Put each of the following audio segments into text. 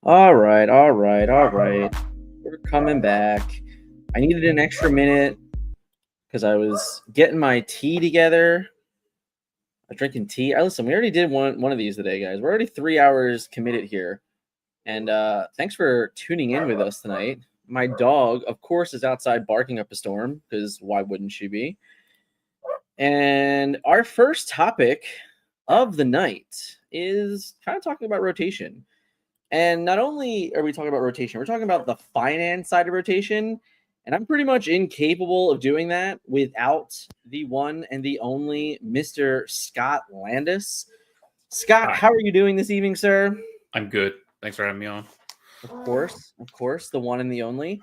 All right. We're coming back. I needed an extra minute because I was getting my tea together. I was drinking tea. Listen, we already did one of these today, guys. We're already 3 hours committed here. And thanks for tuning in with us tonight. My dog, of course, is outside barking up a storm because why wouldn't she be? And our first topic of the night is kind of talking about rotation. And not only are we talking about rotation, we're talking about the finance side of rotation. And I'm pretty much incapable of doing that without the one and the only Mr. Scott Landis. Scott, Hi. how are you doing this evening, sir? I'm good. Thanks for having me on. Of course, the one and the only.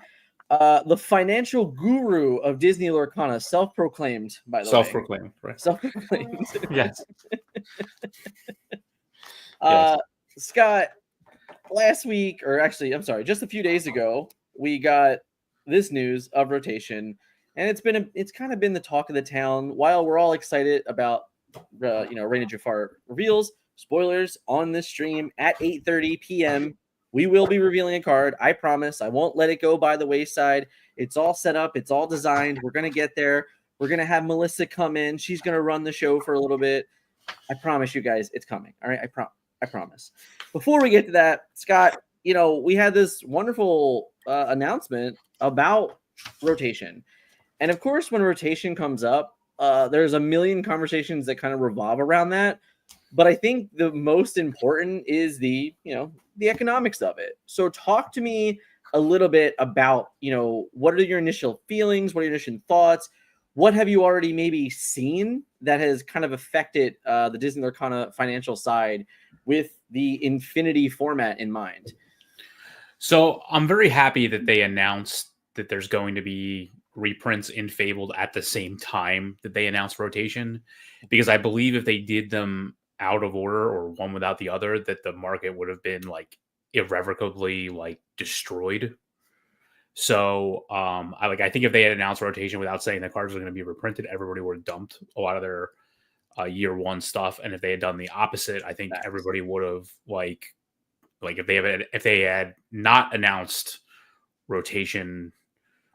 The financial guru of Disney Lorcana, self-proclaimed, by the way. Self-proclaimed, right? Self-proclaimed. Yes. Scott, last week, or actually, I'm sorry, just a few days ago, we got this news of rotation, and it's kind of been the talk of the town. While we're all excited about Reign of Jafar reveals, spoilers on this stream at 8:30 p.m. We will be revealing a card. I promise. I won't let it go by the wayside. It's all set up. It's all designed. We're gonna get there. We're gonna have Melissa come in. She's gonna run the show for a little bit. I promise you guys, it's coming. All right, I promise. Before we get to that, Scott, we had this wonderful announcement about rotation. And of course, when rotation comes up, there's a million conversations that kind of revolve around that. But I think the most important is the economics of it. So talk to me a little bit about, what are your initial feelings? What are your initial thoughts? What have you already maybe seen that has kind of affected the Disney Lorcana financial side with the Infinity format in mind? So I'm very happy that they announced that there's going to be reprints in Fabled at the same time that they announced rotation, because I believe if they did them out of order or one without the other, that the market would have been like irrevocably like destroyed. So I think if they had announced rotation without saying the cards were going to be reprinted, everybody would have dumped a lot of their year one stuff. And if they had done the opposite, I think everybody would have like if they had not announced rotation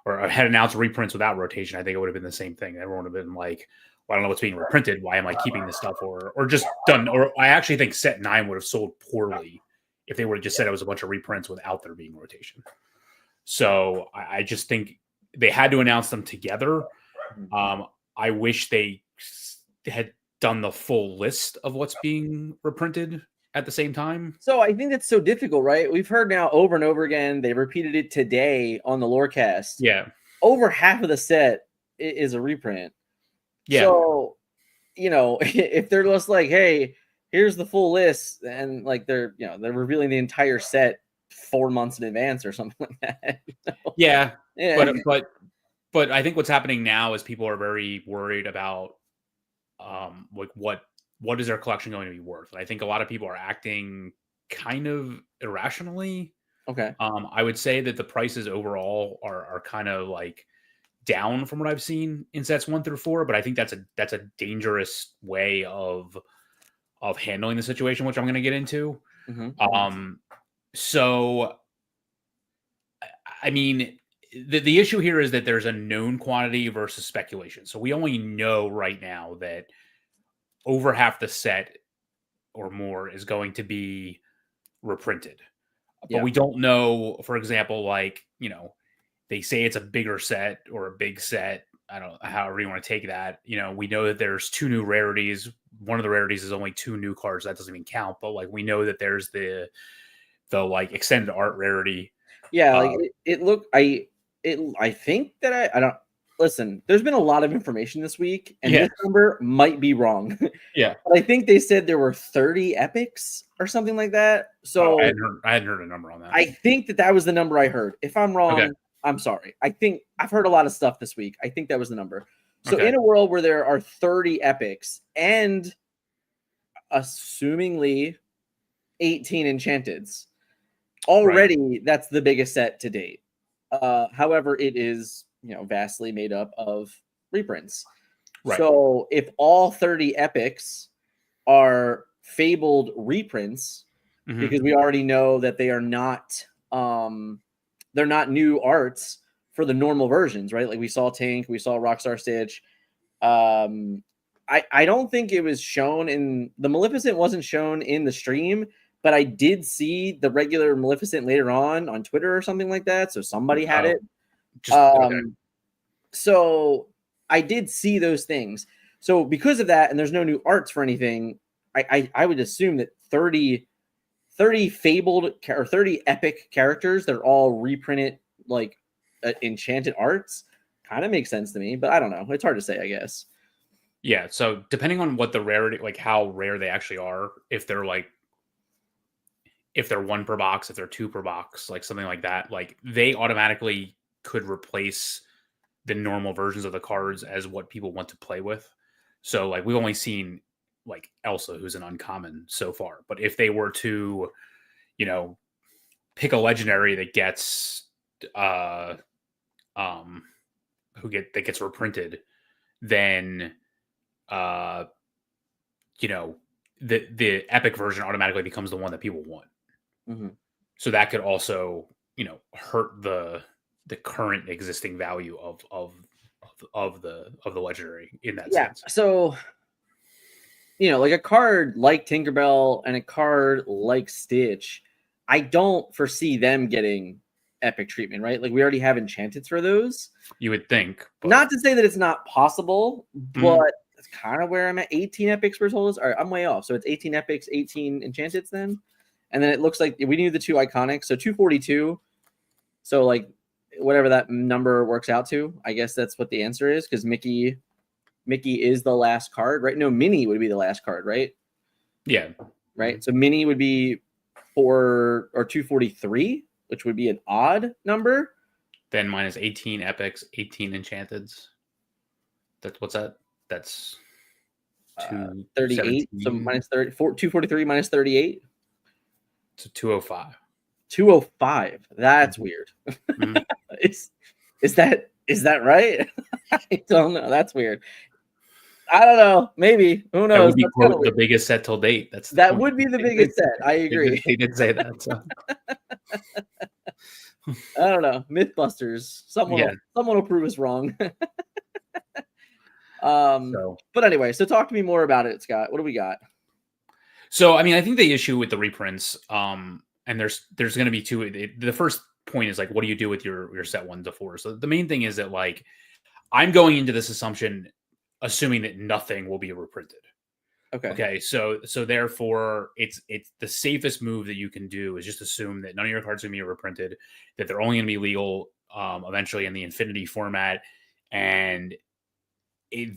or had announced reprints without rotation, I think it would have been the same thing. Everyone would have been like, well, I don't know what's being reprinted. Why am I keeping this stuff? Or just done. Or I actually think set 9 would have sold poorly if they would have just said it was a bunch of reprints without there being rotation. So I just think they had to announce them together. I wish they had done the full list of what's being reprinted at the same time. So I think that's so difficult, right? We've heard now over and over again. They repeated it today on the Lorecast. Yeah. Over half of the set is a reprint. Yeah. So, if they're just like, hey, here's the full list, and like they're revealing the entire set 4 months in advance or something like that. Yeah. But I think what's happening now is people are very worried about like what is their collection going to be worth? And I think a lot of people are acting kind of irrationally. Okay. I would say that the prices overall are kind of like down from what I've seen in sets 1 through 4, but I think that's a dangerous way of handling the situation, which I'm going to get into. Mm-hmm. So I mean, the issue here is that there's a known quantity versus speculation. So we only know right now that over half the set or more is going to be reprinted. But we don't know, for example, like, they say it's a bigger set or a big set. I don't know, however you want to take that. We know that there's 2 new rarities. One of the rarities is only 2 new cards. That doesn't even count. But like, we know that there's the like extended art rarity. Yeah. Like it looked, I think that I don't listen. There's been a lot of information this week, and this number might be wrong. Yeah. But I think they said there were 30 epics or something like that. So I hadn't heard a number on that. I think that was the number I heard. If I'm wrong, I'm sorry. I think I've heard a lot of stuff this week. I think that was the number. So in a world where there are 30 epics and assumingly 18 enchanteds, already that's the biggest set to date. However, it is vastly made up of reprints. Right. So if all 30 epics are fabled reprints, because we already know that they are not they're not new arts for the normal versions, right? Like we saw Tank, we saw Rockstar Stitch. I don't think it was shown in the Maleficent wasn't shown in the stream, but I did see the regular Maleficent later on Twitter or something like that. So somebody had it. So I did see those things. So because of that, and there's no new arts for anything, I would assume that 30 fabled or 30 epic characters, they're all reprinted like enchanted arts, kind of makes sense to me, but I don't know. It's hard to say, I guess. Yeah. So depending on what the rarity, like how rare they actually are, if they're 1 per box, if they're 2 per box, like something like that, like they automatically could replace the normal versions of the cards as what people want to play with. So like we've only seen like Elsa, who's an uncommon so far, but if they were to, pick a legendary that gets that gets reprinted, then the epic version automatically becomes the one that people want. So that could also hurt the current existing value of the legendary in that sense. So like a card like Tinkerbell and a card like Stitch, I don't foresee them getting epic treatment, right? Like we already have enchanteds for those. You would think. But... Not to say that it's not possible, but it's kind of where I'm at. 18 epics per soul. All right, I'm way off. So it's 18 epics, 18 enchanteds then. And then it looks like we need the 2 iconics. So 242. So like whatever that number works out to, I guess that's what the answer is, because Mickey is the last card, right? No, Minnie would be the last card, right? Yeah. Right. So Minnie would be 4 or 243, which would be an odd number. Then minus 18 epics, 18 enchanteds. What's that? That's 38. So 217. minus 30, 243 minus 38. So 205. 205. That's Mhm. weird. Mhm. Is that right? I don't know. That's weird. I don't know. Maybe. Who That knows? would be, That's kind of quote, the weird. biggest set till date. That's the That point. would be the biggest set. I agree. They did say that. So. I don't know. Mythbusters. Yeah. Someone will prove us wrong. So, But anyway, so talk to me more about it, Scott. What do we got? I mean, I think the issue with the reprints, and there's going to be two. The first point is like, what do you do with your set 1 to 4? So the main thing is that like, I'm going into this assumption, assuming that nothing will be reprinted. Okay, so therefore, it's the safest move that you can do is just assume that none of your cards are going to be reprinted, that they're only going to be legal eventually in the Infinity format, and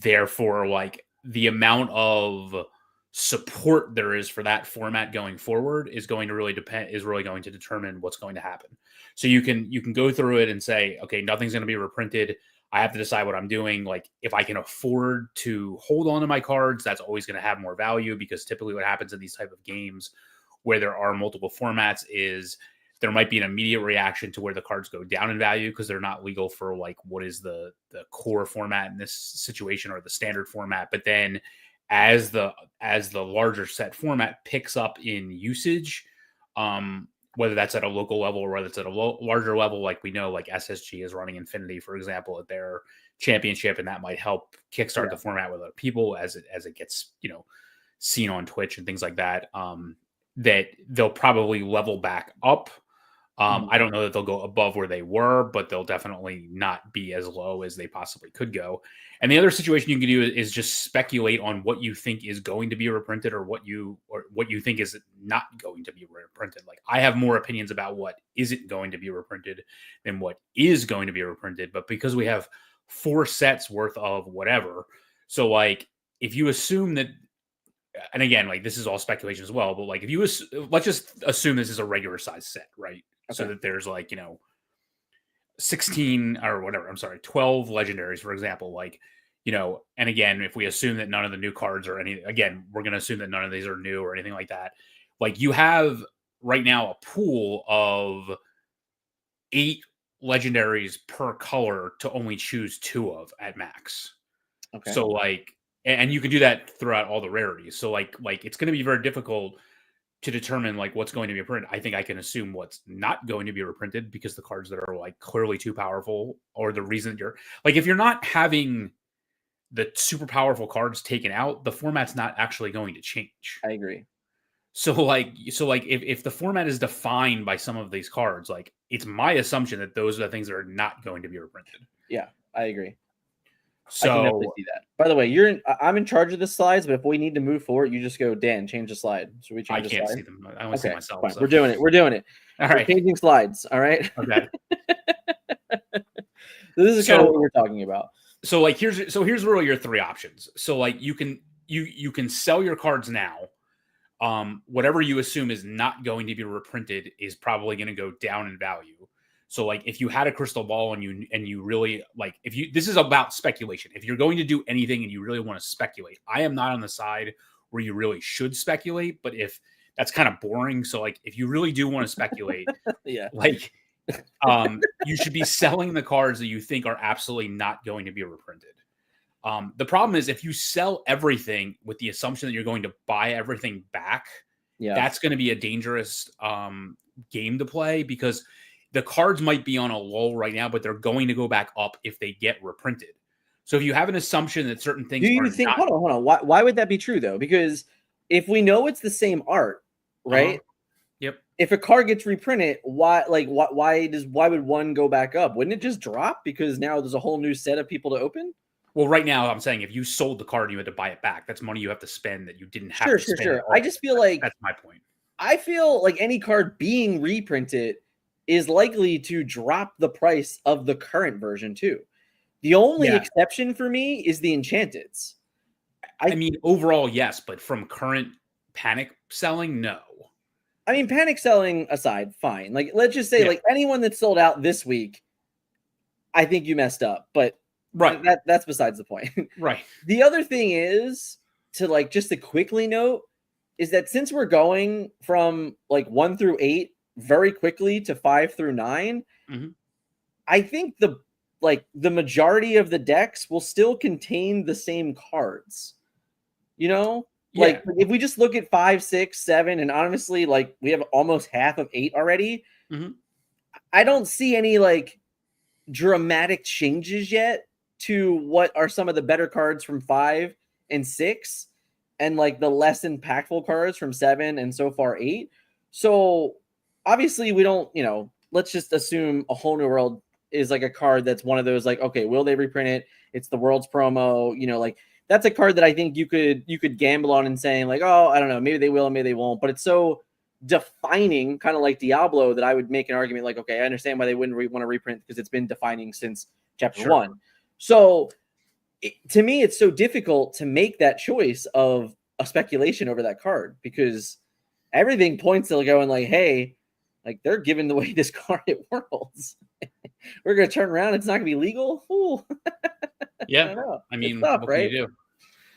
therefore, like the amount of support there is for that format going forward is going to really going to determine what's going to happen. So you can go through it and say, okay, nothing's going to be reprinted. I have to decide what I'm doing. Like if I can afford to hold on to my cards, that's always going to have more value, because typically what happens in these type of games where there are multiple formats is there might be an immediate reaction to where the cards go down in value because they're not legal for like what is the core format in this situation, or the standard format. But then as the larger set format picks up in usage, whether that's at a local level or whether it's at a larger level, like we know, like SSG is running Infinity, for example, at their championship, and that might help kickstart the format with other people as it gets, seen on Twitch and things like that. That they'll probably level back up. I don't know that they'll go above where they were, but they'll definitely not be as low as they possibly could go. And the other situation you can do is just speculate on what you think is going to be reprinted, or what you think is not going to be reprinted. Like I have more opinions about what isn't going to be reprinted than what is going to be reprinted. But because we have 4 sets worth of whatever, so like if you assume that, and again, like this is all speculation as well, but like if you let's just assume this is a regular size set, right? So that there's like, 16 or whatever, I'm sorry, 12 legendaries, for example, like, and again, if we assume that none of the new cards are again, we're going to assume that none of these are new or anything like that. Like you have right now a pool of 8 legendaries per color to only choose 2 of at max. Okay. So like, and you can do that throughout all the rarities. So like it's going to be very difficult to determine like what's going to be reprinted. I think I can assume what's not going to be reprinted, because the cards that are like clearly too powerful, or the reason you're like, if you're not having the super powerful cards taken out, the format's not actually going to change. I agree. So if the format is defined by some of these cards, like it's my assumption that those are the things that are not going to be reprinted. Yeah, I agree. So I can definitely see that. By the way, I'm in charge of the slides, but if we need to move forward, you just go, Dan, change the slide. Should we change the slide? I can't see them. I only see myself. Fine. So. We're doing it. All right. We're changing slides. All right. Okay. This is kind of what we're talking about. So like here's really your 3 options. So like you can sell your cards now. Whatever you assume is not going to be reprinted is probably going to go down in value. So like if you had a crystal ball and you really like, this is about speculation. If you're going to do anything and you really want to speculate, I am not on the side where you really should speculate, but if that's kind of boring. So like if you really do want to speculate, like you should be selling the cards that you think are absolutely not going to be reprinted. The problem is if you sell everything with the assumption that you're going to buy everything back, that's going to be a dangerous game to play, because the cards might be on a lull right now, but they're going to go back up if they get reprinted. So if you have an assumption that certain things do you think, hold on. Why would that be true though? Because if we know it's the same art, right? Yep. If a card gets reprinted, why would one go back up? Wouldn't it just drop because now there's a whole new set of people to open? Well, right now I'm saying if you sold the card and you had to buy it back, that's money you have to spend that you didn't have to spend. Sure. I just feel like that's my point. I feel like any card being reprinted is likely to drop the price of the current version too. The only exception for me is the Enchanteds. I mean, overall, yes, but from current panic selling, no. I mean, panic selling aside, fine. Like, let's just say, like anyone that sold out this week, I think you messed up. But that's besides the point. Right. The other thing is, to like just to quickly note is that since we're going from like 1 through 8 very quickly to 5 through 9, I think the majority of the decks will still contain the same cards. Like if we just look at 5, 6, 7, and honestly, like we have almost half of 8 already. I don't see any like dramatic changes yet to what are some of the better cards from 5 and 6 and like the less impactful cards from 7 and so far 8. So obviously we don't, let's just assume A Whole New World is like a card that's one of those like, okay, will they reprint it? It's the World's promo, like that's a card that I think you could gamble on and saying like, oh, I don't know, maybe they will, maybe they won't, but it's so defining, kind of like Diablo, that I would make an argument like, okay, I understand why they wouldn't want to reprint because it's been defining since chapter 1. So to me, it's so difficult to make that choice of a speculation over that card because everything points to going like, hey, like they're giving away this card at Worlds. We're going to turn around. It's not going to be legal. Ooh. Yeah. I mean, tough, what can you do?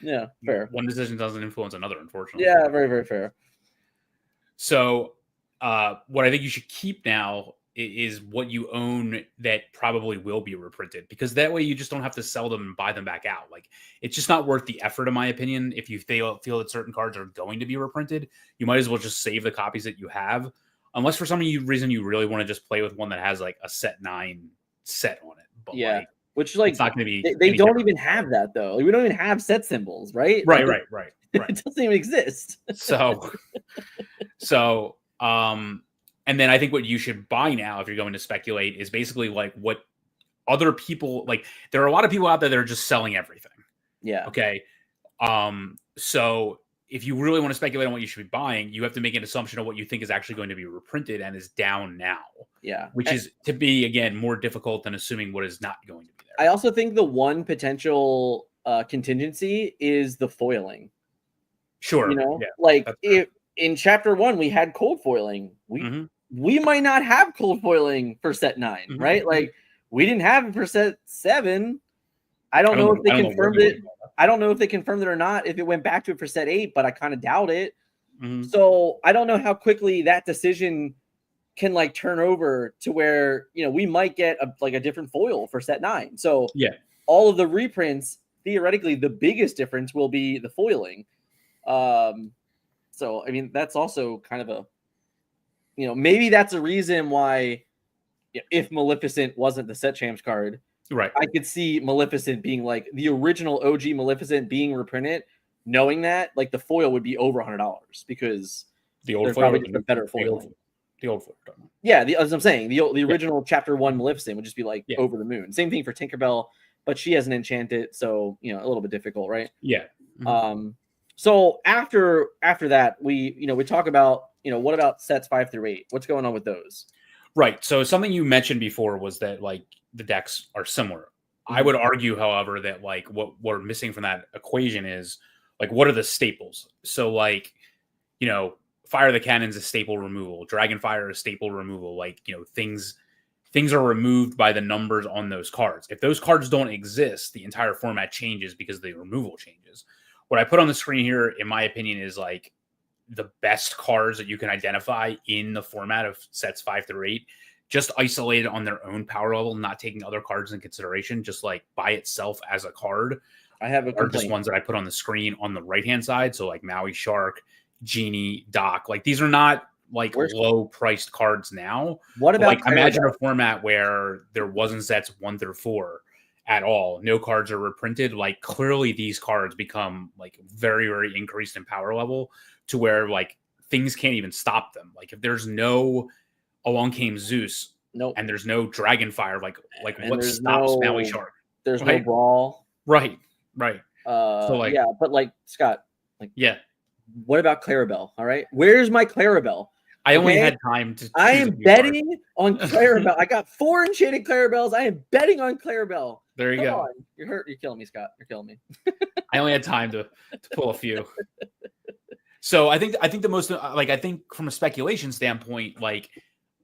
Yeah, fair. One decision doesn't influence another, unfortunately. Yeah, very, very fair. So what I think you should keep now is what you own that probably will be reprinted, because that way you just don't have to sell them and buy them back out. Like, it's just not worth the effort, in my opinion. If you feel that certain cards are going to be reprinted, you might as well just save the copies that you have, unless for some reason you really want to just play with one that has like a set 9 set on it. But yeah, which like it's not going to be. They don't even have that though. Like, we don't even have set symbols, right? Right. It doesn't even exist. So, and then I think what you should buy now, if you're going to speculate, is basically like what other people like. There are a lot of people out there that are just selling everything. Yeah. Okay. So if you really want to speculate on what you should be buying, you have to make an assumption of what you think is actually going to be reprinted and is down now. Yeah. Which is, to be, again, more difficult than assuming what is not going to be there. I also think the one potential contingency is the foiling. Sure. Like if in chapter 1 we had cold foiling, we might not have cold foiling for set 9, right? Like we didn't have it for set 7. I don't know if they confirmed it. I don't know if they confirmed it or not, if it went back to it for set 8, but I kind of doubt it. So I don't know how quickly that decision can like turn over to where, we might get a different foil for set 9. So all of the reprints, theoretically, the biggest difference will be the foiling. So, I mean, that's also kind of a, maybe that's a reason why if Maleficent wasn't the set champs card, right, I could see Maleficent being like the original OG Maleficent being reprinted, knowing that like the foil would be over $100 because the old foil probably a better foil. The old foil. Yeah, as I'm saying, the original chapter 1 Maleficent would just be like over the moon. Same thing for Tinkerbell, but she hasn't enchanted, so a little bit difficult, right? Yeah. So after that, we talk about, what about sets 5 through 8? What's going on with those? Right. So something you mentioned before was that like the decks are similar. I would argue, however, that like what we're missing from that equation is like, what are the staples? So like, Fire the Cannon's a staple removal. Dragonfire is staple removal. Like, things are removed by the numbers on those cards. If those cards don't exist, the entire format changes because the removal changes. What I put on the screen here, in my opinion, is like the best cards that you can identify in the format of sets 5 through 8, just isolated on their own power level, not taking other cards in consideration, just like by itself as a card. I have a are just ones that I put on the screen on the right-hand side. So like Maui Shark, Genie, Doc, like these are not like low priced cards now. What about like imagine a format where there wasn't sets 1 through 4 at all. No cards are reprinted. Like clearly these cards become like very, very increased in power level to where like things can't even stop them. Like if there's no Along Came Zeus, and there's no Dragonfire, like what stops Maui Shark? There's no Brawl. Right. So like, yeah, but like Scott, like what about Clarabelle? All right, where's my Clarabelle? I only had time to. I am betting on Clarabelle. I got 4 enchanted Clarabelles. I am betting on Clarabelle. There you go. On. You're hurt. You're killing me, Scott. You're killing me. I only had time to pull a few. So I think the most like I think from a speculation standpoint, like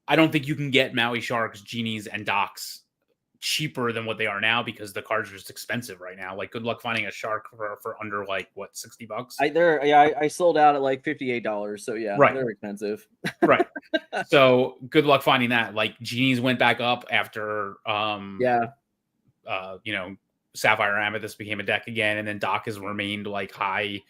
I don't think you can get Maui Sharks, Genies, and Docs cheaper than what they are now because the cards are just expensive right now. Like, good luck finding a shark for under like what, $60. I sold out at like $58. So yeah, Right. they're expensive. Right. So good luck finding that. Like, genies went back up after you know, Sapphire Amethyst became a deck again, and then Doc has remained like high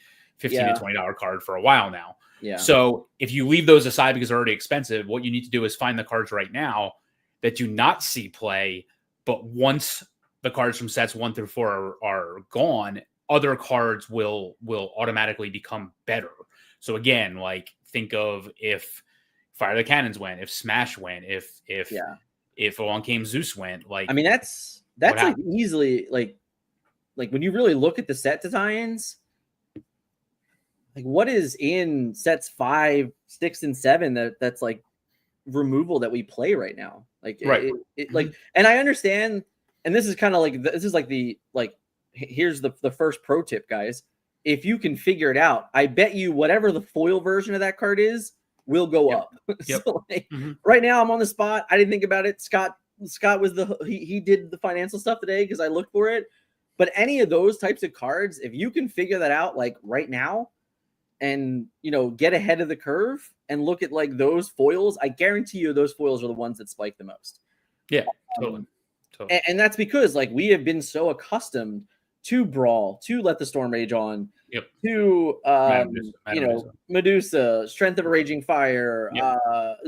$15 to $20 card for a while now. Yeah. So if you leave those aside because they're already expensive, what you need to do is find the cards right now that do not see play, but once the cards from sets 1 through 4 are gone, other cards will automatically become better. So again, like, think of if Fire the Cannons went, if Smash went, if Along Came Zeus went. Like, I mean, that's like easily like when you really look at the set designs, like what is in sets 5, 6, and 7 that's like removal that we play right now. Like like, and I understand, and this is kind of like, this is like here's the first pro tip, guys. If you can figure it out, I bet you whatever the foil version of that card is will go up. So like, right now I'm on the spot. I didn't think about it. Scott was he did the financial stuff today because I looked for it. But any of those types of cards, if you can figure that out like right now, and you know, get ahead of the curve and look at like those foils, I guarantee you those foils are the ones that spike the most. Yeah, totally. And that's because like we have been so accustomed to Brawl, to Let the Storm Rage On, to Medusa, Strength of a Raging Fire,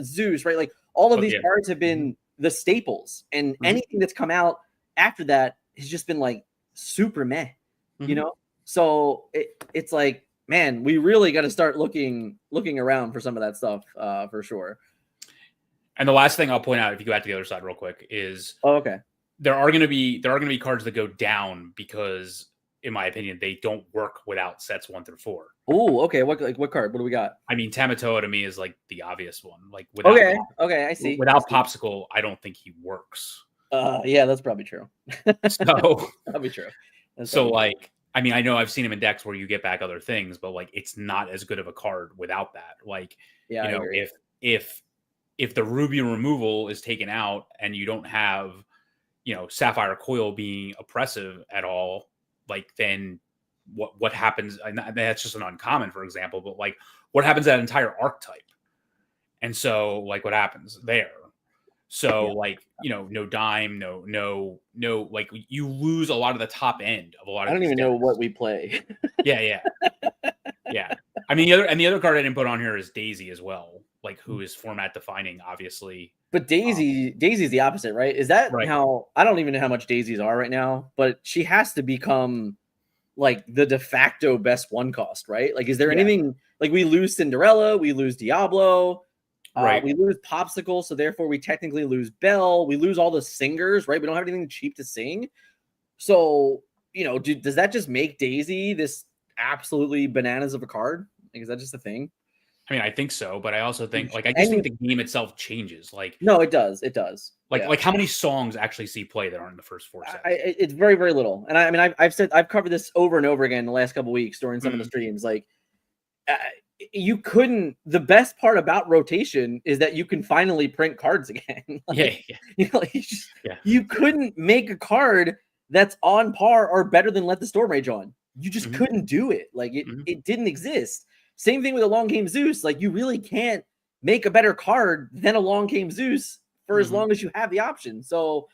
Zeus, right? Like all of these cards have been the staples, and anything that's come out after that has just been like super meh, you know? So it's like, man, we really got to start looking around for some of that stuff, for sure. And the last thing I'll point out, if you go out to the other side real quick, is there are going to be cards that go down because, in my opinion, they don't work without sets 1 through 4. Oh, okay. What card? What do we got? I mean, Tamatoa to me is like the obvious one. Like, without I see. Without Popsicle, I don't think he works. Yeah, that's probably true. So probably true. Like, I mean, I know I've seen him in decks where you get back other things, but like, it's not as good of a card without that. Like, you know, if the Ruby removal is taken out and you don't have, you know, Sapphire Coil being oppressive at all, like, then what happens? And that's just an uncommon, for example, but like, what happens to that entire archetype? And so, like, what happens there? So, like, you know, no dime, no, like, you lose a lot of the top end of a lot of. I don't even know what we play. Yeah. I mean, the other card I didn't put on here is Daisy as well, like, who is format defining, obviously. But Daisy's the opposite, right? Is that how? I don't even know how much Daisies are right now, but she has to become like the de facto best one cost, right? Like, is there anything like we lose Cinderella, we lose Diablo, we lose Popsicle, so therefore we technically lose Belle, we lose all the singers, right? We don't have anything cheap to sing. So, you know, does that just make Daisy this absolutely bananas of a card? Like, is that just a thing? I mean, I think so, but I also think, like, I just think the game itself changes. Like, no, it does. Like how many songs actually see play that aren't in the first 4 sets? It's very, very little. And I mean, I've covered this over and over again the last couple of weeks during some of the streams. Like, you couldn't. The best part about rotation is that you can finally print cards again. Like, you know, like, you couldn't make a card that's on par or better than Let the Storm Rage On. You just couldn't do it. Like, it didn't exist. Same thing with Along Came Zeus. Like, you really can't make a better card than Along Came Zeus for as long as you have the option. So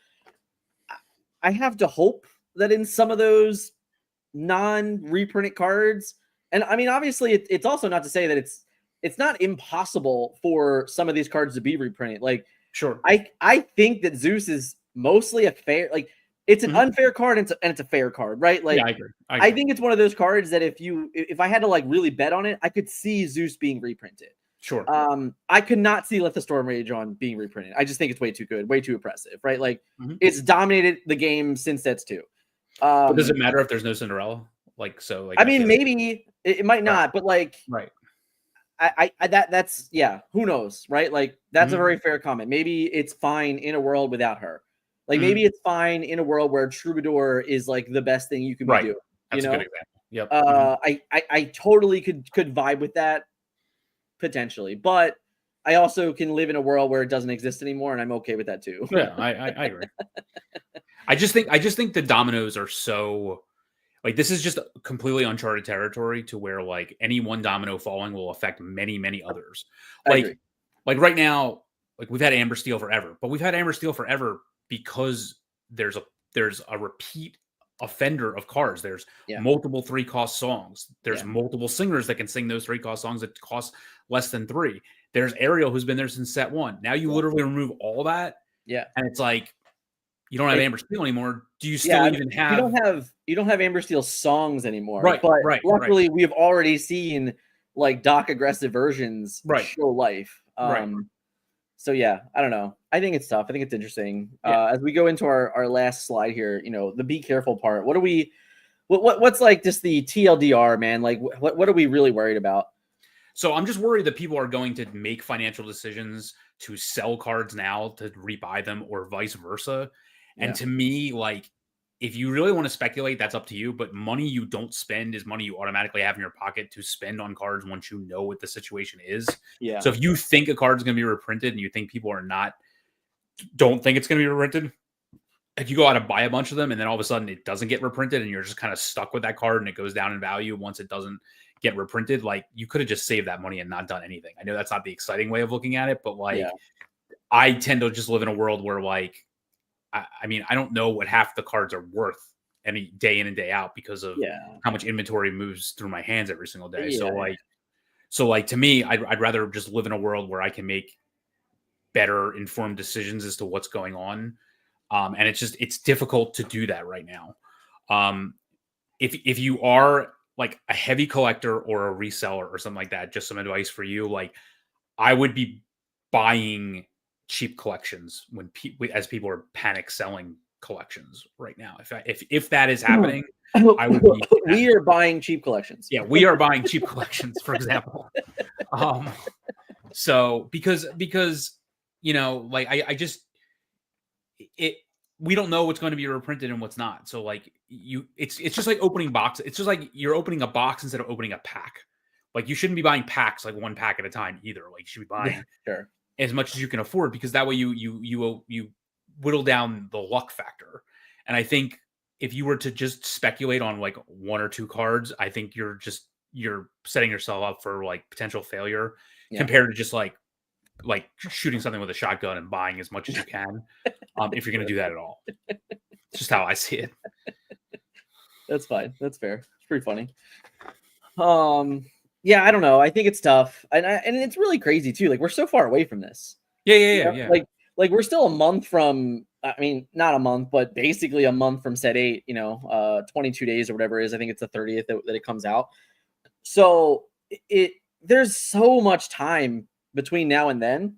I have to hope that in some of those non-reprinted cards, and I mean, obviously, it's also not to say that it's not impossible for some of these cards to be reprinted. Like, sure, I think that Zeus is mostly a fair, like, it's an unfair card and it's a fair card, right? Like, I agree. I think it's one of those cards that if I had to like really bet on it, I could see Zeus being reprinted. Sure. I could not see Let the Storm Rage On being reprinted. I just think it's way too good, way too oppressive, right? Like, it's dominated the game since sets 2. But does it matter if there's no Cinderella? Like, so, like, I mean, maybe it might not, but like, that's who knows, right? Like, that's a very fair comment. Maybe it's fine in a world without her. Like, maybe it's fine in a world where Troubadour is like the best thing you can be doing. That's a good example. Yep. I totally could vibe with that potentially, but I also can live in a world where it doesn't exist anymore, and I'm okay with that too. Yeah, I agree. I just think the dominoes are so like this is just completely uncharted territory to where like any one domino falling will affect many others. I agree. Like right now, like we've had Amber Steel forever, but we've had Amber Steel forever because there's a repeat offender of cards. There's multiple 3-cost songs. There's multiple singers that can sing those 3-cost songs that cost less than 3. There's Ariel who's been there since set 1. Now you literally remove all that. Yeah. And it's like you don't have Amber Steel anymore. Do you still even have you don't have Amber Steel songs anymore. Right. But right. luckily we have already seen like Doc aggressive versions show life. So yeah, I don't know. I think it's tough. I think it's interesting. As we go into our last slide here, you know, the be careful part. What's like just the TLDR, man? Like what are we really worried about? So I'm just worried that people are going to make financial decisions to sell cards now to rebuy them or vice versa. And to me, like, if you really want to speculate, that's up to you. But money you don't spend is money you automatically have in your pocket to spend on cards once you know what the situation is. Yeah. So if you think a card's going to be reprinted and you think people don't think it's going to be reprinted, if you go out and buy a bunch of them and then all of a sudden it doesn't get reprinted and you're just kind of stuck with that card and it goes down in value once it doesn't get reprinted, like you could have just saved that money and not done anything. I know that's not the exciting way of looking at it, but like I tend to just live in a world where like, I mean, I don't know what half the cards are worth any day in and day out because of how much inventory moves through my hands every single day. So like to me, I'd rather just live in a world where I can make better informed decisions as to what's going on. And it's difficult to do that right now. If you are like a heavy collector or a reseller or something like that, just some advice for you. Like I would be buying cheap collections as people are panic selling collections right now. If that is happening, I would be. We are buying cheap collections. Yeah, we are buying cheap collections, for example. So because you know, like we don't know what's going to be reprinted and what's not. So like it's just like opening boxes. It's just like you're opening a box instead of opening a pack. Like you shouldn't be buying packs like one pack at a time either. Like you should be buying as much as you can afford because that way you whittle down the luck factor. And I think if you were to just speculate on like 1 or 2 cards, I think you're setting yourself up for like potential failure compared to just like shooting something with a shotgun and buying as much as you can. If you're going to do that at all, it's just how I see it. That's fine. That's fair. It's pretty funny. Yeah, I don't know. I think it's tough, and it's really crazy too. Like we're so far away from this. Yeah. Like we're still a month from. I mean, not a month, but basically a month from set 8. 22 days or whatever it is. I think it's the 30th that it comes out. So there's so much time between now and then,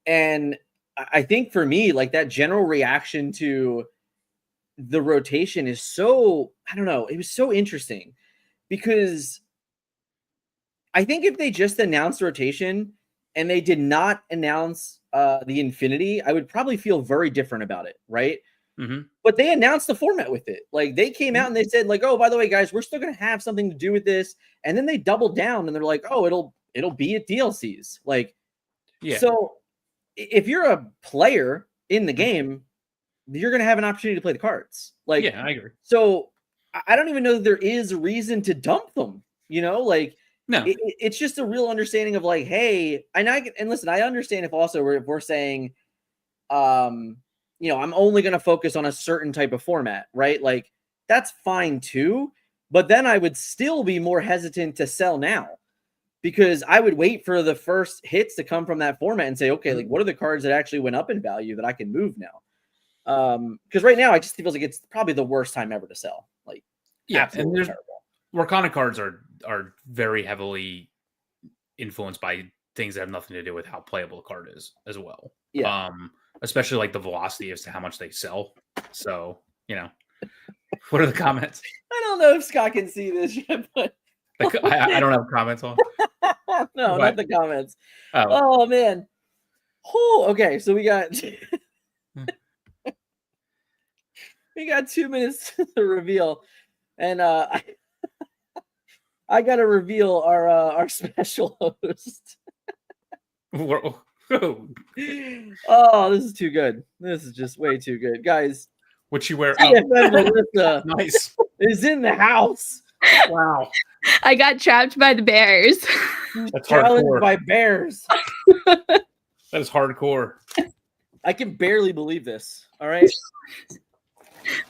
and I think for me, like that general reaction to the rotation is so, I don't know, it was so interesting because I think if they just announced rotation and they did not announce the Infinity, I would probably feel very different about it, right? Mm-hmm. But they announced the format with it. Like they came out and they said like, oh, by the way, guys, we're still going to have something to do with this. And then they doubled down and they're like, oh, it'll be at DLCs. Like, so if you're a player in the game, you're going to have an opportunity to play the cards. Like, yeah, I agree. So I don't even know that there is a reason to dump them, like, no, it's just a real understanding of like, hey, and listen, I understand if we're saying, I'm only going to focus on a certain type of format, right? Like that's fine too. But then I would still be more hesitant to sell now because I would wait for the first hits to come from that format and say, okay, like what are the cards that actually went up in value that I can move now? Because right now I just feel like it's probably the worst time ever to sell. Like, absolutely terrible. Lorcana cards are very heavily influenced by things that have nothing to do with how playable the card is as well. Yeah. Especially like the velocity as to how much they sell. So, what are the comments? I don't know if Scott can see this yet, but I don't have comments on. No, not the comments. Oh man. Oh, okay. So we got 2 minutes to reveal, and I got to reveal our special host. Oh, this is too good. This is just way too good, guys. Would she wear? TFN Melissa Nice. is in the house. Wow. I got trapped by the bears. That's Challenged hardcore. by bears. That is hardcore. I can barely believe this. All right.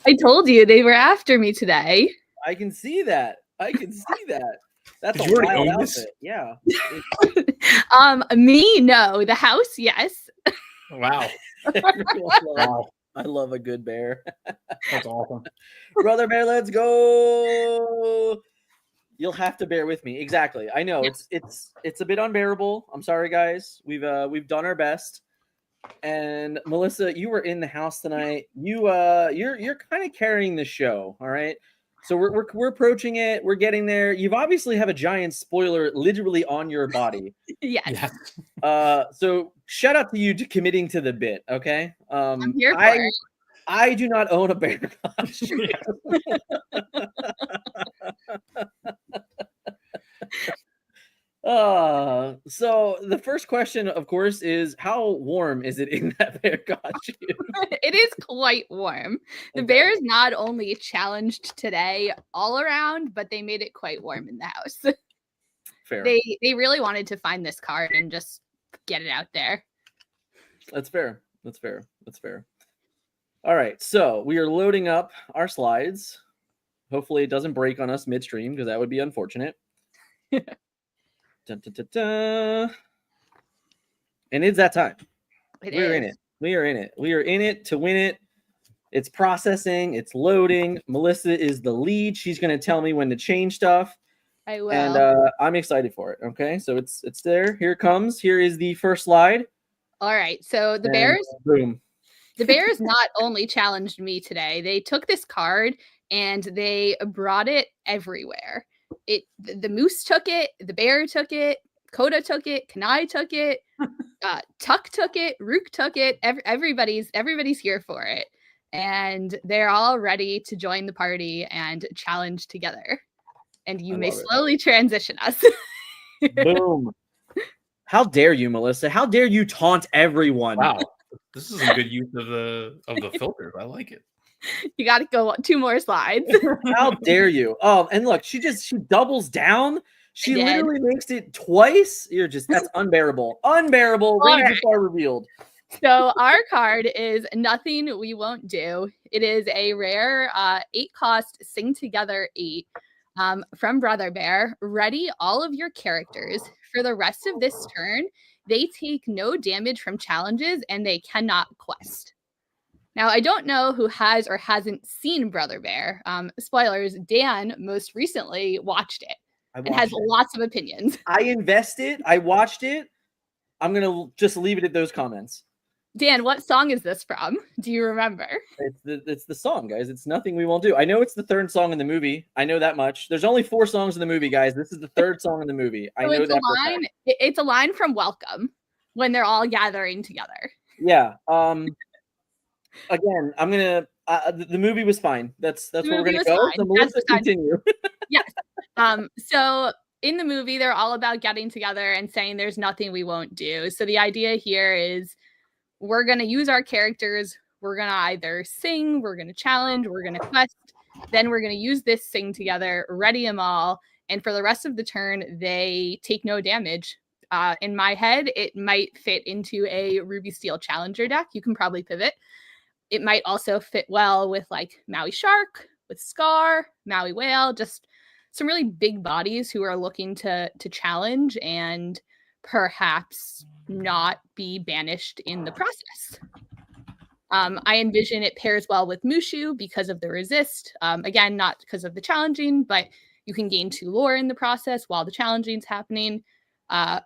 I told you they were after me today. I can see that. That's Did a you already wild own this? outfit. Yeah. Me, no. The house, yes. Wow. Wow. I love a good bear. That's awesome. Brother Bear, let's go. You'll have to bear with me. Exactly. I know it's a bit unbearable. I'm sorry, guys. We've done our best. And Melissa, you were in the house tonight. You're kind of carrying the show. All right. So we're approaching it. We're getting there. You've obviously have a giant spoiler literally on your body. Yes. Yeah. So shout out to you to committing to the bit. Okay. I'm here for it. I do not own a bear costume. So the first question, of course, is how warm is it in that bear costume? It is quite warm. The Okay. Bears not only challenged today all around, but they made it quite warm in the house. Fair. They really wanted to find this card and just get it out there. That's fair. All right, so we are loading up our slides. Hopefully it doesn't break on us midstream because that would be unfortunate. Dun, dun, dun, dun. And it's that time. We're in it. We are in it to win it. It's processing. It's loading. Melissa is the lead. She's going to tell me when to change stuff. I will. And I'm excited for it. Okay, so it's there. Here it comes. Here is the first slide. All right. So the And Bears. Boom. The Bears not only challenged me today, they took this card and they brought it everywhere. The Moose took it, the Bear took it, Coda took it, Kanai took it, Tuck took it, Rook took it. Everybody's here for it. And they're all ready to join the party and challenge together. And you may slowly transition us. Boom. How dare you, Melissa? How dare you taunt everyone? Wow. This is a good use of the filter. I like it. You got to go 2 more slides. How dare you? Oh, and look, she doubles down. She literally makes it twice. That's unbearable. Unbearable. Ranger Far revealed. So our card is Nothing We Won't Do. It is a rare 8-cost Sing Together 8 from Brother Bear. Ready all of your characters. For the rest of this turn, they take no damage from challenges and they cannot quest. Now, I don't know who has or hasn't seen Brother Bear. Spoilers, Dan most recently watched it and has lots of opinions. I invested. I watched it. I'm going to just leave it at those comments. Dan, what song is this from? Do you remember? It's the song, guys. It's Nothing We Won't Do. I know it's the 3rd song in the movie. I know that much. There's only 4 songs in the movie, guys. This is the 3rd song in the movie. I know that. It's a line from Welcome when they're all gathering together. Yeah. Again, I'm gonna. The movie was fine. That's where we're gonna go. So Melissa, continue. Yes. So in the movie, they're all about getting together and saying there's nothing we won't do. So the idea here is we're gonna use our characters. We're gonna either sing, we're gonna challenge, we're gonna quest. Then we're gonna use this Sing Together, ready them all, and for the rest of the turn, they take no damage. In my head, it might fit into a Ruby Steel Challenger deck. You can probably pivot. It might also fit well with like Maui Shark, with Scar, Maui Whale, just some really big bodies who are looking to challenge and perhaps not be banished in the process. I envision it pairs well with Mushu because of the resist. Again, not because of the challenging, but you can gain 2 lore in the process while the challenging is happening.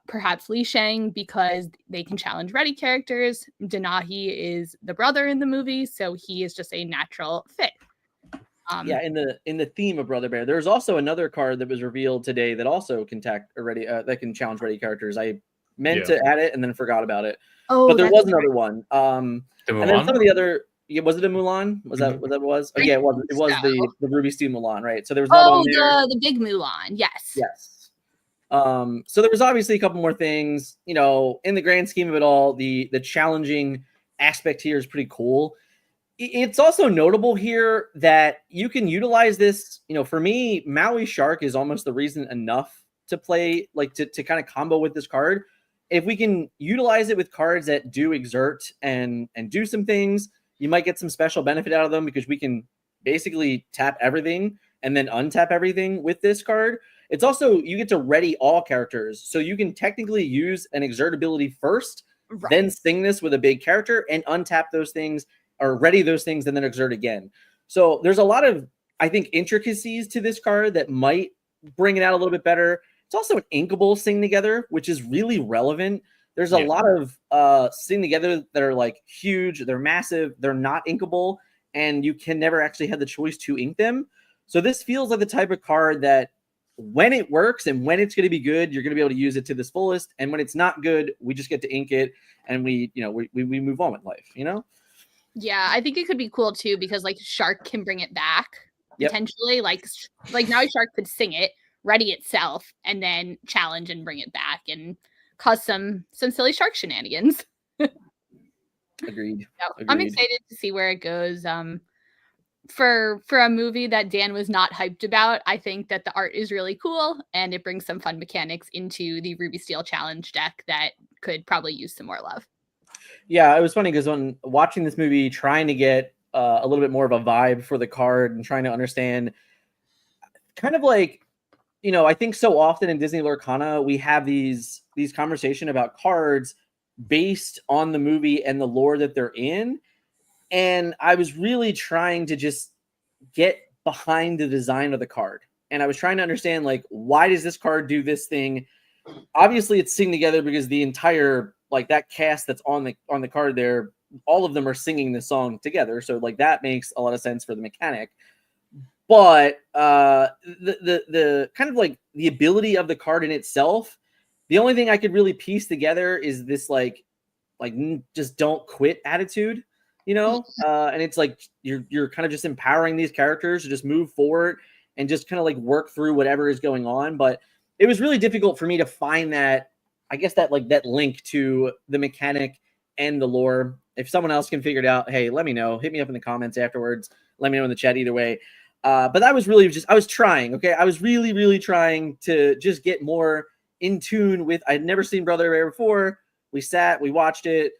Perhaps Li Shang because they can challenge ready characters. Denahi is the brother in the movie, so he is just a natural fit. Yeah, in the theme of Brother Bear, there's also another card that was revealed today that also can that can challenge ready characters. I meant to add it and then forgot about it. Oh, but there was another one. And then some of the other. Yeah, was it a Mulan? Was that what that was? Oh, yeah, it was. It was the Ruby Steel Mulan, right? So there was another one there. The big Mulan. Yes. Yes. So there was obviously a couple more things, you know, in the grand scheme of it all, the challenging aspect here is pretty cool. It's also notable here that you can utilize this, you know, for me, Maui Shark is almost the reason enough to play, like to kind of combo with this card. If we can utilize it with cards that do exert and do some things, you might get some special benefit out of them because we can basically tap everything and then untap everything with this card. It's also, you get to ready all characters. So you can technically use an exert ability first, then sing this with a big character and untap those things or ready those things and then exert again. So there's a lot of, I think, intricacies to this card that might bring it out a little bit better. It's also an inkable sing together, which is really relevant. There's a lot of sing together that are like huge, they're massive, they're not inkable, and you can never actually have the choice to ink them. So this feels like the type of card that when it works and when it's going to be good, you're going to be able to use it to this fullest. And when it's not good, we just get to ink it and we move on with life, you know? Yeah, I think it could be cool too because like Shark can bring it back potentially. Like now Shark could sing it, ready itself, and then challenge and bring it back and cause some silly Shark shenanigans. Agreed. So, I'm excited to see where it goes. For a movie that Dan was not hyped about, I think that the art is really cool and it brings some fun mechanics into the Ruby Steel Challenge deck that could probably use some more love. Yeah, it was funny because when watching this movie, trying to get a little bit more of a vibe for the card and trying to understand kind of like, you know, I think so often in Disney Lorcana, we have these conversation about cards based on the movie and the lore that they're in. And I was really trying to just get behind the design of the card. And I was trying to understand, like, why does this card do this thing? Obviously, it's singing together because the entire, like, that cast that's on the card there, all of them are singing the song together. So, like, that makes a lot of sense for the mechanic. But the kind of, like, the ability of the card in itself, the only thing I could really piece together is this, like just don't quit attitude. You know, and it's like you're kind of just empowering these characters to just move forward and just kind of like work through whatever is going on. But it was really difficult for me to find that, I guess, that like that link to the mechanic and the lore. If someone else can figure it out, hey, let me know. Hit me up in the comments afterwards. Let me know in the chat either way. But I was really just, I was trying. Okay, I was really, really trying to just get more in tune with. I'd never seen Brother Bear before. We sat, we watched it.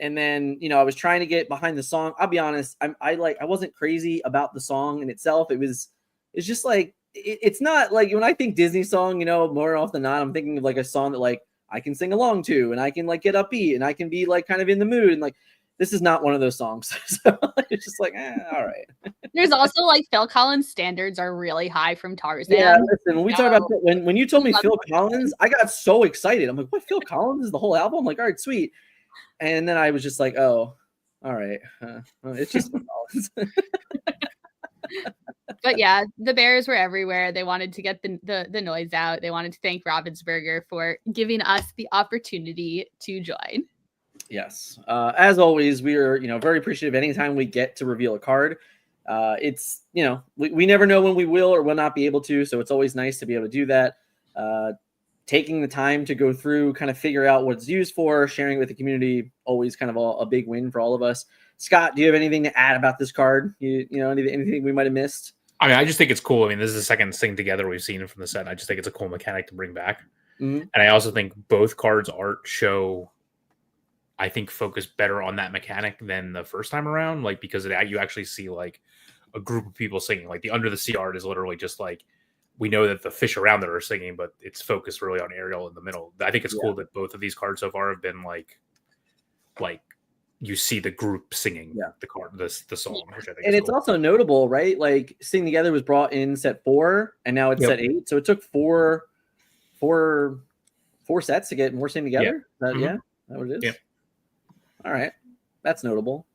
And then, you know, I was trying to get behind the song. I'll be honest, I wasn't crazy about the song in itself. It's just like, it's not like when I think Disney song, you know, more often than not, I'm thinking of like a song that like I can sing along to and I can like get upbeat and I can be like kind of in the mood. And like, this is not one of those songs. So it's just like, all right. There's also like Phil Collins standards are really high from Tarzan. Yeah, listen, when we talk about when you told me Phil Collins, I got so excited. I'm like, what, Phil Collins is the whole album? I'm like, all right, sweet. And then I was just like, oh, all right. It's just But yeah, the bears were everywhere. They wanted to get the noise out. They wanted to thank Ravensburger for giving us the opportunity to join. Yes. As always, we are, you know, very appreciative anytime we get to reveal a card. It's, you know, we never know when we will or will not be able to. So it's always nice to be able to do that. Taking the time to go through, kind of figure out what it's used for, sharing with the community, always kind of a big win for all of us. Scott, do you have anything to add about this card? You know, anything we might have missed? I mean, I just think it's cool. I mean, this is the second Sing Together we've seen from the set. I just think it's a cool mechanic to bring back. Mm-hmm. And I also think both cards' art show, I think, focus better on that mechanic than the first time around. Like, because you actually see like a group of people singing. Like the Under the Sea art is literally just like, we know that the fish around it are singing, but it's focused really on Ariel in the middle. I think it's cool that both of these cards so far have been like you see the group singing the song, which I think and is it's cool. Also notable, right? Like Sing Together was brought in set 4 and now it's set 8. So it took four sets to get more Sing Together. Is that what it is? Yeah. All right. That's notable.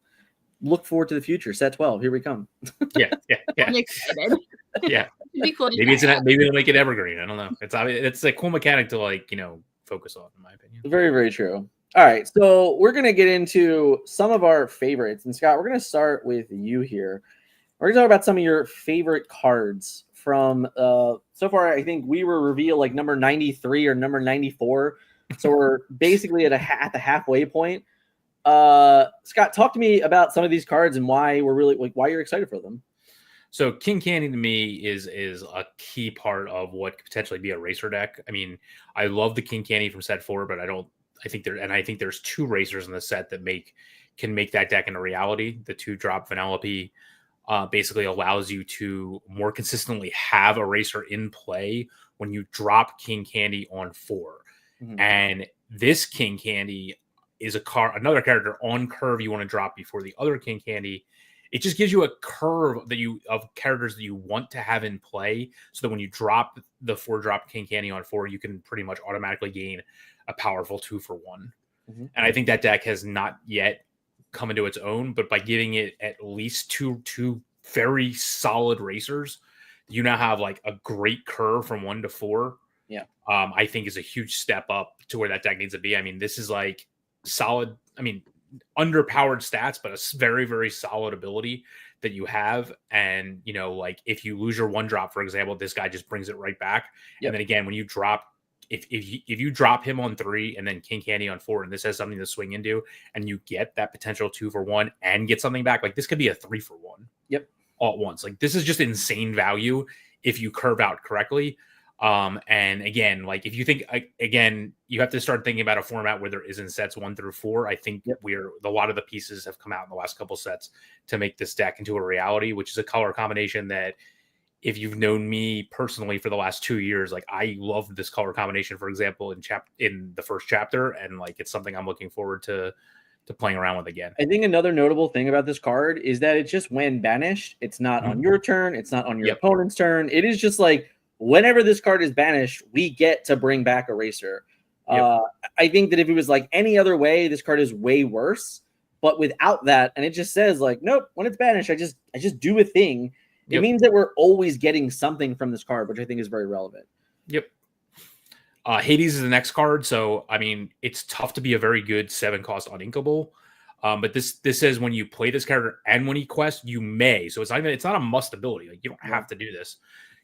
Look forward to the future. Set 12. Here we come. Yeah. I'm excited. Yeah. Be cool maybe it'll make it evergreen. I don't know. It's a cool mechanic to like, you know, focus on, in my opinion. Very, very true. All right, so we're gonna get into some of our favorites, and Scott, we're gonna start with you here. We're gonna talk about some of your favorite cards from so far. I think we were revealed like number 93 or number 94, so we're basically at the halfway point. Scott, talk to me about some of these cards and why we're really like why you're excited for them. So King Candy to me is a key part of what could potentially be a racer deck. I mean, I love the King Candy from set 4, but I think there's 2 racers in the set that can make that deck into reality. The 2-drop Vanellope basically allows you to more consistently have a racer in play when you drop King Candy on 4. Mm-hmm. And this King Candy is another character on curve you want to drop before the other King Candy. It just gives you a curve of characters that you want to have in play, so that when you drop the 4-drop King Candy on 4, you can pretty much automatically gain a powerful 2-for-1. Mm-hmm. And I think that deck has not yet come into its own, but by giving it at least two very solid racers, you now have like a great curve from 1 to 4. Yeah, I think is a huge step up to where that deck needs to be. I mean, this is like solid. I mean, underpowered stats, but a very, very solid ability that you have. And, you know, like if you lose your 1-drop, for example, this guy just brings it right back. Yep. And then again, when you drop, if you drop him on 3 and then King Candy on 4, and this has something to swing into, and you get that potential 2-for-1 and get something back, like this could be a 3-for-1. Yep. All at once. Like this is just insane value if you curve out correctly. And again, like if you think again, you have to start thinking about a format where there isn't sets 1 through 4. I think a lot of the pieces have come out in the last couple sets to make this deck into a reality, which is a color combination that if you've known me personally for the last 2 years, like I love this color combination, for example, in the first chapter. And like, it's something I'm looking forward to playing around with again. I think another notable thing about this card is that it's just when banished, it's not on your turn. It's not on your opponent's turn. It is just like, whenever this card is banished, we get to bring back a racer. I think that if it was like any other way, this card is way worse. But without that, and it just says like, nope, when it's banished, I just do a thing. It means that we're always getting something from this card, which I think is very relevant. Yep. Hades is the next card. So, I mean, it's tough to be a very good 7-cost uninkable. But this says when you play this character and when he quests, you may. So it's not a must ability. Like you don't have to do this.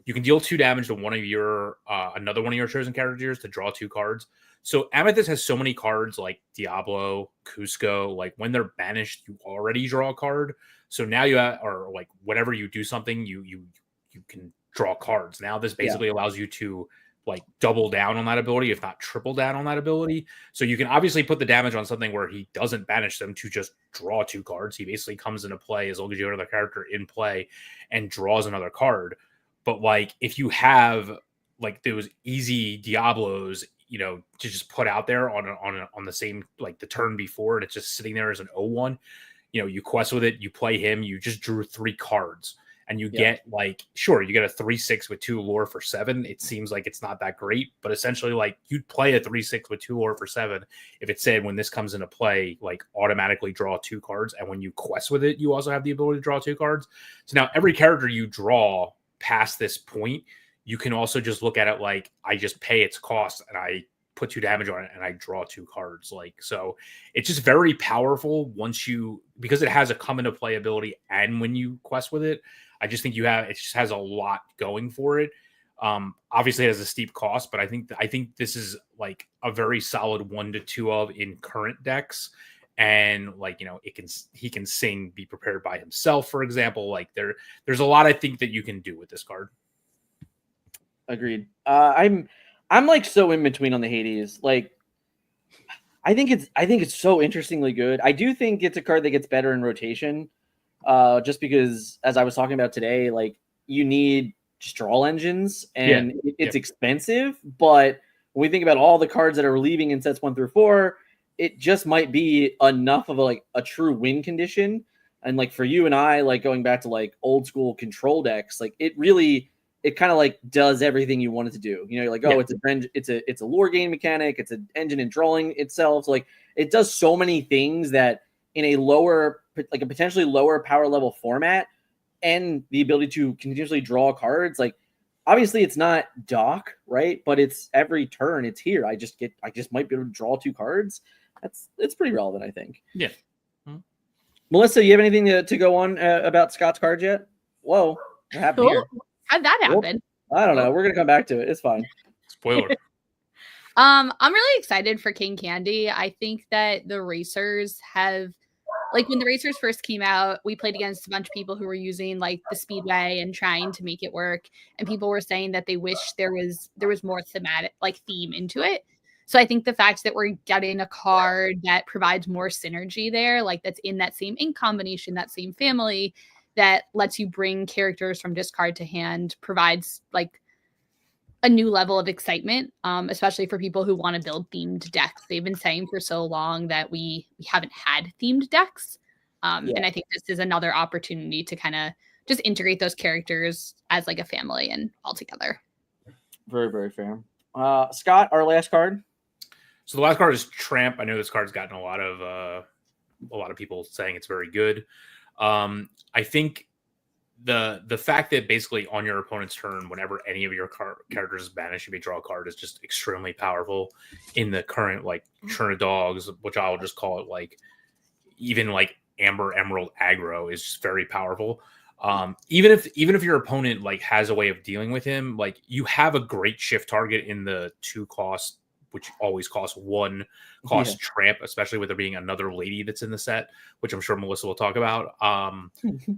You can deal 2 damage to one of your another one of your chosen characters to draw 2 cards. So Amethyst has so many cards like Diablo, Cusco. Like when they're banished, you already draw a card. So now you have, or like whenever you do something, you can draw cards. Now this basically allows you to like double down on that ability, if not triple down on that ability. So you can obviously put the damage on something where he doesn't banish them to just draw 2 cards. He basically comes into play as long as you have another character in play and draws another card. But like if you have like those easy Diablos, you know, to just put out there on the same like the turn before, and it's just sitting there as an 0-1, you know, you quest with it, you play him, you just drew 3 cards, and you get like sure you get a 3/6 with 2 lore for 7. It seems like it's not that great, but essentially like you'd play a 3/6 with 2 lore for 7 if it said when this comes into play, like automatically draw 2 cards, and when you quest with it, you also have the ability to draw 2 cards. So now every character you draw past this point, you can also just look at it like I just pay its cost and I put 2 damage on it and I draw 2 cards. Like, so it's just very powerful because it has a come into play ability, and when you quest with it, I just think it just has a lot going for it. Obviously it has a steep cost, but I think this is like a very solid 1 to 2 of in current decks. And like, you know, he can sing Be Prepared by himself, for example. Like there's a lot I think that you can do with this card. Agreed. I'm like so in between on the Hades. Like I think it's so interestingly good. I do think it's a card that gets better in rotation. Just because as I was talking about today, like you need straw engines and it's expensive, but when we think about all the cards that are leaving in sets 1 through 4, it just might be enough of a true win condition. And like for you and I, like going back to like old school control decks, like it kind of like does everything you want it to do. You know, you're like, oh, it's a lore gain mechanic, it's an engine and drawing itself. So like it does so many things that in a potentially lower power level format, and the ability to continuously draw cards, like obviously it's not Doc, right? But it's every turn it's here. I just might be able to draw 2 cards. It's pretty relevant, I think. Yeah. Melissa, you have anything to go on about Scott's cards yet? Whoa, what happened here? How'd that happen? I don't know. We're gonna come back to it. It's fine. Spoiler. I'm really excited for King Candy. I think that the racers have, like, when the racers first came out, we played against a bunch of people who were using like the speedway and trying to make it work, and people were saying that they wish there was more thematic, like, theme into it. So I think the fact that we're getting a card that provides more synergy there, like that's in that same ink combination, that same family, that lets you bring characters from discard to hand, provides like a new level of excitement, especially for people who want to build themed decks. They've been saying for so long that we haven't had themed decks. And I think this is another opportunity to kind of just integrate those characters as like a family and all together. Very, very fair. Scott, our last card. So the last card is Tramp. I know this card's gotten a lot of people saying it's very good. I think the fact that basically on your opponent's turn, whenever any of your characters is banished, you may draw a card is just extremely powerful in the current like churn of dogs, which I'll just call it like even like Amber Emerald aggro is just very powerful. Even if your opponent like has a way of dealing with him, like you have a great shift target in the 2 cost, which always costs 1 cost Tramp, especially with there being another lady that's in the set, which I'm sure Melissa will talk about.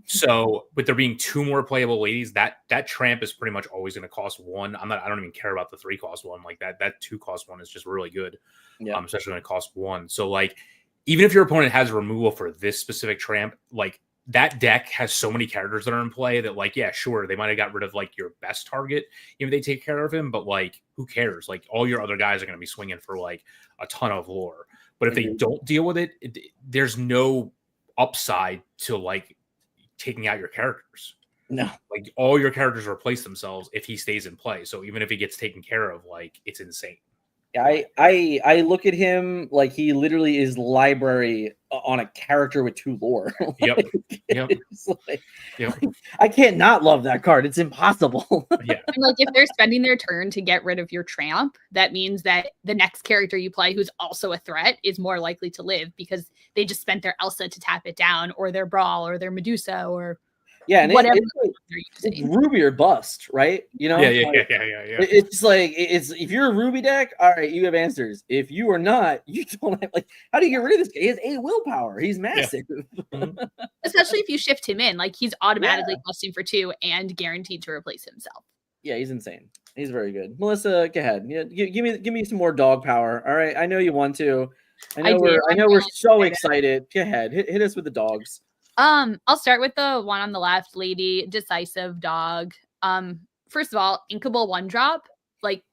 So with there being 2 more playable ladies, that Tramp is pretty much always going to cost 1. I don't even care about the 3 cost 1. Like that 2 cost 1 is just really good. Especially when it costs 1. So like, even if your opponent has removal for this specific Tramp, like that deck has so many characters that are in play that like, yeah, sure, they might have got rid of like your best target if they take care of him, but like, who cares? Like all your other guys are going to be swinging for like a ton of lore. But if they don't deal with it, there's no upside to like taking out your characters. No, like all your characters replace themselves if he stays in play. So even if he gets taken care of, like it's insane. I look at him like he literally is library on a character with 2 lore. Yep. I can't not love that card. It's impossible. Yeah. And like if they're spending their turn to get rid of your Tramp, that means that the next character you play who's also a threat is more likely to live because they just spent their Elsa to tap it down, or their Brawl, or their Medusa, or and whatever it's Ruby or bust, right? You know, yeah. It's like if you're a Ruby deck, all right, you have answers. If you are not, you don't have, like, how do you get rid of this guy? He has 8 willpower. He's massive. Especially if you shift him in, like he's automatically costing for 2 and guaranteed to replace himself. Yeah, he's insane. He's very good. Melissa, go ahead. Yeah, give me some more dog power. All right, I know you want to. I know we're so excited. Go ahead, hit us with the dogs. I'll start with the one on the left, Lady Decisive Dog. First of all, inkable 1-drop. Like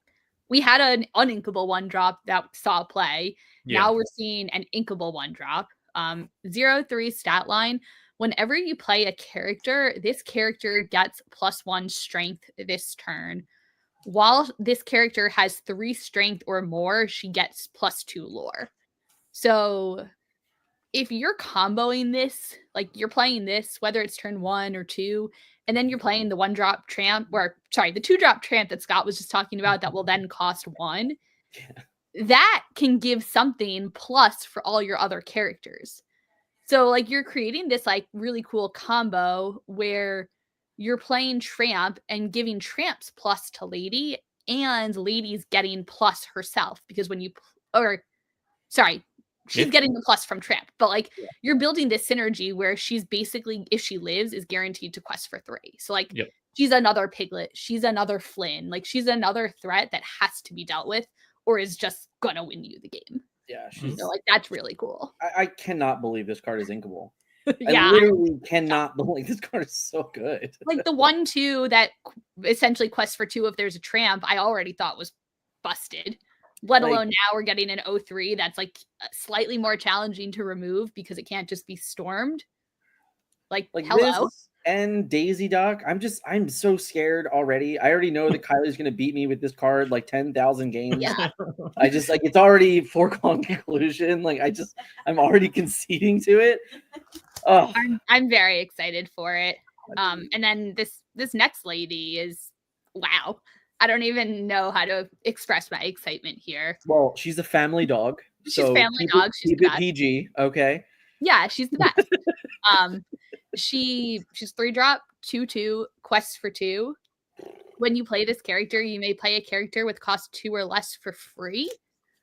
we had an uninkable 1-drop that saw play. Yeah. Now we're seeing an inkable 1-drop. 0/3 stat line. Whenever you play a character, this character gets +1 strength this turn. While this character has 3 strength or more, she gets +2 lore. So if you're comboing this, like you're playing this, whether it's turn 1 or 2, and then you're playing the 1-drop Tramp, the 2-drop Tramp that Scott was just talking about that will then cost 1, that can give something plus for all your other characters. So like you're creating this like really cool combo where you're playing Tramp and giving Tramps plus to Lady, and Lady's getting plus herself because when you she's getting the plus from Tramp, but like you're building this synergy where she's basically, if she lives, is guaranteed to quest for 3. So like she's another Piglet, she's another Flynn, like she's another threat that has to be dealt with or is just gonna win you the game. Yeah, so like that's really cool. I cannot believe this card is inkable. Yeah, I literally cannot believe this card is so good. Like the 1/2 that essentially quests for 2 if there's a Tramp, I already thought was busted. Let alone now we're getting an 0/3 that's like slightly more challenging to remove because it can't just be stormed. Like hello. And Daisy Duck, I'm so scared already. I already know that Kylie's gonna beat me with this card like 10,000 games. Yeah. I just like it's already foregone conclusion. Like I'm already conceding to it. Oh, I'm very excited for it. And then this next lady is wow. I don't even know how to express my excitement here. Well, she's a family dog. She's a family dog. She's keep it PG, okay? Yeah, she's the best. She's 3-drop, 2/2, quests for 2. when you play this character, you may play a character with cost 2 or less for free.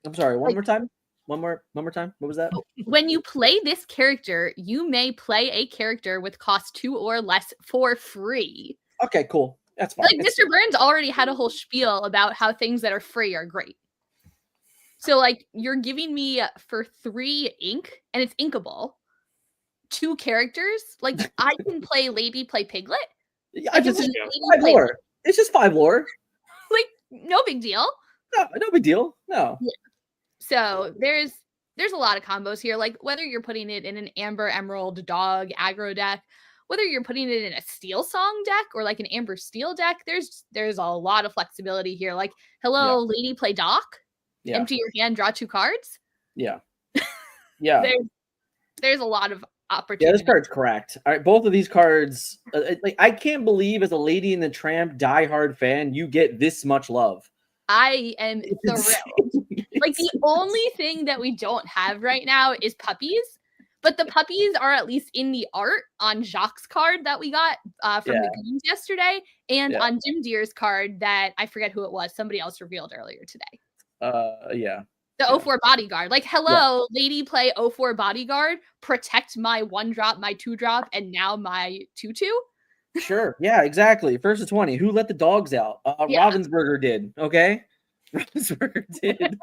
I'm sorry. One Like- more time. One more time. What was that? When you play this character, you may play a character with cost 2 or less for free. Okay, cool. That's fine. Like Mr. Burns already had a whole spiel about how things that are free are great. So like you're giving me for 3 ink, and it's inkable, 2 characters. Like I can play Lady, play Piglet. I just 5 lore. It's just 5 lore. Like no big deal. No big deal. No. Yeah. So there's a lot of combos here. Like whether you're putting it in an Amber Emerald Dog aggro deck, whether you're putting it in a Steel Song deck or like an Amber Steel deck, there's a lot of flexibility here. Like hello, Lady, play Doc. Yeah. Empty your hand, draw 2 cards. Yeah. Yeah. There's a lot of Yeah, opportunity. this card's correct. All right, both of these cards. Like, I can't believe, as a Lady in the Tramp diehard fan, you get this much love. I am thrilled. Like the only thing that we don't have right now is puppies, but the puppies are at least in the art on Jacques' card that we got from the games yesterday, and on Jim Deere's card that I forget who it was. Somebody else revealed earlier today. Yeah. The 04 Bodyguard. Like, hello, Lady, play 04 Bodyguard, protect my 1-drop, my 2-drop, and now my 2/2. Sure. Yeah, exactly. First to 20. Who let the dogs out? Ravensburger did. Okay. Ravensburger did.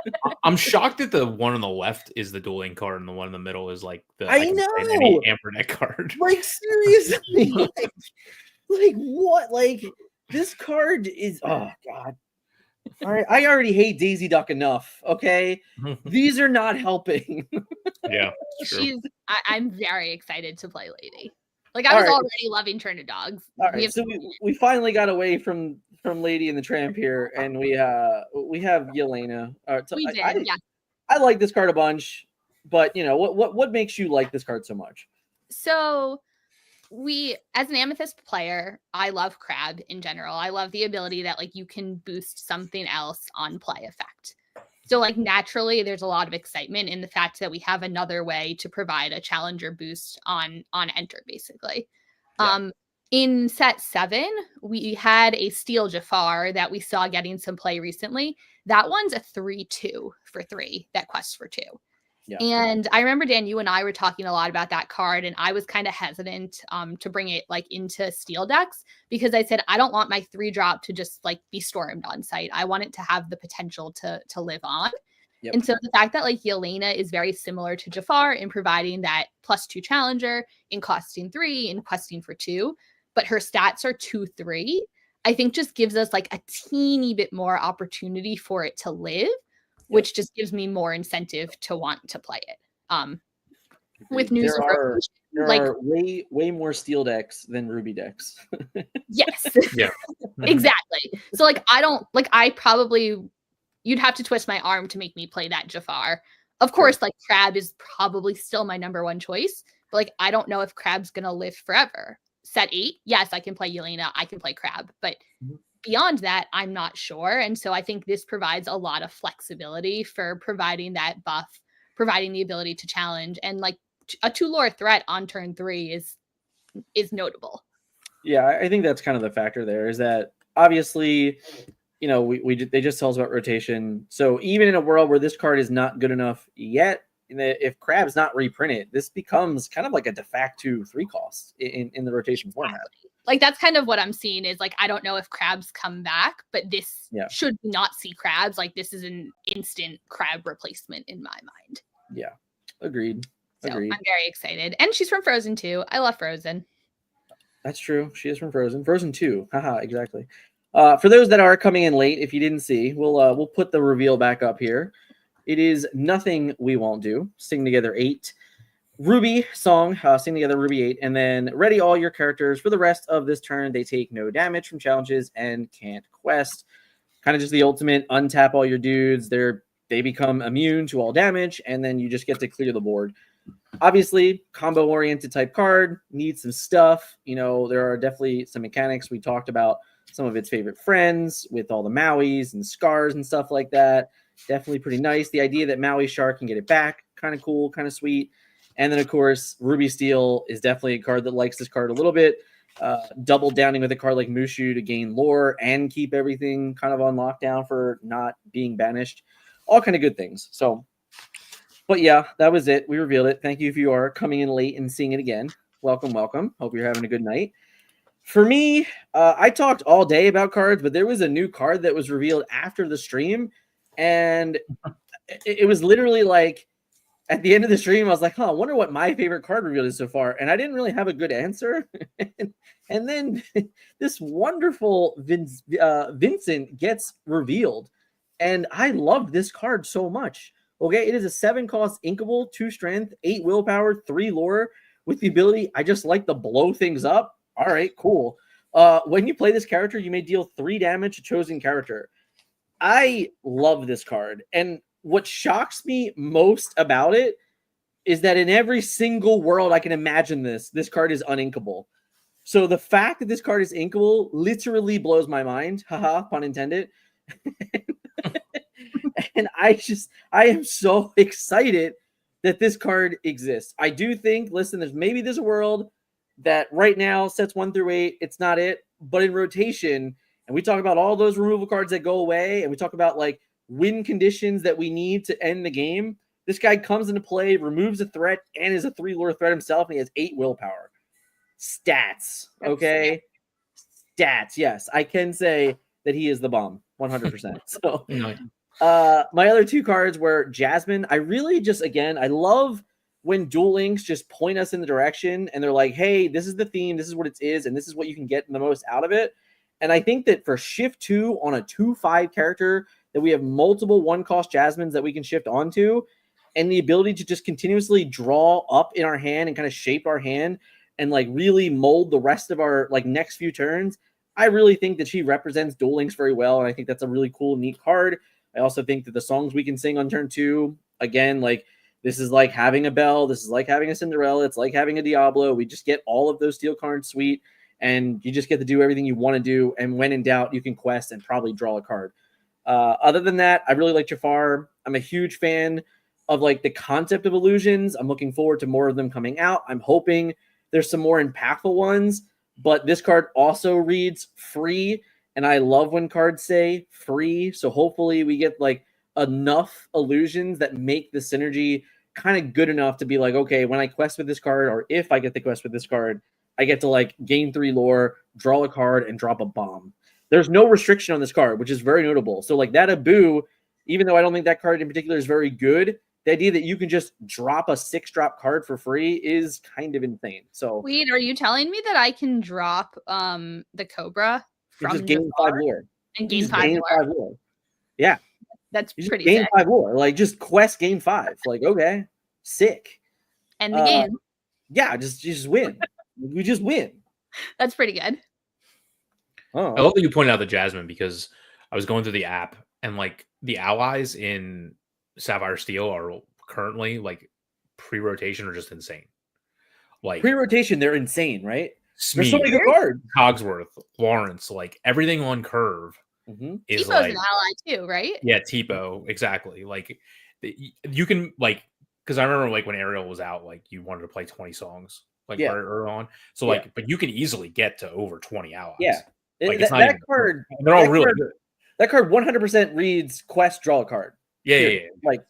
I'm shocked that the one on the left is the dueling card and the one in the middle is like the I know any Ambernet card. Like seriously. like what? Like this card is oh god. All right, I already hate Daisy Duck enough. Okay, these are not helping. Yeah, true. I'm very excited to play Lady. Like I was already loving Turn to Dogs. All right, so we finally got away from Lady and the Tramp here, and we have Yelena. We did, yeah. I like this card a bunch, but you know what makes you like this card so much? So as an Amethyst player, I love Crab in general. I love the ability that like you can boost something else on play effect. So like naturally there's a lot of excitement in the fact that we have another way to provide a challenger boost on enter basically. Yeah. In set 7, we had a Steel Jafar that we saw getting some play recently. That one's a 3/2 for 3 that quests for 2. Yeah. And I remember, Dan, you and I were talking a lot about that card, and I was kind of hesitant to bring it like into steel decks because I said I don't want my 3-drop to just like be stormed on site. I want it to have the potential to live on. Yep. And so the fact that like Yelena is very similar to Jafar in providing that +2 challenger, in costing 3, in questing for 2, but her stats are 2/3, I think just gives us like a teeny bit more opportunity for it to live. Which just gives me more incentive to want to play it. With news there are way more steel decks than ruby decks. Yes. Yeah. Exactly. So like you'd have to twist my arm to make me play that Jafar. Of course, like Crab is probably still my number 1 choice, but like I don't know if Crab's gonna live forever. Set 8, yes, I can play Yelena, I can play Crab, but beyond that, I'm not sure. And so I think this provides a lot of flexibility for providing that buff, providing the ability to challenge, and like a 2-lore threat on turn 3 is notable. Yeah, I think that's kind of the factor there is that obviously, you know, they just tell us about rotation. So even in a world where this card is not good enough yet, if Crab's not reprinted, this becomes kind of like a de facto 3 cost in the rotation format. Like that's kind of what I'm seeing is like I don't know if Crabs come back, but this should not see Crabs. Like this is an instant Crab replacement in my mind. Yeah, agreed. So I'm very excited, and she's from Frozen too. I love Frozen. That's true. She is from Frozen. Frozen 2. Haha, exactly. For those that are coming in late, if you didn't see, we'll put the reveal back up here. It is Nothing We Won't Do. Sing Together 8. Ruby song, Sing Together Ruby 8, and then ready all your characters for the rest of this turn. They take no damage from challenges and can't quest. Kind of just the ultimate untap all your dudes. They become immune to all damage, and then you just get to clear the board. Obviously, combo-oriented type card, needs some stuff. You know, there are definitely some mechanics. We talked about some of its favorite friends with all the Mauis and scars and stuff like that. Definitely pretty nice. The idea that Maui Shark can get it back, kind of cool, kind of sweet. And then, of course, Ruby Steel is definitely a card that likes this card a little bit. double downing with a card like Mushu to gain lore and keep everything kind of on lockdown for not being banished. All kind of good things. So, but yeah, that was it. We revealed it. Thank you if you are coming in late and seeing it again. Welcome, welcome. Hope you're having a good night. For me, I talked all day about cards, but there was a new card that was revealed after the stream, and it was literally like at the end of the stream, I was like, I wonder what my favorite card revealed is so far. And I didn't really have a good answer. And then this wonderful Vincent gets revealed. And I love this card so much. Okay, it is a 7-cost inkable, 2 strength, 8 willpower, 3 lore with the ability. I just like to blow things up. All right, cool. When you play this character, you may deal 3 damage to chosen character. I love this card. And what shocks me most about it is that in every single world I can imagine this card is uninkable. So the fact that this card is inkable literally blows my mind. Haha, pun intended. And I am so excited that this card exists. I do think, listen, there's a world that right now sets 1 through 8. It's not it, but in rotation, and we talk about all those removal cards that go away, and we talk about like win conditions that we need to end the game. This guy comes into play, removes a threat, and is a 3 lore threat himself, and he has 8 willpower. Stats, okay? Stats, yes. I can say that he is the bomb, 100%. So, my other 2 cards were Jasmine. I really just, again, I love when Duel Links just point us in the direction, and they're like, hey, this is the theme, this is what it is, and this is what you can get the most out of it. And I think that for shift 2 on a 2/5 character, that we have multiple 1-cost Jasmines that we can shift onto, and the ability to just continuously draw up in our hand and kind of shape our hand and like really mold the rest of our like next few turns. I really think that she represents Duel Links very well, and I think that's a really cool, neat card. I also think that the songs we can sing on turn 2, again, like this is like having a Belle, this is like having a Cinderella, it's like having a Diablo. We just get all of those steel cards sweet, and you just get to do everything you want to do, and when in doubt, you can quest and probably draw a card. Other than that, I really like Jafar. I'm a huge fan of like the concept of illusions. I'm looking forward to more of them coming out. I'm hoping there's some more impactful ones, but this card also reads free, and I love when cards say free. So hopefully we get like enough illusions that make the synergy kind of good enough to be like, okay, when I quest with this card, or if I get the quest with this card, I get to like gain 3 lore, draw a card, and drop a bomb. There's no restriction on this card, which is very notable. So like that Abu, even though I don't think that card in particular is very good, the idea that you can just drop a 6-drop card for free is kind of insane. So wait, are you telling me that I can drop the Cobra from just gain Jafar 5 lore and gain 5 lore? Yeah, that's you pretty gain sick. 5 lore. Like just quest gain 5. Like okay, sick. And the game. Yeah, just win. We just win. That's pretty good. I love that you pointed out the Jasmine, because I was going through the app, and like the allies in Sapphire Steel are currently like pre-rotation are just insane. Like pre-rotation, they're insane, right? Smee, There's so many good cards. Cogsworth, Lawrence, like everything on curve is Tipo's like an ally too, right? Yeah, Tipo, exactly. Like you can like, because I remember like when Ariel was out, like you wanted to play 20 songs like very early on. So like, but you can easily get to over 20 allies. Yeah, like it's not even, card. They're all really good. That card 100% reads quest, draw a card. Yeah. Like,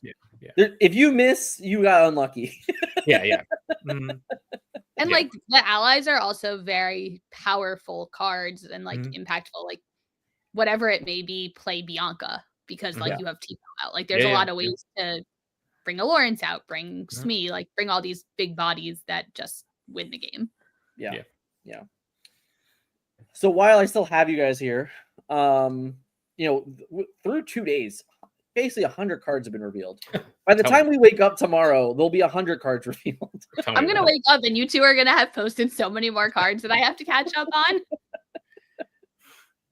if you miss, you got unlucky. Yeah. Mm-hmm. And like the allies are also very powerful cards and like impactful. Like whatever it may be, play Bianca because like you have Tipo out. Like there's a lot of ways to bring a Lawrence out, bring Smee, like bring all these big bodies that just win the game. Yeah. So while I still have you guys here, through 2 days, basically 100 cards have been revealed. By the time we wake up tomorrow, there'll be 100 cards revealed. I'm gonna wake up and you two are gonna have posted so many more cards that I have to catch up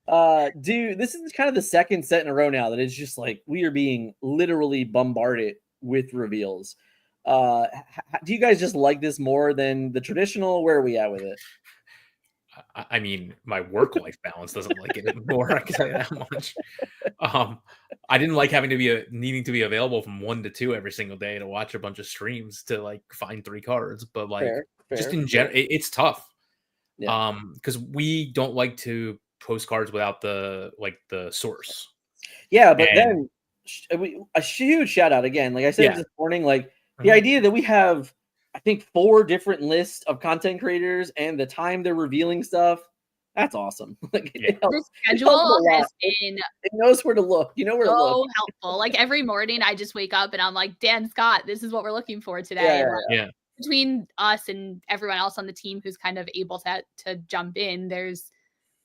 on. This is kind of the second set in a row now that it's just like we are being literally bombarded with reveals. Do you guys just like this more than the traditional? Where are we at with it? I mean, my work-life balance doesn't like it anymore. I can tell you that much. I didn't like having to be needing to be available from 1 to 2 every single day to watch a bunch of streams to like find 3 cards. But like, just in general, it's tough. Yeah. Because we don't like to post cards without the source. Yeah, but And- then a huge shout out again. Like I said Yeah. this morning, like the idea that we have, I think, 4 different lists of content creators and the time they're revealing stuff. That's awesome. Like it helps, The schedule has been it knows where to look. You know where to so look. helpful. Like every morning, I just wake up and I'm like, Dan Scott, this is what we're looking for today. Yeah, And, yeah, like, between us and everyone else on the team who's kind of able to jump in,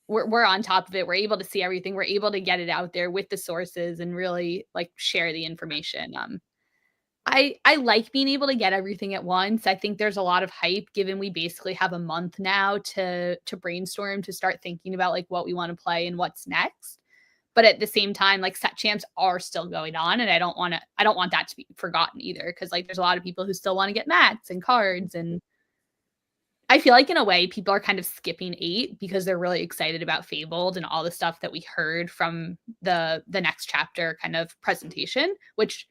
we're on top of it. We're able to see everything. We're able to get it out there with the sources and really like share the information. I like being able to get everything at once. I think there's a lot of hype given we basically have a month now to brainstorm, to start thinking about like what we want to play and what's next. But at the same time, like set champs are still going on, and I don't want that to be forgotten either, because like there's a lot of people who still want to get mats and cards, and I feel like in a way people are kind of skipping 8 because they're really excited about Fabled and all the stuff that we heard from the next chapter kind of presentation, which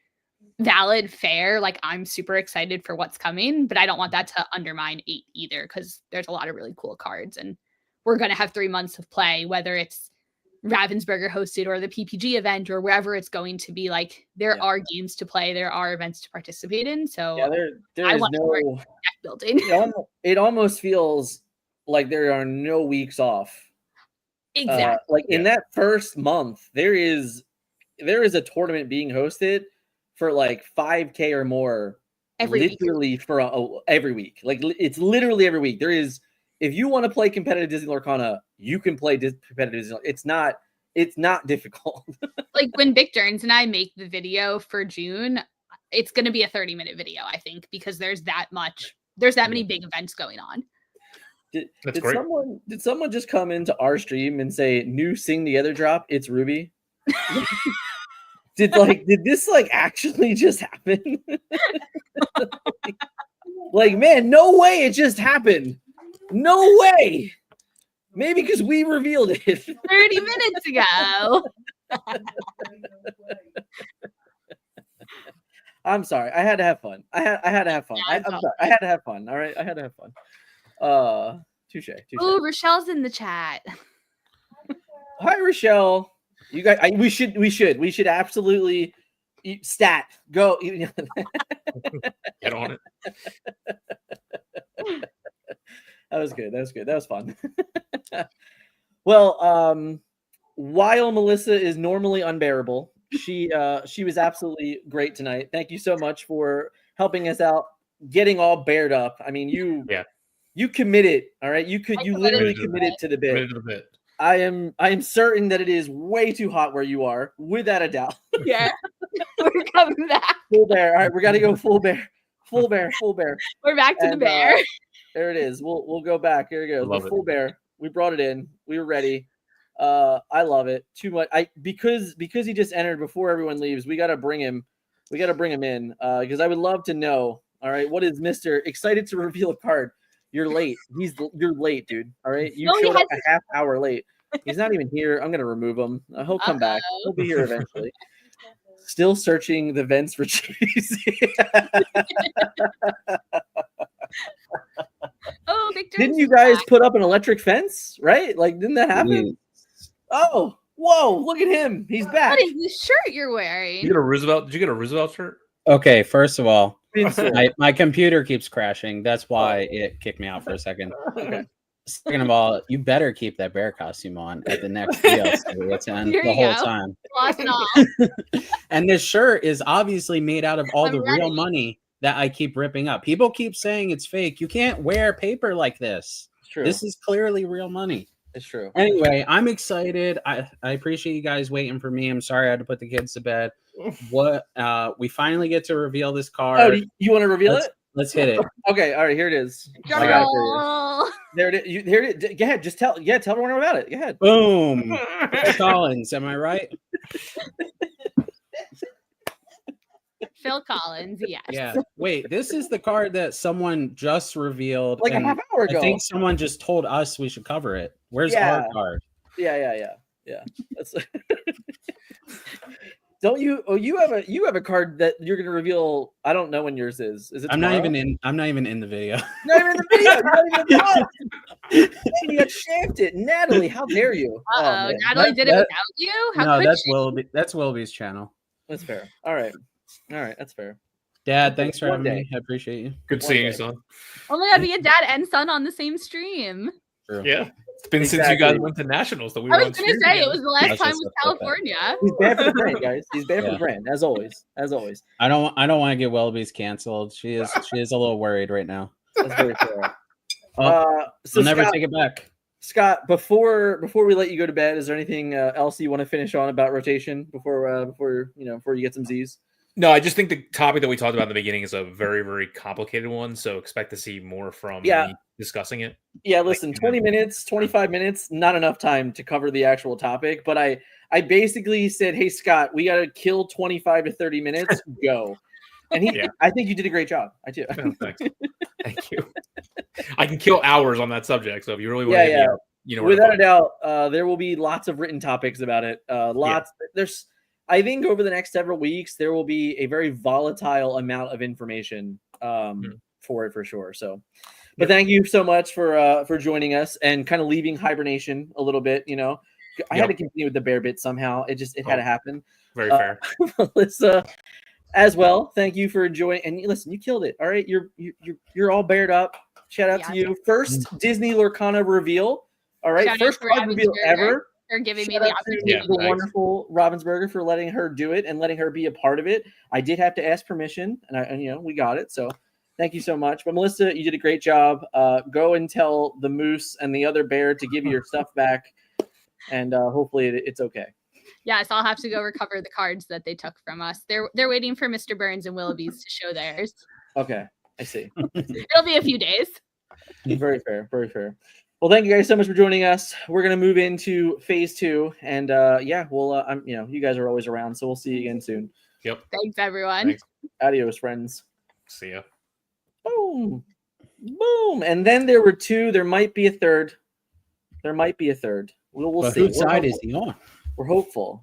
valid, fair. Like I'm super excited for what's coming, but I don't want that to undermine 8 either, because there's a lot of really cool cards, and we're going to have 3 months of play, whether it's Ravensburger hosted or the PPG event or wherever it's going to be. Like there are games to play, there are events to participate in. So there I is want no deck building. It almost feels like there are no weeks off. Exactly. Like in that first month, there is a tournament being hosted for like 5K or more every week. For every week. Like it's literally every week. There is, if you want to play competitive Disney Lorcana, you can play competitive Disney. It's not difficult. Like when Vic Jones and I make the video for June, it's going to be a 30-minute video, I think, because there's that many big events going on. Did someone just come into our stream and say new Sing Together drop? It's Ruby. Did this actually just happen? Like, man, no way it just happened. No way. Maybe because we revealed it 30 minutes ago. I'm sorry. I had to have fun. I had to have fun. I'm sorry. I had to have fun. All right. I had to have fun. Touche. Oh, Rochelle's in the chat. Hi, Rochelle. You guys, we should absolutely stat go. Get on it. That was good. That was fun. Well, while Melissa is normally unbearable, she was absolutely great tonight. Thank you so much for helping us out, getting all bared up. I mean, you committed. All right, you literally committed to the bit. I am certain that it is way too hot where you are, without a doubt. Yeah, we're coming back. Full bear. All right, we got to go full bear. Full bear. We're back to the bear. There it is. We'll go back. Here it goes. The full bear. We brought it in. We were ready. I love it too much. Because he just entered before everyone leaves. We got to bring him. We got to bring him in because I would love to know. All right, what is Mr. Excited to reveal a card? You're late. You're late, dude. All right, you showed up a half hour late. He's not even here. I'm gonna remove him. He'll come back. He'll be here eventually. Still searching the vents for cheese. Oh, Victor! Didn't you guys put up an electric fence? Right? Like, didn't that happen? Oh, whoa! Look at him. He's back. What is this shirt you're wearing? Did you get a Roosevelt shirt? Okay, first of all, my computer keeps crashing. That's why it kicked me out for a second. Okay. Second of all, you better keep that bear costume on at the next DLC. Let's end the whole time. Lost and all. And this shirt is obviously made out of all the real money that I keep ripping up. People keep saying it's fake. You can't wear paper like this. It's true. This is clearly real money. It's true. Anyway, I'm excited. I appreciate you guys waiting for me. I'm sorry I had to put the kids to bed. We finally get to reveal this card. Oh, you want to reveal it? Let's hit it. Okay, all right, here it is. I got it for you. There it is. Here it is. Go ahead, just tell everyone about it. Go ahead. Boom. Collins, am I right? Phil Collins, yes. Yeah. Wait, this is the card that someone just revealed like a half hour ago. I think someone just told us we should cover it. Where's our card? Yeah. That's Don't you? Oh, you have a card that you're gonna reveal. I don't know when yours is. Is it? I'm tomorrow? not even in the video. Not even in the video. You're not even involved. Man, you got shafted, Natalie. How dare you? Uh-oh, man. Natalie did it that- without you? How No, could that's she? That's Willoughby's channel. That's fair. All right, that's fair. Dad, thanks for One having day. me. I appreciate you. Good One seeing you, day. son. Oh my god, we had dad and son on the same stream. True. Yeah. It's been since you guys Exactly. went to nationals that we I were was on gonna stream say it together. was the last That's time just with so bad. California. He's bad for the brand, guys. He's bad for Yeah. the brand, as always. As always. I don't want to get Willoughby's canceled. She is a little worried right now. That's very fair. Oh, So I'll never Scott, take it back. Scott, before we let you go to bed, is there anything else you want to finish on about rotation before you get some Z's? No, I just think the topic that we talked about in the beginning is a very, very complicated one. So expect to see more from me discussing it. Yeah, listen, 20 minutes, 25 minutes, not enough time to cover the actual topic. But I basically said, hey, Scott, we got to kill 25 to 30 minutes. Go. And I think you did a great job. I do. Oh, thanks. Thank you. I can kill hours on that subject. So if you really want to hit me up, you know, without a doubt, there will be lots of written topics about it. I think over the next several weeks, there will be a very volatile amount of information for it for sure. So, but thank you so much for joining us and kind of leaving hibernation a little bit. I had to continue with the bear bit somehow. It had to happen. Very fair. Melissa, as well. Thank you for enjoying. And listen, you killed it. All right, you're all bared up. Shout out to you. First Disney Lorcana reveal. All right, first card reveal ever. For giving me Shout the out to opportunity. the wonderful Robinsberger for letting her do it and letting her be a part of it. I did have to ask permission, and we got it. So thank you so much. But Melissa, you did a great job. Go and tell the moose and the other bear to give you your stuff back, and hopefully it's okay. Yes, I'll have to go recover the cards that they took from us. They're waiting for Mr. Burns and Willoughby's to show theirs. Okay, I see. It'll be a few days. Very fair. Very fair. Well, thank you guys so much for joining us. We're gonna move into phase 2, and we'll you guys are always around, so we'll see you again soon. Yep. Thanks, everyone. Thanks. Adios, friends. See ya. Boom, boom, and then there were 2. There might be a third. We'll see. Whose side is he on? We're hopeful.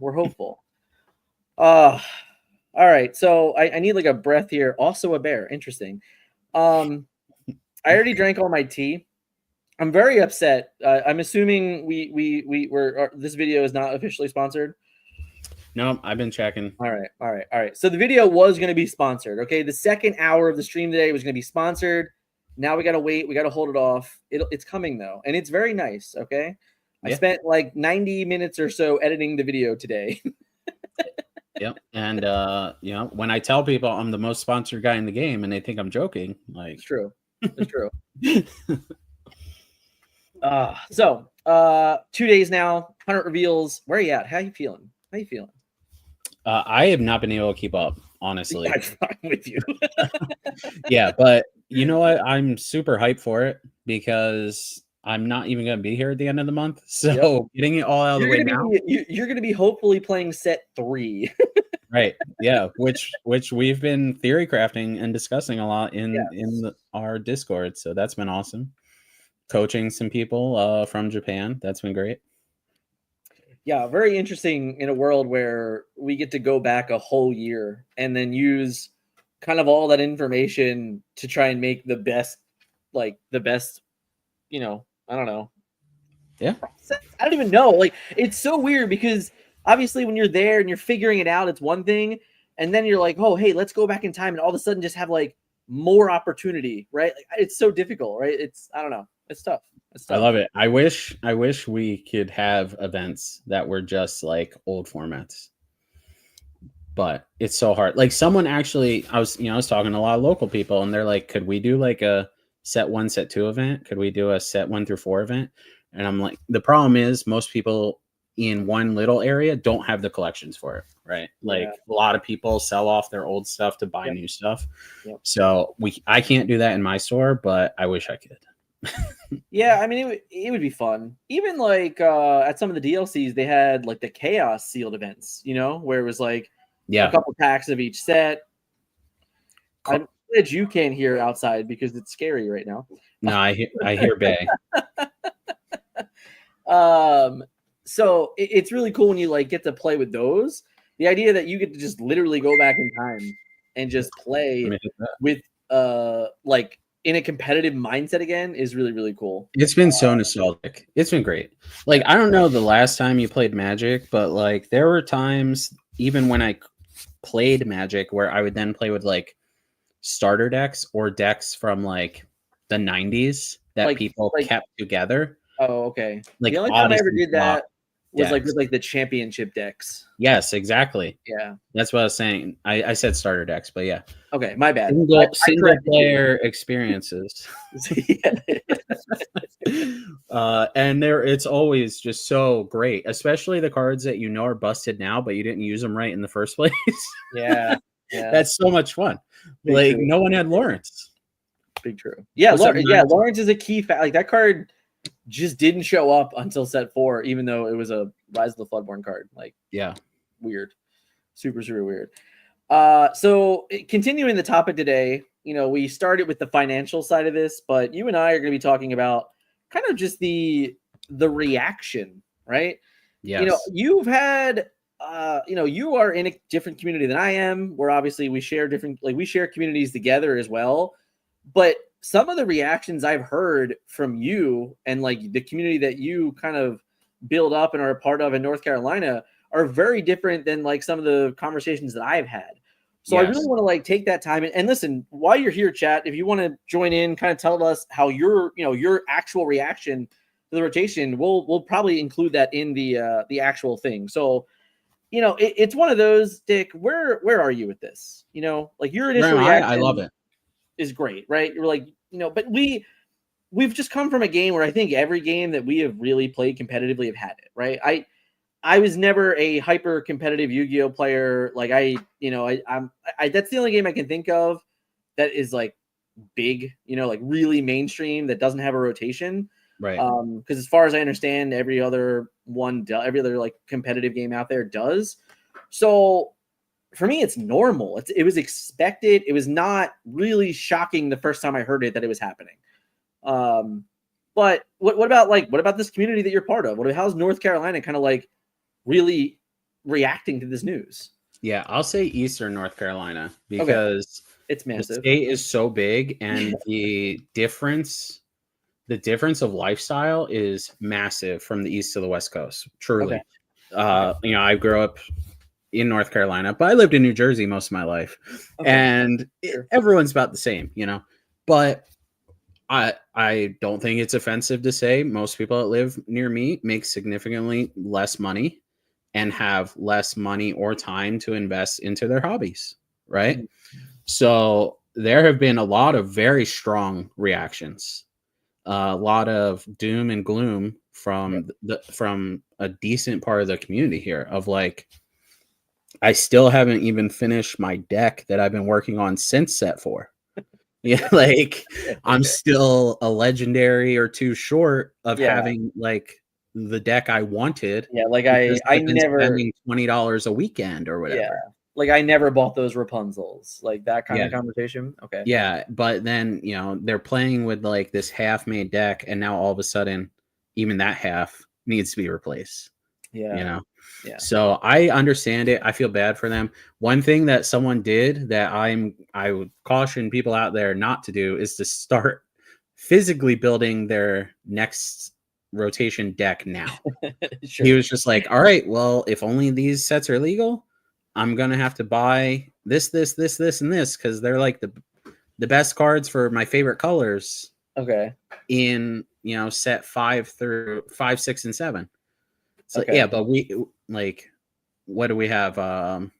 All right. So I need like a breath here. Also a bear. Interesting. I already drank all my tea. I'm very upset. I'm assuming this video is not officially sponsored. No, I've been checking. All right. So the video was going to be sponsored. Okay. The second hour of the stream today was going to be sponsored. Now we got to wait. We got to hold it off. It's coming though. And it's very nice. Okay. I spent like 90 minutes or so editing the video today. Yep. And when I tell people I'm the most sponsored guy in the game and they think I'm joking, like it's true. It's true. 2 days now, 100 reveals. Where are you at? How you feeling? I have not been able to keep up, honestly. I'm fine with you. Yeah, but you know what? I'm super hyped for it because I'm not even going to be here at the end of the month. So getting it all out of the way now. You're going to be hopefully playing set 3. Right. Yeah. Which we've been theory crafting and discussing a lot in our Discord. So that's been awesome. Coaching some people from Japan. That's been great. Yeah. Very interesting in a world where we get to go back a whole year and then use kind of all that information to try and make the best, I don't know. Yeah. I don't even know. Like, it's so weird because obviously when you're there and you're figuring it out, it's one thing. And then you're like, oh, hey, let's go back in time and all of a sudden just have like more opportunity, right? Like, it's so difficult, right? I don't know. It's tough. I love it. I wish we could have events that were just like old formats. But it's so hard. Like someone actually, I was talking to a lot of local people and they're like, could we do like a set 1, set 2 event? Could we do a set 1 through 4 event? And I'm like, the problem is most people in one little area don't have the collections for it, right? Like a lot of people sell off their old stuff to buy new stuff. Yep. So I can't do that in my store, but I wish I could. Yeah, I mean it would be fun. Even like at some of the DLCs, they had like the chaos sealed events, where it was like a couple packs of each set. I'm glad you can't hear outside because it's scary right now. No, I hear Bay. So it's really cool when you like get to play with those. the idea that you get to just literally go back in time and just play with like in a competitive mindset again is really, really cool. It's been so nostalgic. It's been great. Like, I don't know the last time you played Magic, but like there were times even when I played Magic where I would then play with like starter decks or decks from like the 90s that people kept together. Oh, okay. Like, the only time I ever did that was decks. like with like the championship decks. Yes, exactly. Yeah. That's what I was saying. I said starter decks, but yeah. Okay, my bad. Single player experiences. And it's always just so great, especially the cards that you know are busted now, but you didn't use them right in the first place. Yeah. That's so much fun. Big like true. No one had Lawrence. Big true. Yeah, Lawrence is a key fact. Like that card just didn't show up until set 4, even though it was a Rise of the Floodborn card. Like, yeah, weird, super weird. So continuing the topic today, we started with the financial side of this, but you and I are going to be talking about kind of just the reaction, right? Yes. You've had, you are in a different community than I am. Where obviously we share communities together as well, but some of the reactions I've heard from you and like the community that you kind of build up and are a part of in North Carolina are very different than like some of the conversations that I've had. So yes. I really want to like take that time and listen, while you're here, chat, if you want to join in, kind of tell us how your actual reaction to the rotation, we'll probably include that in the actual thing. So, it's one of those, Dick, where are you with this? Like your initial reaction, I love it. Is great, right? You're like, but we've just come from a game where I think every game that we have really played competitively have had it, right? I was never a hyper competitive Yu-Gi-Oh player. Like I'm that's the only game I can think of that is like big, like really mainstream that doesn't have a rotation. Right. Because as far as I understand, every other like competitive game out there does. So for me, it's normal. It was expected. It was not really shocking the first time I heard it that it was happening. But what about this community that you're part of? How's North Carolina kind of like really reacting to this news? Yeah, I'll say Eastern North Carolina because it's massive. The state is so big, and the difference of lifestyle is massive from the East to the West Coast. Truly. Okay. I grew up in North Carolina, but I lived in New Jersey most of my life, and everyone's about the same, but I don't think it's offensive to say most people that live near me make significantly less money and have less money or time to invest into their hobbies, right? Mm-hmm. So there have been a lot of very strong reactions, a lot of doom and gloom from a decent part of the community here of like, I still haven't even finished my deck that I've been working on since set 4. Yeah, like I'm still a legendary or two short of having like the deck I wanted. Yeah, like I never spending $20 a weekend or whatever. Yeah, like I never bought those Rapunzels, like that kind of conversation. Okay. Yeah, but then they're playing with like this half-made deck, and now all of a sudden, even that half needs to be replaced. Yeah. Yeah. So I understand it. I feel bad for them. One thing that someone did that I would caution people out there not to do is to start physically building their next rotation deck now. Sure. He was just like, all right, well, if only these sets are legal, I'm going to have to buy this, and this, because they're like the best cards for my favorite colors. Okay. In, set 5 through 5, 6, and 7. So yeah, but we like, what do we have? Like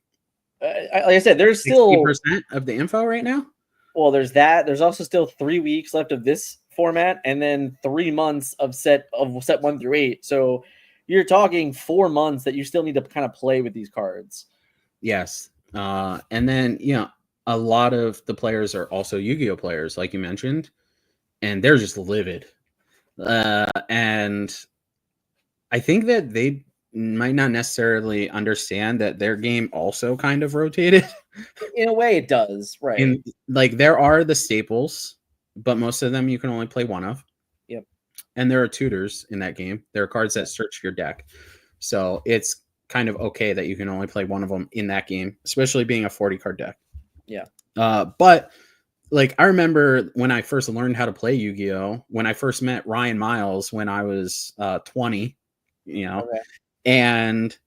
I said, there's still 60% of the info right now. Well, there's that. There's also still 3 weeks left of this format, and then 3 months of set 1 through 8. So you're talking 4 months that you still need to kind of play with these cards. Yes, and then a lot of the players are also Yu-Gi-Oh players, like you mentioned, and they're just livid, and I think that they might not necessarily understand that their game also kind of rotated. In a way, it does, right? And like there are the staples, but most of them you can only play one of. Yep. And there are tutors in that game. There are cards that search your deck. So it's kind of okay that you can only play one of them in that game, especially being a 40 card deck. Yeah. But like, I remember when I first learned how to play Yu-Gi-Oh, when I first met Ryan Miles when I was 20, Okay. and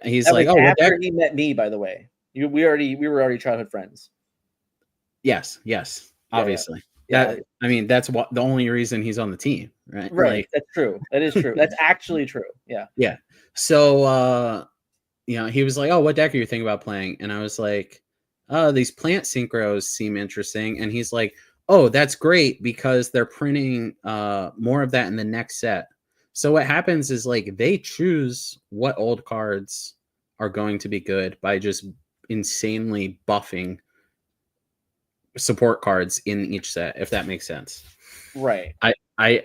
he's That like, was oh, what after deck? he met me, by the way. We were already childhood friends. Yes, Yeah. obviously. Yeah. I mean, that's what the only reason he's on the team, right? Right. Like, That's true. That is true. That's actually true. Yeah. yeah. So, he was like, oh, what deck are you thinking about playing? And I was like, oh, these plant synchros seem interesting. And he's like, oh, that's great because they're printing more of that in the next set. So what happens is, like, they choose what old cards are going to be good by just insanely buffing support cards in each set, if that makes sense. Right. I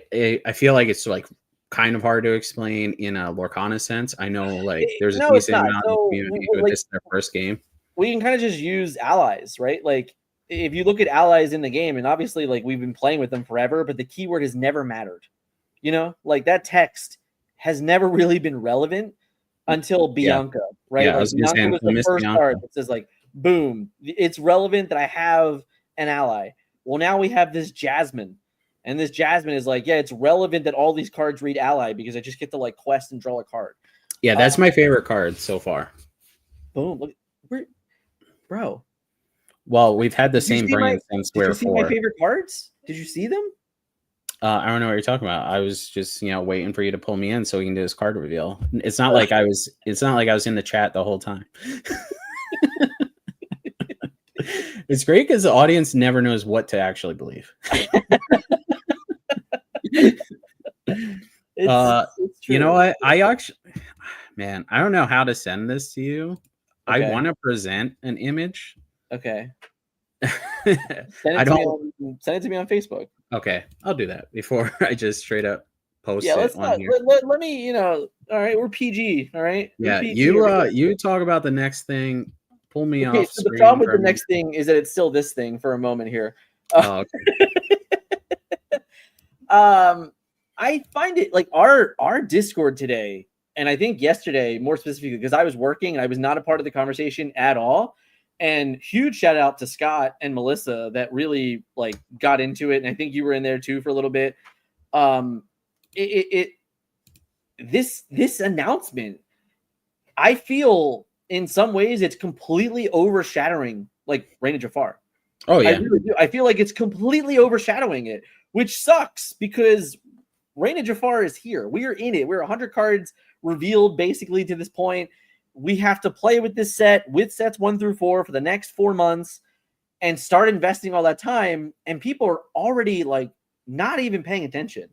feel like it's like kind of hard to explain in a Lorcana sense. I know, like, there's a No, it's decent not. amount of So, community who like, this is their first game. we can kind of just use allies, right? Like, if you look at allies in the game, and obviously, like, we've been playing with them forever, but the keyword has never mattered. Like, that text has never really been relevant until Bianca, right? Yeah, I Like, was gonna say, Bianca was the Miss first Bianca. card that says, like, boom, it's relevant that I have an ally. Well, now we have this Jasmine, and this Jasmine is like, yeah, it's relevant that all these cards read ally because I just get to, like, quest and draw a card. Yeah, that's my favorite card so far. Boom, look, bro. Well, we've had the Did you same see brand since we Did were you see 4. my favorite cards? Did you see them? I don't know what you're talking about. I was just, waiting for you to pull me in so we can do this card reveal. It's not like I was in the chat the whole time. It's great because the audience never knows what to actually believe. It's true. You know what? I actually, man, I don't know how to send this to you. Okay. I want to present an image. Okay. I Send don't. it to me on Facebook. Okay, I'll do that before I just straight up post Yeah, it let's on not. here. Let me. All right, we're PG. All right. We're Yeah, PG over here. you talk about the next thing. Pull me Okay, off. so the screen problem with for the a next thing is that it's still this thing for a moment here. minute. Okay. I find it like our Discord today, and I think yesterday more specifically because I was working and I was not a part of the conversation at all. And huge shout out to Scott and Melissa that really like got into it, and I think you were in there too for a little bit. This announcement, I feel in some ways it's completely overshadowing like Reign of Jafar. Oh yeah. I really do. I feel like it's completely overshadowing it, which sucks because Reign of Jafar is here. We are in it. We're 100 cards revealed basically to this point. We have to play with this set, with sets 1 through 4 for the next 4 months and start investing all that time. And people are already like not even paying attention.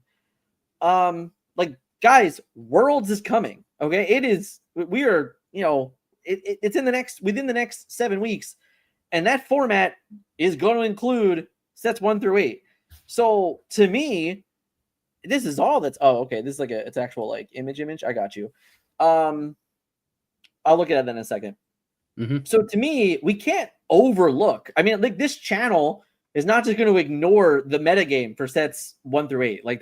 Like, guys, Worlds is coming. Okay. It is, we are, it's within the next 7 weeks. And that format is going to include sets 1 through 8. So to me, this is all that's. Oh, okay. This is like it's actual like image. I got you. I'll look at that in a second. Mm-hmm. So to me, we can't overlook. I mean, like this channel is not just going to ignore the metagame for sets 1 through 8. Like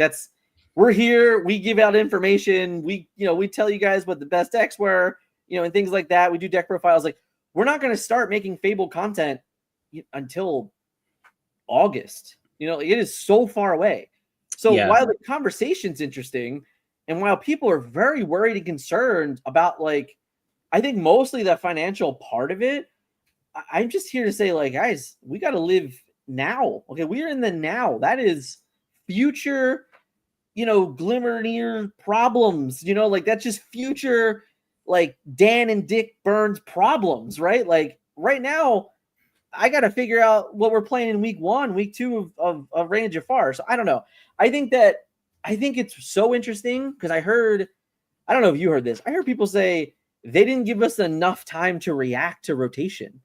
we're here. We give out information. We tell you guys what the best decks were. And things like that. We do deck profiles. Like we're not going to start making Fable content until August. It is so far away. So while the conversation's interesting, and while people are very worried and concerned about like, I think mostly the financial part of it, I'm just here to say like, guys, we got to live now. Okay, we are in the now. That is future, glimmer near problems. Like that's just future, like Dan and Dick Burns problems, right? Like right now, I got to figure out what we're playing in week 1, week 2 of Reign of Jafar. So I don't know. I think it's so interesting because I don't know if you heard this. I heard people say they didn't give us enough time to react to rotation.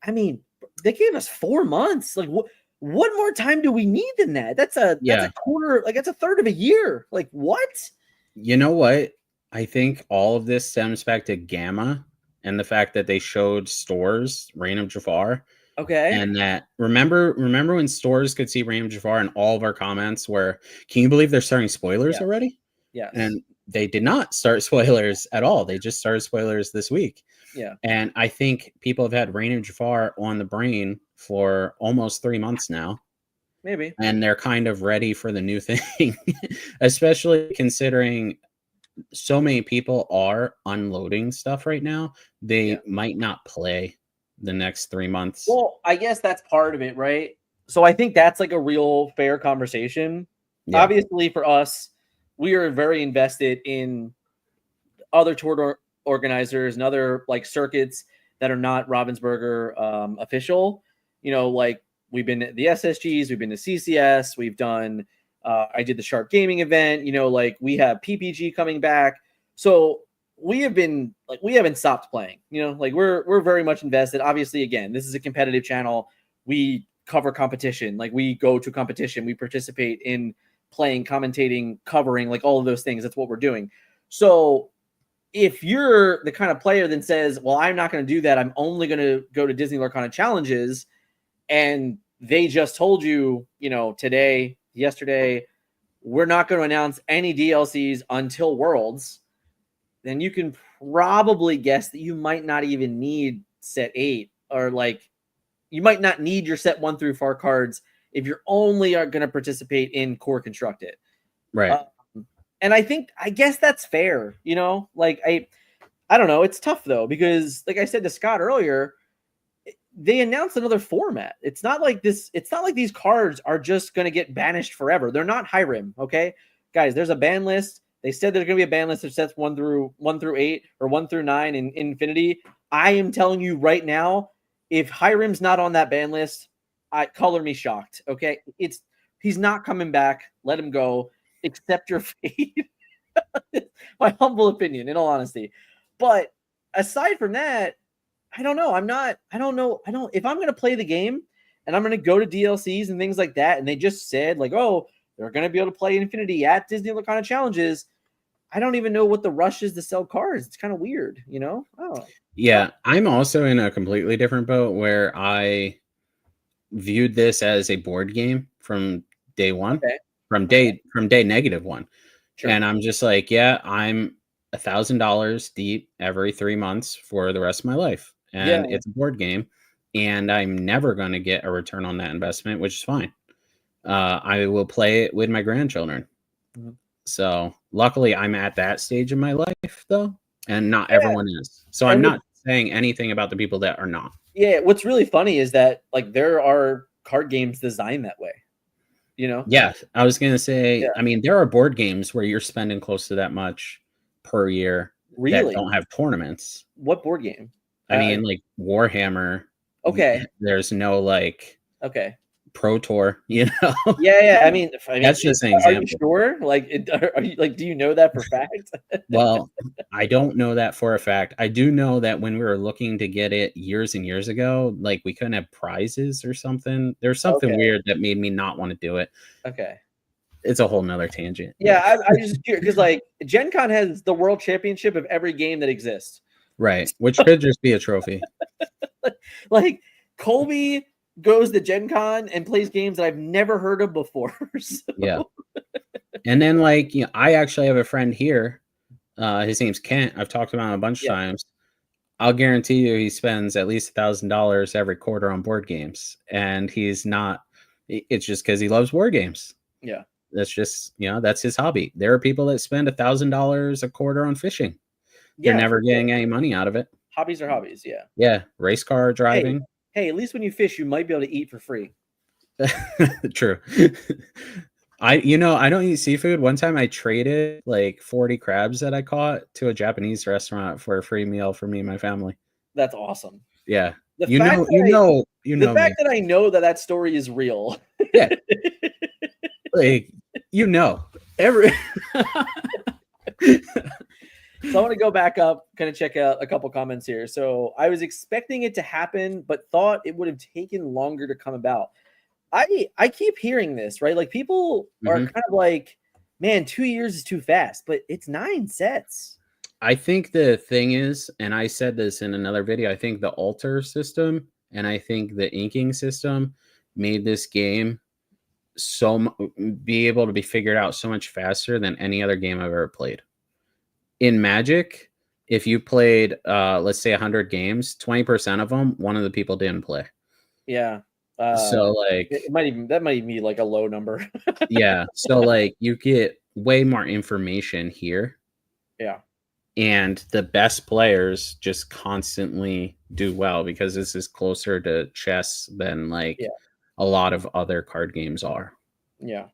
I mean, they gave us 4 months. Like what more time do we need than that? That's a quarter, like that's a third of a year. Like what? You know what? I think all of this stems back to Gamma and the fact that they showed stores Reign of Jafar. Okay. And that remember when stores could see Reign of Jafar and all of our comments were, can you believe they're starting spoilers already? Yes. And they did not start spoilers at all. They just started spoilers this week. Yeah. And I think people have had Reign of Jafar on the brain for almost 3 months now. Maybe. And they're kind of ready for the new thing, especially considering so many people are unloading stuff right now. They might not play the next 3 months. Well, I guess that's part of it, right? So I think that's like a real fair conversation. Yeah. Obviously, for us, we are very invested in other tour organizers and other like circuits that are not Ravensburger official. You know, like we've been at the SSGs, we've been to CCS, we've done. I did the Shark Gaming event. You know, like we have PPG coming back, so we haven't stopped playing. You know, like we're very much invested. Obviously, again, this is a competitive channel. We cover competition. Like we go to competition. We participate in playing, commentating, covering, like all of those things. That's what we're doing. So if you're the kind of player that says, well, I'm not going to do that, I'm only going to go to Disney Lorcana challenges, and they just told you, you know, today, yesterday, we're not going to announce any DLCs until Worlds, then you can probably guess that you might not even need set 8, or like you might not need your set 1 through 4 cards if you're only going to participate in core constructed. Right. And I guess that's fair, you know, like I don't know. It's tough though, because like I said to Scott earlier, they announced another format. It's not like these cards are just going to get banished forever. They're not Hyrim. Okay, guys, there's a ban list. They said there's going to be a ban list of sets 1 through 8 or 1 through 9 in Infinity. I am telling you right now, if Hyrim's not on that ban list, color me shocked. Okay, he's not coming back. Let him go. Accept your fate. My humble opinion, in all honesty. But aside from that, I don't know. If I'm going to play the game and I'm going to go to DLCs and things like that, and they just said like, oh, they're going to be able to play Infinity at Disney Lorcana challenges, I don't even know what the rush is to sell cards. It's kind of weird, you know? Oh. Yeah, I'm also in a completely different boat where I viewed this as a board game from day one, from day -1. Sure. And I'm just like, yeah, I'm $1,000 deep every 3 months for the rest of my life. And it's a board game, and I'm never going to get a return on that investment, which is fine. I will play it with my grandchildren. Mm-hmm. So luckily I'm at that stage of my life though, and not everyone is. So I'm not saying anything about the people that are not. Yeah. What's really funny is that like there are card games designed that way, you know? Yeah. I was going to say, I mean, there are board games where you're spending close to that much per year that don't have tournaments. What board game? I mean, like Warhammer. Okay. There's no like Pro Tour, you know? Yeah. I mean, that's just an example. Are you sure? Like, are you like? Do you know that for fact? Well, I don't know that for a fact. I do know that when we were looking to get it years and years ago, like we couldn't have prizes or something. There's something weird that made me not want to do it. Okay. It's a whole nother tangent. Yeah, I just curious because like Gen Con has the world championship of every game that exists. Right, which could just be a trophy. Like Colby goes to Gen Con and plays games that I've never heard of before. So. Yeah. And then like, you know, I actually have a friend here. His name's Kent. I've talked about him a bunch of times. I'll guarantee you he spends at least $1,000 every quarter on board games. And he's not, it's just because he loves board games. Yeah. That's just, you know, that's his hobby. There are people that spend $1,000 a quarter on fishing. They're never getting any money out of it. Hobbies are hobbies. Yeah. Yeah. Race car driving. Hey, at least when you fish, you might be able to eat for free. True. I don't eat seafood. One time I traded like 40 crabs that I caught to a Japanese restaurant for a free meal for me and my family. That's awesome. Yeah. The fact that I know that story is real. Yeah. Like, you know, So I want to go back up, kind of check out a couple comments here. So I was expecting it to happen, but thought it would have taken longer to come about. I keep hearing this, right? Like people are kind of like, man, 2 years is too fast, but it's 9 sets. I think the thing is, and I said this in another video, I think the altar system and I think the inking system made this game be able to be figured out so much faster than any other game I've ever played. in Magic, if you played, let's say 100 games, 20% of them, one of the people didn't play. Yeah. So like, that might even be like a low number. yeah. So like, you get way more information here. Yeah. And the best players just constantly do well because this is closer to chess than like a lot of other card games are. Yeah.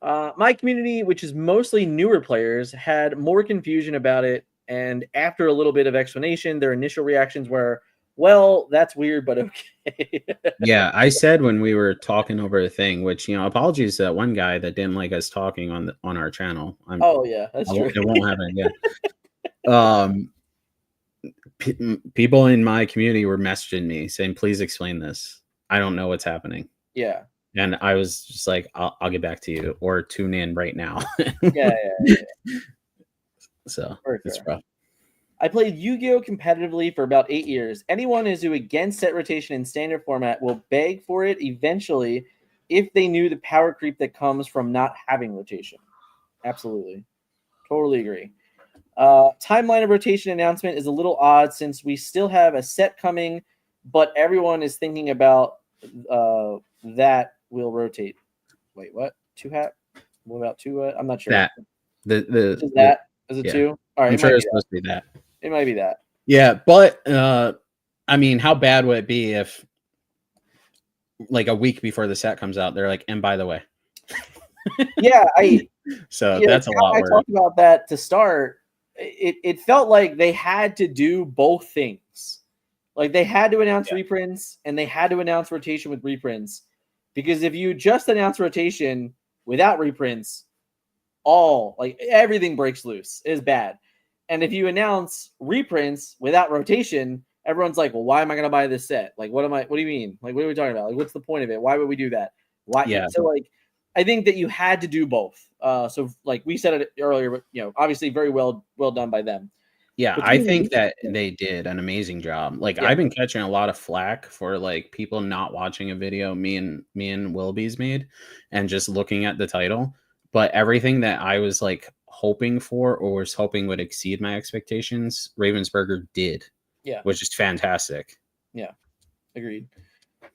My community, which is mostly newer players, had more confusion about it. And after a little bit of explanation, their initial reactions were, well, that's weird, but okay. Yeah, I said when we were talking over the thing, which, you know, apologies to that one guy that didn't like us talking on our channel. Oh yeah, that's true. It won't happen again. People in my community were messaging me saying, please explain this. I don't know what's happening. Yeah. And I was just like, I'll get back to you, or tune in right now. Yeah. So it's Fair. rough. I played Yu-Gi-Oh! Competitively for about 8 years. Anyone who's against set rotation in standard format will beg for it eventually if they knew the power creep that comes from not having rotation. Absolutely. Totally agree. Timeline of rotation announcement is a little odd since we still have a set coming, but everyone is thinking about that will rotate. Wait, what? 2-hat? What about 2-hat? I'm not sure. That is it 2? All right, I'm sure it's supposed to be that. It might be that. Yeah, but I mean, how bad would it be if like a week before the set comes out, they're like, and by the way. Yeah, that's a lot. I talked about that to start. It felt like they had to do both things. Like they had to announce reprints and they had to announce rotation with reprints. Because if you just announce rotation without reprints, everything breaks loose. It is bad. And if you announce reprints without rotation, everyone's like, well, why am I going to buy this set? Like, what do you mean? Like, what are we talking about? Like, what's the point of it? Why would we do that? Why? Yeah. So like, I think that you had to do both. So like we said it earlier, but obviously very well done by them. Yeah, I think that they did an amazing job. Like I've been catching a lot of flack for like people not watching a video me and Wilby's made and just looking at the title. But everything that I was like hoping for or was hoping would exceed my expectations, Ravensburger did. Yeah. Which is fantastic. Yeah. Agreed.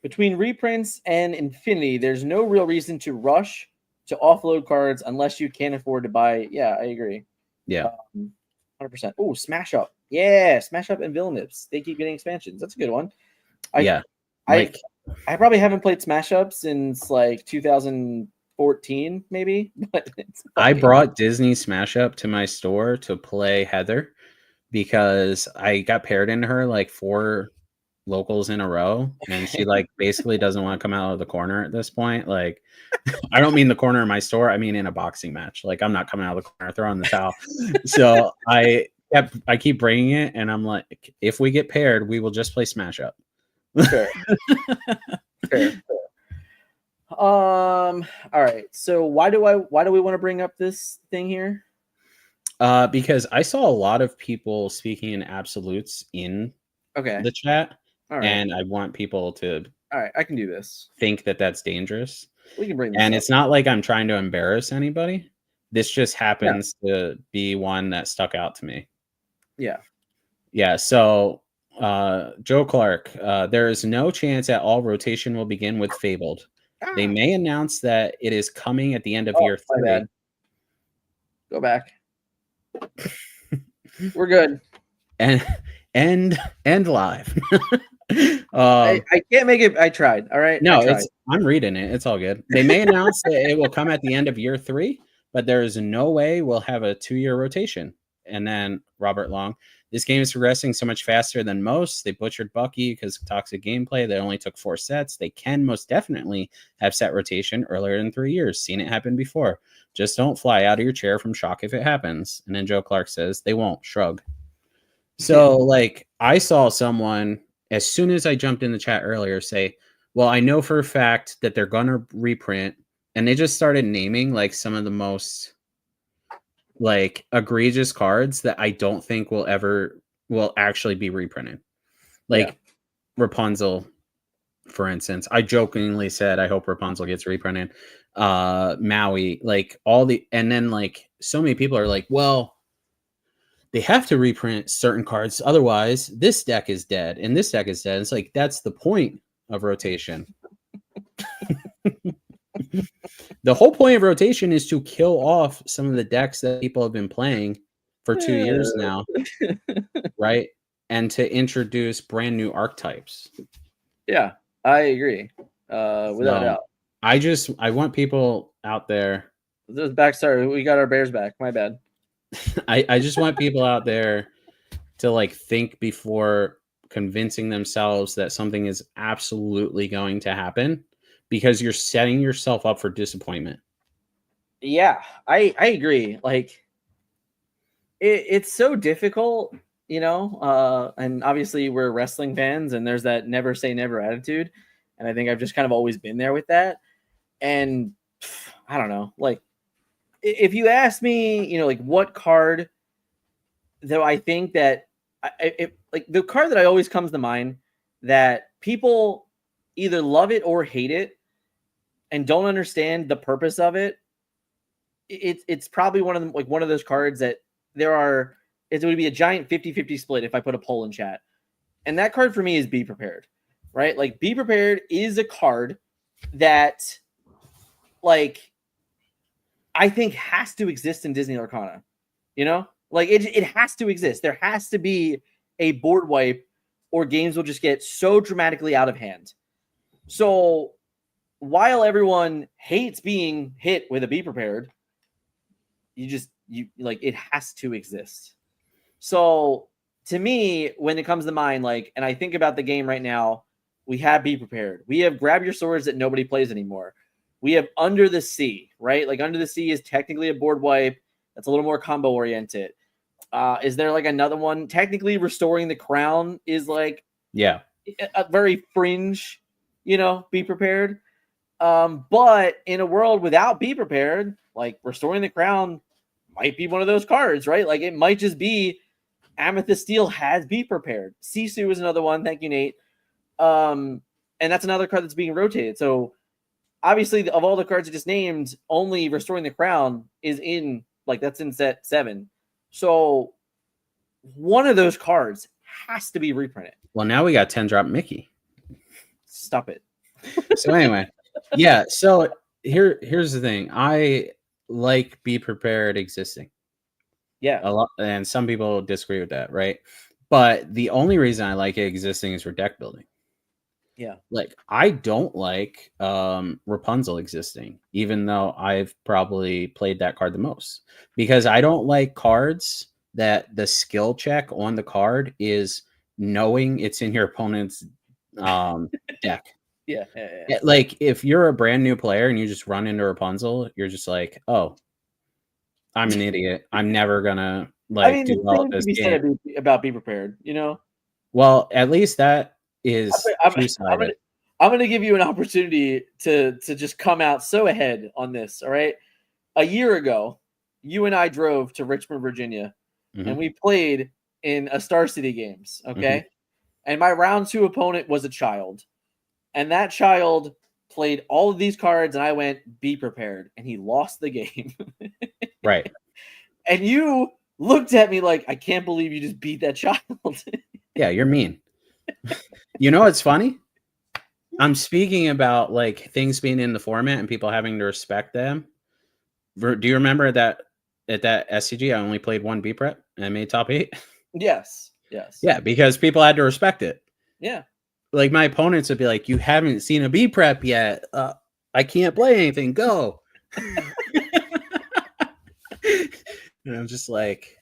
Between reprints and Infinity, there's no real reason to rush to offload cards unless you can't afford to buy. Yeah, I agree. Yeah. 100%. Oh, Smash Up. Yeah, Smash Up and Villainips. They keep getting expansions. That's a good one. I probably haven't played Smash Up since like 2014, maybe. But I brought Disney Smash Up to my store to play Heather because I got paired into her like 4 locals in a row, and she like basically doesn't want to come out of the corner at this point. Like, I don't mean the corner of my store, I mean in a boxing match. Like, I'm not coming out of the corner throwing the towel. So I keep bringing it, and I'm like, if we get paired, we will just play Smash Up. Fair. All right, so why do we want to bring up this thing here? Because I saw a lot of people speaking in absolutes in the chat. All right. And I want people to I can do this. Think that that's dangerous. We can bring this and up. It's not like I'm trying to embarrass anybody. This just happens to be one that stuck out to me. Yeah. So Joe Clark, there is no chance at all rotation will begin with Fabled. They may announce that it is coming at the end of year 3. Go back. We're good. And live. I can't make it. I tried. All right. No, I'm reading it. It's all good. They may announce that it will come at the end of year 3, but there is no way we'll have a 2-year rotation. And then Robert Long, this game is progressing so much faster than most. They butchered Bucky because of toxic gameplay. They only took 4 sets. They can most definitely have set rotation earlier than 3 years. Seen it happen before. Just don't fly out of your chair from shock if it happens. And then Joe Clark says they won't. Shrug. So like I saw someone as soon as I jumped in the chat earlier say, well, I know for a fact that they're going to reprint, and they just started naming like some of the most like egregious cards that I don't think will actually be reprinted. Like Rapunzel, for instance. I jokingly said I hope Rapunzel gets reprinted. Maui, like and then like so many people are like, well, they have to reprint certain cards, otherwise this deck is dead and this deck is dead. It's like that's the point of rotation. The whole point of rotation is to kill off some of the decks that people have been playing for 2 years now, right? And to introduce brand new archetypes. Yeah, I agree. Without doubt. I want people out there. This back. Sorry, we got our Bears back. My bad. I just want people out there to like think before convincing themselves that something is absolutely going to happen, because you're setting yourself up for disappointment. Yeah, I agree. Like it's so difficult, you know, and obviously we're wrestling fans and there's that never say never attitude. And I think I've just kind of always been there with that. And I don't know, like if you ask me, you know, like what card, though, I think that like the card that I always comes to mind that people either love it or hate it and don't understand the purpose of it. It's probably one of them, like one of those cards that it would be a giant 50-50 split if I put a poll in chat. And that card for me is Be Prepared, right? Like Be Prepared is a card that like I think has to exist in Disney Lorcana, you know, like it has to exist. There has to be a board wipe or games will just get so dramatically out of hand. So while everyone hates being hit with a Be Prepared, you like it has to exist. So to me, when it comes to mind, like, and I think about the game right now, we have Be Prepared. We have Grab Your Swords that nobody plays anymore. We have Under the Sea, right? Like Under the Sea is technically a board wipe. That's a little more combo oriented. Is there like another one? Technically, Restoring the Crown is like a very fringe, you know, Be Prepared. But in a world without Be Prepared, like Restoring the Crown might be one of those cards, right? Like it might just be Amethyst Steel has Be Prepared. Sisu is another one. Thank you, Nate. And that's another card that's being rotated. So obviously, of all the cards I just named, only Restoring the Crown is in, like, that's in set 7. So one of those cards has to be reprinted. Well, now we got 10-drop Mickey. Stop it. So anyway, yeah. So here's the thing. I like Be Prepared existing. Yeah. A lot, and some people disagree with that, right? But the only reason I like it existing is for deck building. Yeah. Like I don't like Rapunzel existing, even though I've probably played that card the most, because I don't like cards that the skill check on the card is knowing it's in your opponent's deck. Yeah. Like if you're a brand new player and you just run into Rapunzel, you're just like, oh, I'm an idiot. I'm never gonna like do well at this game. About Be Prepared, you know. Well, at least that is two-sided. I'm gonna give you an opportunity to just come out so ahead on this. All right. A year ago, you and I drove to Richmond, Virginia, and we played in a Star City games. Okay. And my round 2 opponent was a child. And that child played all of these cards, and I went, Be Prepared. And he lost the game. Right. And you looked at me like, I can't believe you just beat that child. Yeah, you're mean. You know what's funny? I'm speaking about like things being in the format and people having to respect them. Do you remember that at that SCG, I only played 1 B prep and I made top 8? Yes. Yeah, because people had to respect it. Yeah. Like my opponents would be like, you haven't seen a B prep yet. I can't play anything. Go. And I'm just like,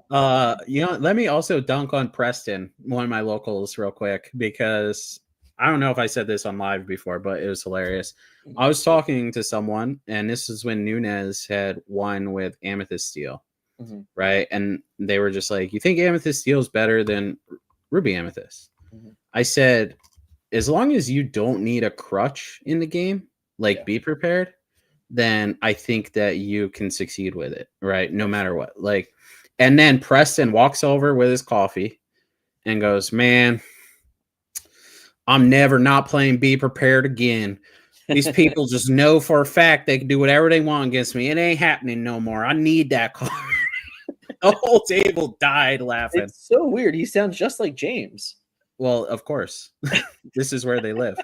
let me also dunk on Preston, one of my locals, real quick, because I don't know if I said this on live before, but it was hilarious. I was talking to someone, and this is when Nunez had won with Amethyst Steel, right? And they were just like, you think Amethyst Steel is better than Ruby Amethyst? I said, as long as you don't need a crutch in the game, like Be Prepared, then I think that you can succeed with it, right? No matter what. Like, and then Preston walks over with his coffee and goes, man, I'm never not playing Be Prepared again. These people just know for a fact they can do whatever they want against me. It ain't happening no more. I need that card. The whole table died laughing. It's so weird. He sounds just like James. Well, of course. This is where they live.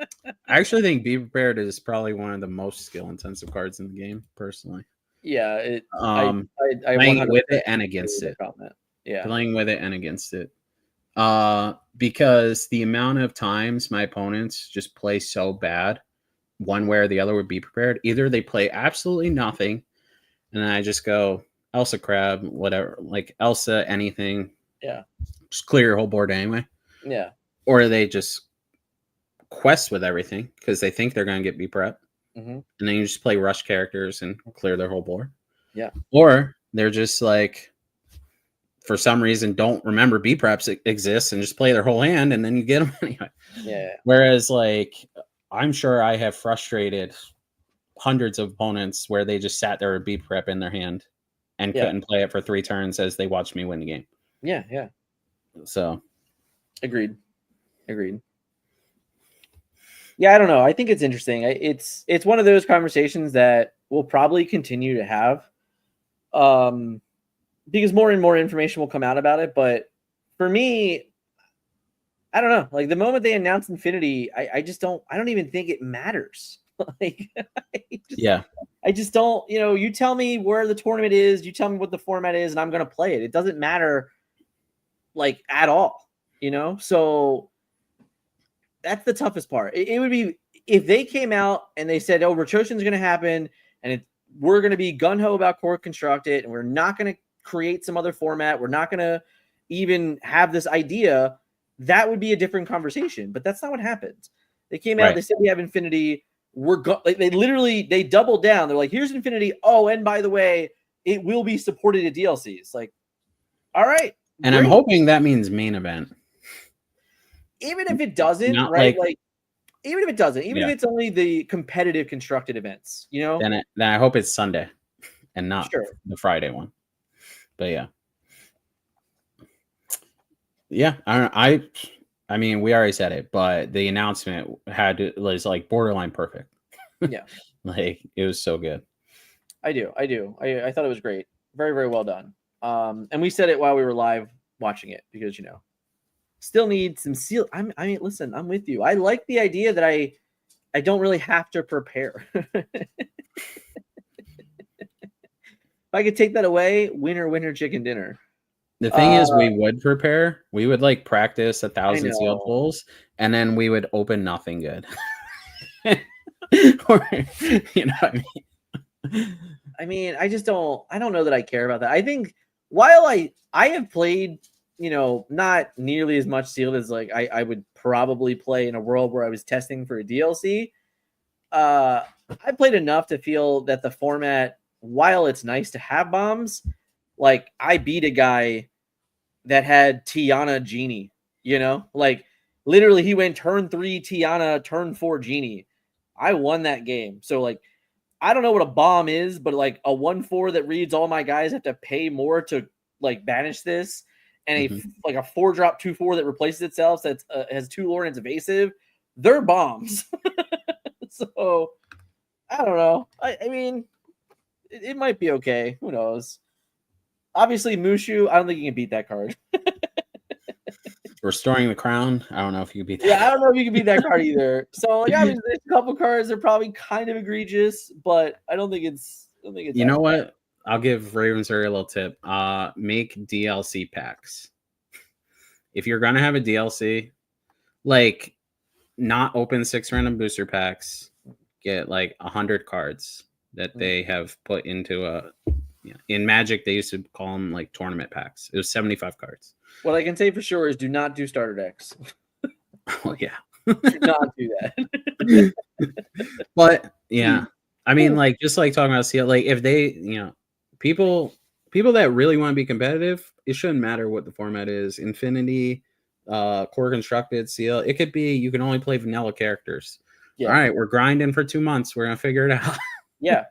I actually think Be Prepared is probably one of the most skill-intensive cards in the game, personally. Yeah, Playing 100% with it and agree against with it. that comment. Yeah. Playing with it and against it. Because the amount of times my opponents just play so bad, one way or the other would Be Prepared. Either they play absolutely nothing, and then I just go Elsa Crab, whatever, like Elsa anything. Yeah. Just clear your whole board anyway. Yeah. Or they just quest with everything because they think they're going to get Be Prep. Mm-hmm. And then you just play rush characters and clear their whole board. Yeah. Or they're just like, for some reason, don't remember Be Preps exists and just play their whole hand, and then you get them anyway. Yeah. Whereas, like, I'm sure I have frustrated hundreds of opponents where they just sat there with Be Prep in their hand and couldn't play it for 3 turns as they watched me win the game. Yeah. Yeah. So, Agreed. Yeah, I don't know. I think it's interesting. It's one of those conversations that we'll probably continue to have, because more and more information will come out about it. But for me, I don't know. Like the moment they announced Infinity, I don't even think it matters. Like, I just don't. You know, you tell me where the tournament is, you tell me what the format is, and I'm going to play it. It doesn't matter, like at all. You know, so that's the toughest part. It would be if they came out and they said, "Oh, rotation's going to happen, and we're going to be gun-ho about core constructed, and we're not going to create some other format. We're not going to even have this idea." That would be a different conversation. But that's not what happened. They came out, they said we have Infinity. They doubled down. They're like, "Here's Infinity. Oh, and by the way, it will be supported at DLCs." Like, all right. And great. I'm hoping that means main event. Even if it doesn't, not right? Like, even if it doesn't, even Yeah. if it's only the competitive constructed events, you know? Then I hope it's Sunday and not Sure. the Friday one. But yeah. Yeah, I mean, we already said it, but the announcement was like borderline perfect. Yeah. Like it was so good. I do. I thought it was great. Very, very well done. And we said it while we were live watching it because, you know, still need some seal. I mean, listen, I'm with you. I like the idea that I don't really have to prepare. If I could take that away, winner, chicken dinner. The thing is, we would prepare. We would like practice 1,000 sealed pulls, and then we would open nothing good. Or, you know what I mean? I mean, I don't know that I care about that. I think while I have played, you know, not nearly as much sealed as like I would probably play in a world where I was testing for a DLC. I played enough to feel that the format, while it's nice to have bombs, like I beat a guy that had Tiana Genie, you know, like literally he went turn 3 Tiana, turn 4 Genie. I won that game. So like, I don't know what a bomb is, but like a 1/4 that reads all my guys have to pay more to like banish this, and like a 4-drop 2/4 that replaces itself that has 2 lore and it's evasive. They're bombs. So I don't know. I mean, it might be okay. Who knows? Obviously, Mushu, I don't think you can beat that card. Restoring the Crown, I don't know if you can beat that. Yeah, I don't know if you can beat that card either. So, like, obviously, there's a couple cards that are probably kind of egregious, but I don't think it's. You know what? I'll give Ravensbury a little tip. Make DLC packs. If you're gonna have a DLC, like, not open 6 random booster packs. Get like 100 cards that they have put into a. Yeah. In Magic, they used to call them like tournament packs. It was 75 cards. What I can say for sure is do not do starter decks. Oh, yeah. Do not do that. But, yeah. I mean, like, just like talking about CL, like, if they, you know, people that really want to be competitive, it shouldn't matter what the format is. Infinity, core constructed, CL. It could be you can only play vanilla characters. Yeah. All right, we're grinding for 2 months. We're going to figure it out. Yeah.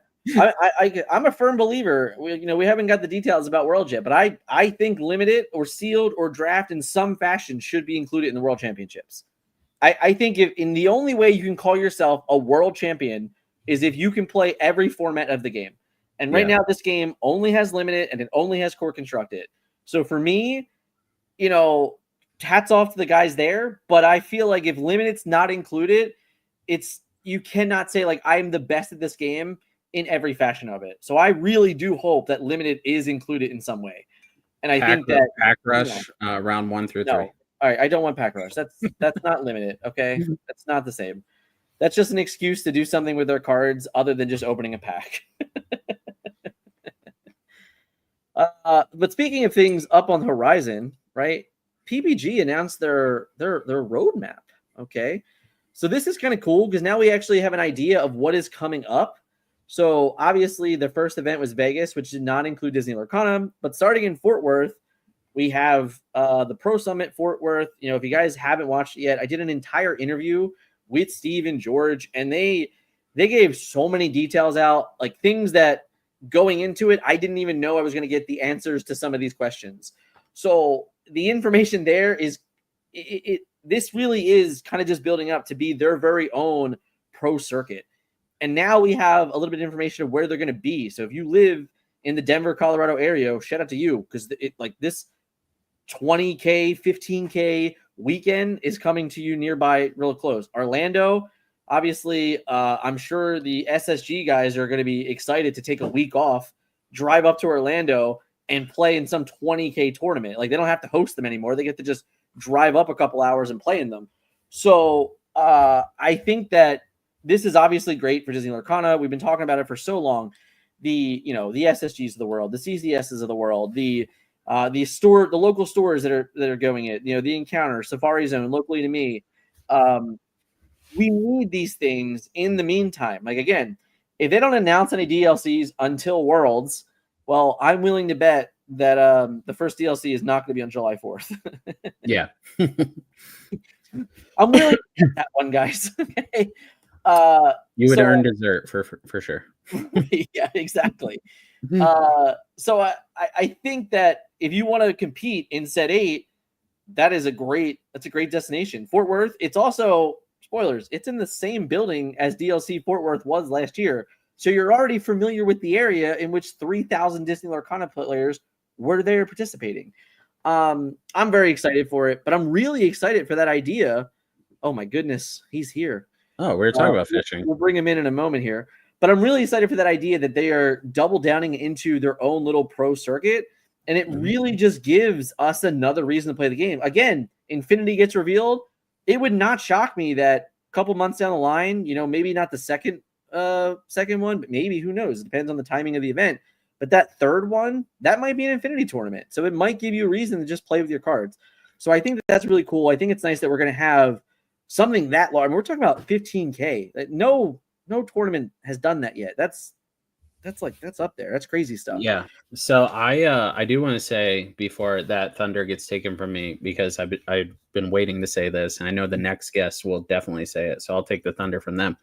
I'm a firm believer. We haven't got the details about Worlds yet, but I think limited or sealed or draft in some fashion should be included in the World Championships. I think if in the only way you can call yourself a world champion is if you can play every format of the game. And right Yeah. now, this game only has limited and it only has core constructed. So for me, you know, hats off to the guys there. But I feel like if limited's not included, you cannot say like I'm the best at this game in every fashion of it. So I really do hope that limited is included in some way. And I think that Pack Rush round 1 through 3. no, all right, I don't want Pack Rush. That's not limited. Okay, that's not the same. That's just an excuse to do something with their cards other than just opening a pack. But speaking of things up on the horizon, right? PBG announced their roadmap. Okay, so this is kind of cool because now we actually have an idea of what is coming up. So obviously the first event was Vegas, which did not include Disney Lorcana, but starting in Fort Worth, we have the Pro Summit Fort Worth. You know, if you guys haven't watched it yet, I did an entire interview with Steve and George, and they gave so many details out, like things that going into it, I didn't even know I was going to get the answers to some of these questions. So the information there is this really is kind of just building up to be their very own pro circuit. And now we have a little bit of information of where they're going to be. So if you live in the Denver, Colorado area, shout out to you because like this 20K, 15K weekend is coming to you nearby real close. Orlando, obviously, I'm sure the SSG guys are going to be excited to take a week off, drive up to Orlando, and play in some 20K tournament. Like they don't have to host them anymore. They get to just drive up a couple hours and play in them. So I think that this is obviously great for Disney Lorcana. We've been talking about it for so long. The SSGs of the world, the CCSs of the world, the local stores that are going it, the Encounter, Safari Zone, locally to me. We need these things in the meantime. Like again, if they don't announce any DLCs until Worlds, well, I'm willing to bet that the first DLC is not going to be on July 4th. Yeah. I'm willing to bet that one, guys. Okay. You would earn dessert for sure. Yeah, exactly. So I think that if you want to compete in set 8, that's a great destination. Fort Worth, it's also spoilers, it's in the same building as DLC Fort Worth was last year. So you're already familiar with the area in which 3,000 Disney Lorcana players were there participating. I'm very excited for it, but I'm really excited for that idea. Oh my goodness, he's here. Oh, we were talking about fishing. We'll bring him in a moment here. But I'm really excited for that idea that they are double downing into their own little pro circuit. And it really just gives us another reason to play the game. Again, Infinity gets revealed. It would not shock me that a couple months down the line, maybe not the second one, but maybe, who knows? It depends on the timing of the event. But that third one, that might be an Infinity tournament. So it might give you a reason to just play with your cards. So I think that's really cool. I think it's nice that we're going to have something that large. I mean, we're talking about 15K. No tournament has done that yet. That's up there. That's crazy stuff. Yeah. So I do want to say before that thunder gets taken from me, because I've been waiting to say this, and I know the next guest will definitely say it. So I'll take the thunder from them.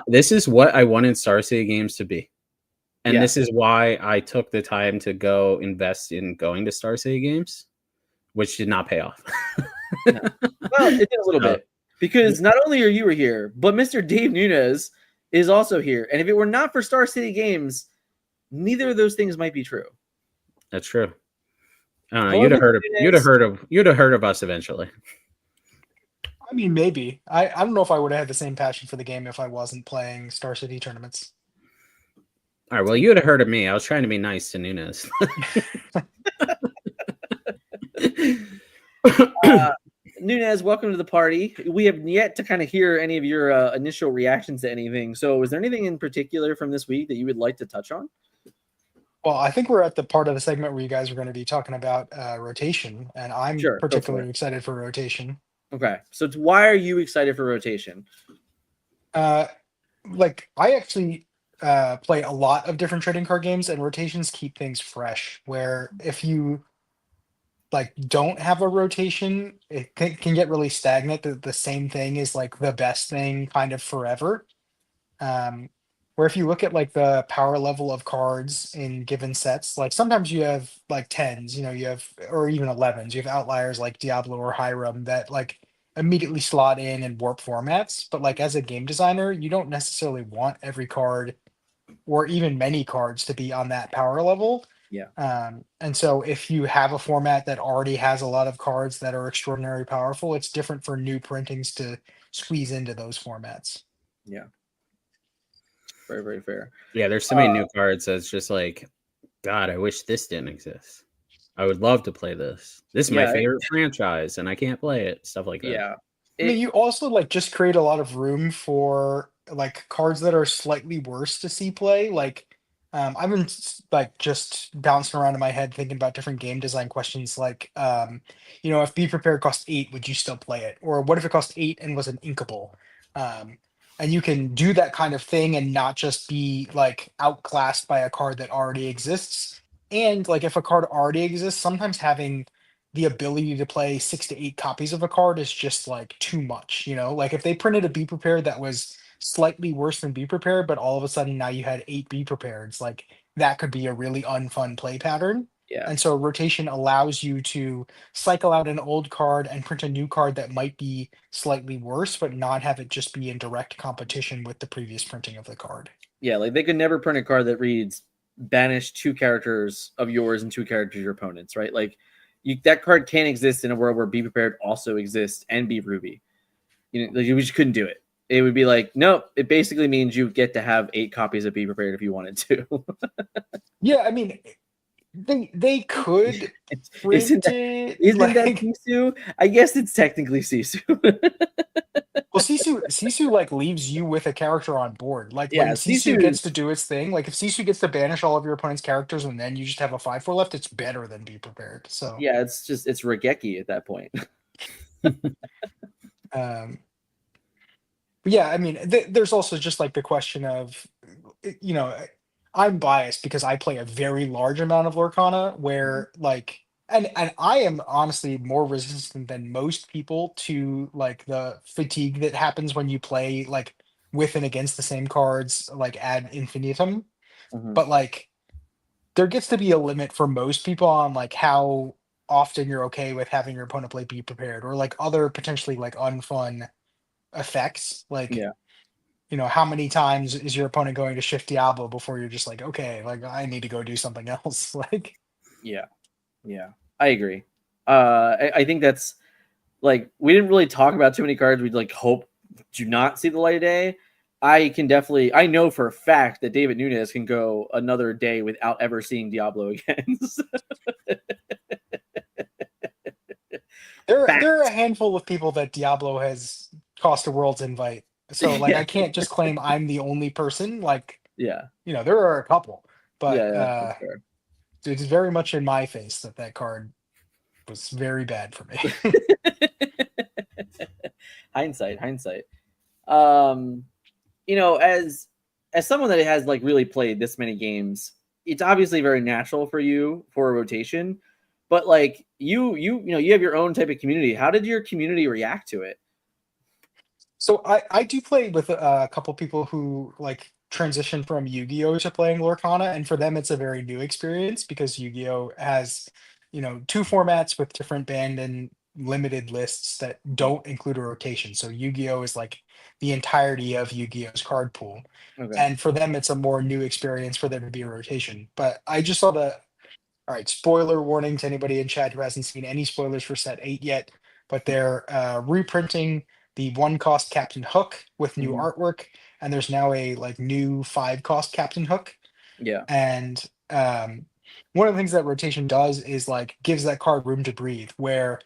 This is what I wanted Star City Games to be. And this is why I took the time to go invest in going to Star City Games, which did not pay off. No. Well, it did a little bit, because not only are you here, but Mr. Dave Nunes is also here. And if it were not for Star City Games, neither of those things might be true. That's true. You'd have heard of us eventually. I mean, maybe. I don't know if I would have had the same passion for the game if I wasn't playing Star City tournaments. All right. Well, you would have heard of me. I was trying to be nice to Nunes. Nunes, welcome to the party. We have yet to kind of hear any of your initial reactions to anything. So is there anything in particular from this week that you would like to touch on? Well, I think we're at the part of the segment where you guys are going to be talking about rotation, and I'm particularly excited for rotation. Okay. So why are you excited for rotation? I actually play a lot of different trading card games, and rotations keep things fresh, where if you don't have a rotation, it can get really stagnant. The same thing is the best thing kind of forever. Where if you look at the power level of cards in given sets, sometimes you have 10s, you have, or even 11s, you have outliers like Diablo or Hiram that immediately slot in and warp formats. But like as a game designer, you don't necessarily want every card or even many cards to be on that power level. Yeah. And so if you have a format that already has a lot of cards that are extraordinarily powerful, it's different for new printings to squeeze into those formats. Yeah. Very, very fair. Yeah, there's so many new cards that's just like, God, I wish this didn't exist. I would love to play this. This is my favorite franchise, and I can't play it. Stuff like that. Yeah. I mean, you also like just create a lot of room for like cards that are slightly worse to see play. Like, I've been like just bouncing around in my head thinking about different game design questions. Like, if Be Prepared cost 8, would you still play it? Or what if it cost 8 and was an inkable? Um, and you can do that kind of thing and not just be like outclassed by a card that already exists. And like if a card already exists, sometimes having the ability to play 6 to 8 copies of a card is just like too much, like if they printed a Be Prepared that was slightly worse than Be Prepared, but all of a sudden now you had 8 Be Prepareds, like that could be a really unfun play pattern. Yeah. And so rotation allows you to cycle out an old card and print a new card that might be slightly worse, but not have it just be in direct competition with the previous printing of the card. Yeah, like they could never print a card that reads banish 2 characters of yours and 2 characters of your opponent's, right? Like that card can't exist in a world where Be Prepared also exists and Be Ruby. Like you just couldn't do it. It would be like, nope, it basically means you get to have 8 copies of Be Prepared if you wanted to. Yeah, I mean, they could print isn't it. that Sisu? I guess it's technically Sisu. Well, Sisu like leaves you with a character on board. Like when Sisu Sisu gets to do its thing, like if Sisu gets to banish all of your opponent's characters and then you just have a 5/4 left, it's better than Be Prepared. So yeah, it's Regeki at that point. But yeah, I mean, there's also just like the question of, I'm biased because I play a very large amount of Lorcana where like, and I am honestly more resistant than most people to like the fatigue that happens when you play like with and against the same cards like ad infinitum. But like, there gets to be a limit for most people on like how often you're okay with having your opponent play Be Prepared or like other potentially like unfun effects. Like, Yeah. how many times is your opponent going to shift Diablo before you're just like, okay, like I need to go do something else? Like, yeah, I agree. I think that's like we didn't really talk about too many cards we'd like hope do not see the light of day. I know for a fact that David Nunes can go another day without ever seeing Diablo again. there are a handful of people that Diablo has cost a world's invite. So like I can't just claim I'm the only person. Like, there are a couple, but it's very much in my face that card was very bad for me. Hindsight. As someone that has like really played this many games, it's obviously very natural for you for a rotation, but like you have your own type of community. How did your community react to it? So I do play with a couple people who like transition from Yu-Gi-Oh to playing Lorcana, and for them it's a very new experience because Yu-Gi-Oh has, 2 formats with different banned and limited lists that don't include a rotation. So Yu-Gi-Oh is like the entirety of Yu-Gi-Oh's card pool. Okay. And for them it's a more new experience for there to be a rotation. But I just saw all right, spoiler warning to anybody in chat who hasn't seen any spoilers for set 8 yet, but they're reprinting the 1 cost Captain Hook with new artwork, and there's now a like new 5 cost Captain Hook. Yeah. And one of the things that rotation does is like gives that card room to breathe, where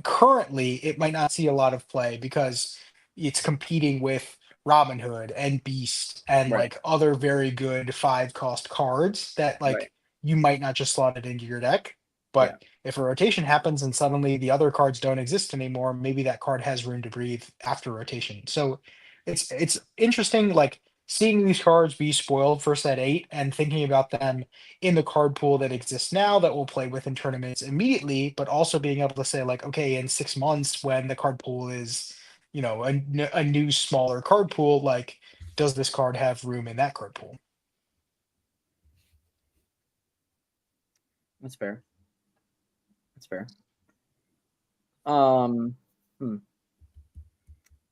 currently it might not see a lot of play because it's competing with Robin Hood and Beast and Right. like other very good 5 cost cards that like you might not just slot it into your deck. But if a rotation happens and suddenly the other cards don't exist anymore, maybe that card has room to breathe after rotation. So it's interesting, like seeing these cards be spoiled for set 8 and thinking about them in the card pool that exists now that we'll play with in tournaments immediately, but also being able to say like, okay, in 6 months when the card pool is, a new smaller card pool, like does this card have room in that card pool? That's fair.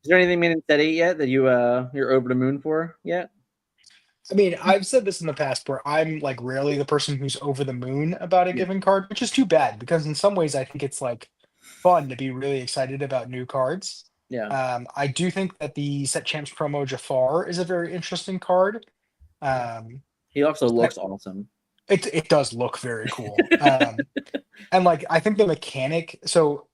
there anything made in set 8 yet that you're over the moon for yet? I mean, I've said this in the past where I'm like rarely the person who's over the moon about a Yeah. given card, which is too bad because in some ways I think it's like fun to be really excited about new cards. Yeah. I do think that the Set Champs promo Jafar is a very interesting card. He also looks awesome. It does look very cool. And like I think the mechanic. So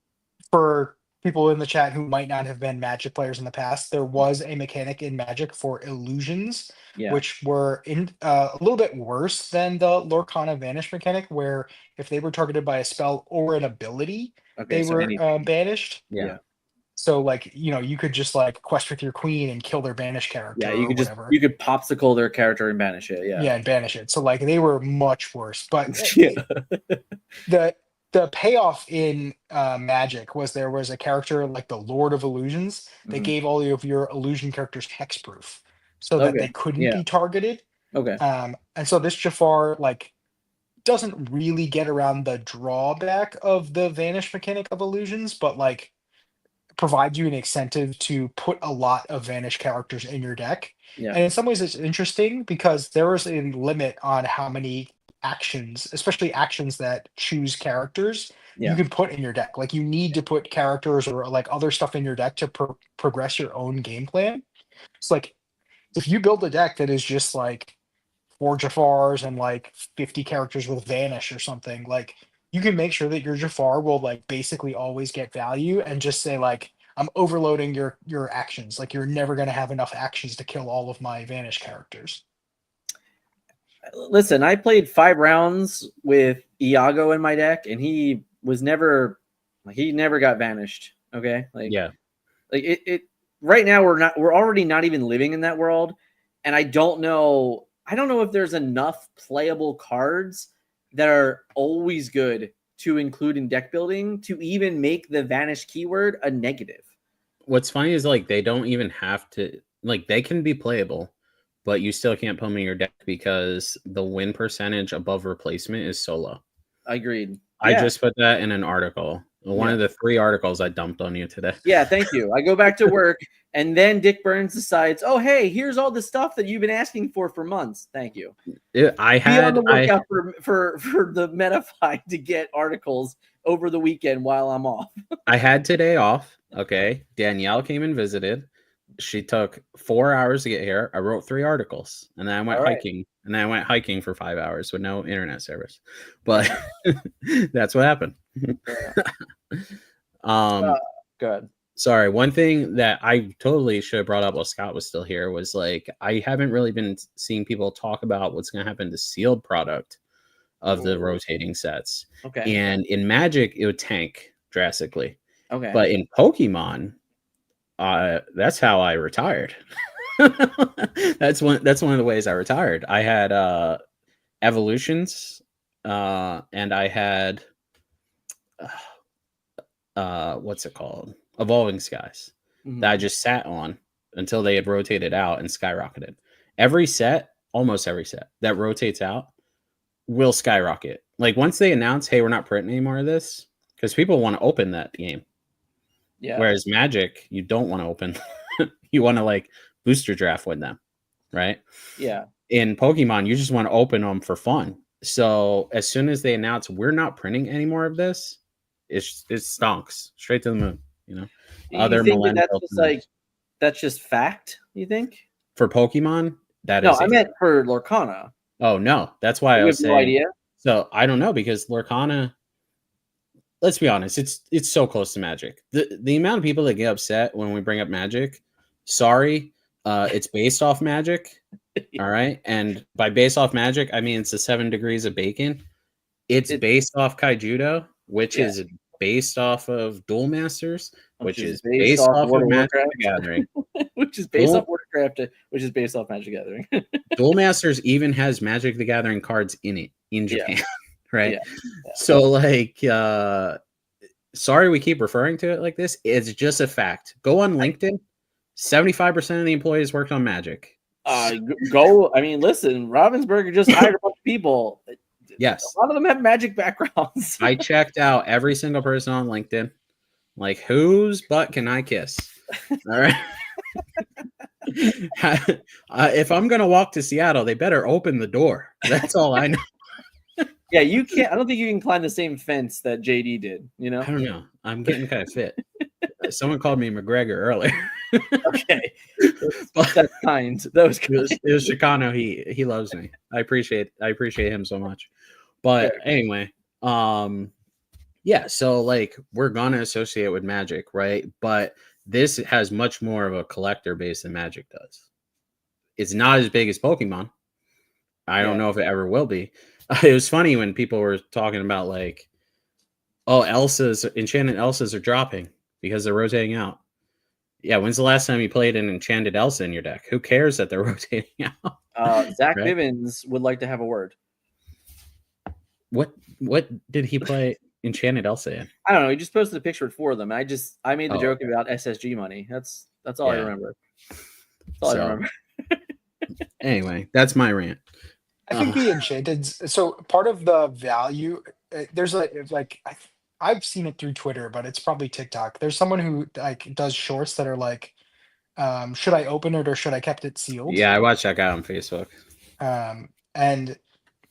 for people in the chat who might not have been Magic players in the past, there was a mechanic in Magic for illusions, Yeah. which were in a little bit worse than the Lorcana Vanish mechanic, where if they were targeted by a spell or an ability, Okay. they So were anything. banished. Yeah. So like you could just like quest with your queen and kill their banish character. Yeah, you or could whatever. you could popsicle their character and banish it. Yeah. And banish it. So like they were much worse. But Yeah. the payoff in Magic was there was a character like the Lord of Illusions that Mhm. gave all of your illusion characters hexproof, so that they Okay. couldn't Yeah. be targeted. Okay. And so this Jafar like doesn't really get around the drawback of the vanish mechanic of illusions, but like provides you an incentive to put a lot of vanish characters in your deck. Yeah. And in some ways it's interesting because there is a limit on how many actions, especially actions that choose characters, Yeah. you can put in your deck. Like you need to put characters or like other stuff in your deck to progress your own game plan. It's like if you build a deck that is just like 4 Jafars and like 50 characters with vanish or something, like you can make sure that your Jafar will like basically always get value and just say like I'm overloading your actions. Like you're never going to have enough actions to kill all of my vanish characters. Listen, I played 5 rounds with Iago in my deck, and he never got vanished. Okay, like it. Right now, we're already not even living in that world, and I don't know if there's enough playable cards that are always good to include in deck building to even make the vanish keyword a negative. What's funny is like they don't even have to, like they can be playable, but you still can't put them in your deck because the win percentage above replacement is so low. Agreed. I just put that in an article. One of the 3 articles I dumped on you today. Yeah, thank you. I go back to work, and then Dick Burns decides, oh, hey, here's all the stuff that you've been asking for months. Thank you. Be on the lookout for the Metafy to get articles over the weekend while I'm off. I had today off. Okay. Danielle came and visited. She took 4 hours to get here. I wrote 3 articles, and then I went hiking. And then I went hiking for 5 hours with no internet service. But that's what happened. Good. Sorry, one thing that I totally should have brought up while Scott was still here was like I haven't really been seeing people talk about what's going to happen to sealed product of the rotating sets. Okay. And in Magic, it would tank drastically. Okay. But in Pokemon, that's how I retired. That's one of the ways I retired. I had evolutions, and I had what's it called? Evolving Skies that I just sat on until they had rotated out and skyrocketed. Almost every set that rotates out will skyrocket. Like once they announce, hey, we're not printing any more of this, because people want to open that game. Yeah. Whereas Magic, you don't want to open. You want to like booster draft with them, right? Yeah. In Pokemon, you just want to open them for fun. So as soon as they announce we're not printing any more of this, it stonks straight to the moon. You know, You think that's just fact? You think for Pokemon that no? is I meant for Lorcana. Oh no, that's why I was saying. No idea. So I don't know because Lorcana. Let's be honest, it's so close to Magic. The amount of people that get upset when we bring up Magic, sorry, it's based off Magic. All right. And by based off Magic, I mean it's the 7 degrees of bacon. It's based off Kaijudo, which is based off of Duel Masters, which is based off of Magic the Gathering. Which is based off Warcraft, which is based off Magic the Gathering. Duel Masters even has Magic the Gathering cards in it in Japan. Yeah. Right. Yeah. So like sorry we keep referring to it like this. It's just a fact. Go on LinkedIn. 75% of the employees worked on Magic. I mean, listen, Ravensburger just hired a bunch of people. Yes. A lot of them have Magic backgrounds. I checked out every single person on LinkedIn. Like, whose butt can I kiss? All right. If I'm gonna walk to Seattle, they better open the door. That's all I know. Yeah, you can't. I don't think you can climb the same fence that JD did. You know. I don't know. I'm getting kind of fit. Someone called me McGregor earlier. Okay, But that's kind. That was kind. it was Chicano. He loves me. I appreciate him so much. But anyway, yeah. So like we're gonna associate with Magic, right? But this has much more of a collector base than Magic does. It's not as big as Pokemon. I don't know if it ever will be. It was funny when people were talking about like, oh, enchanted Elsas are dropping because they're rotating out. Yeah, when's the last time you played an enchanted Elsa in your deck? Who cares that they're rotating out? Zach Right? Bivens would like to have a word. What did he play enchanted Elsa in? I don't know. He just posted a picture with 4 of them. I made the joke Okay. about SSG money. That's all I Yeah. remember. That's all I remember. Anyway, that's my rant. I think the enchanted. So part of the value, there's I've seen it through Twitter, but it's probably TikTok. There's someone who like does shorts that are like, should I open it or should I kept it sealed? Yeah, I watched that guy on Facebook. And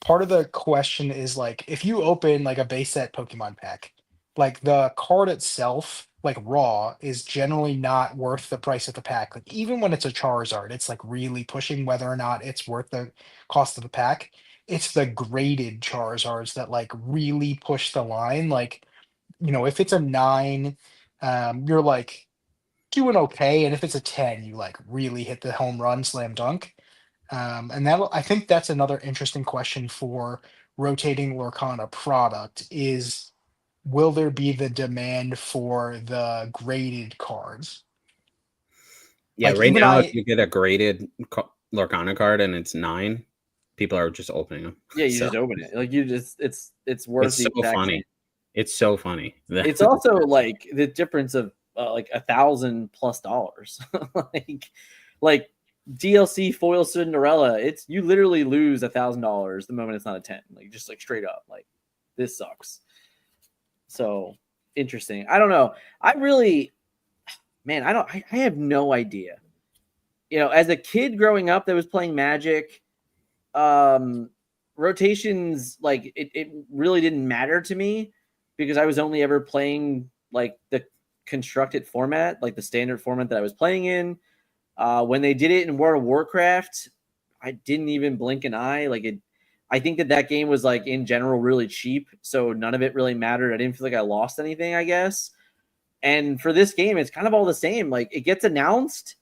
part of the question is like, if you open like a base set Pokemon pack, like the card itself, like raw, is generally not worth the price of the pack. Like even when it's a Charizard, it's like really pushing whether or not it's worth the cost of the pack. It's the graded Charizards that like really push the line. Like, if it's a 9, you're like doing okay, and if it's a 10, you like really hit the home run, slam dunk. And I think that's another interesting question for rotating Lorcana product is, will there be the demand for the graded cards? Yeah, Like right even now, if you get a graded Lorcana card and it's 9, people are just opening them. Yeah, you just open it. Like you just, it's worth It's the so exact funny. same. It's so funny. It's also like the difference of like $1,000+ like DLC foil Cinderella. It's you literally lose $1,000 the moment it's not a 10. Like just like straight up. Like this sucks. So interesting. I don't know. I have no idea. As a kid growing up that was playing Magic, rotations, like it really didn't matter to me because I was only ever playing like the constructed format, like the standard format that I was playing in. When they did it in World of Warcraft, I didn't even blink an eye. I think that game was like in general really cheap, so none of it really mattered. I didn't feel like I lost anything, I guess. And for this game, it's kind of all the same. Like it gets announced,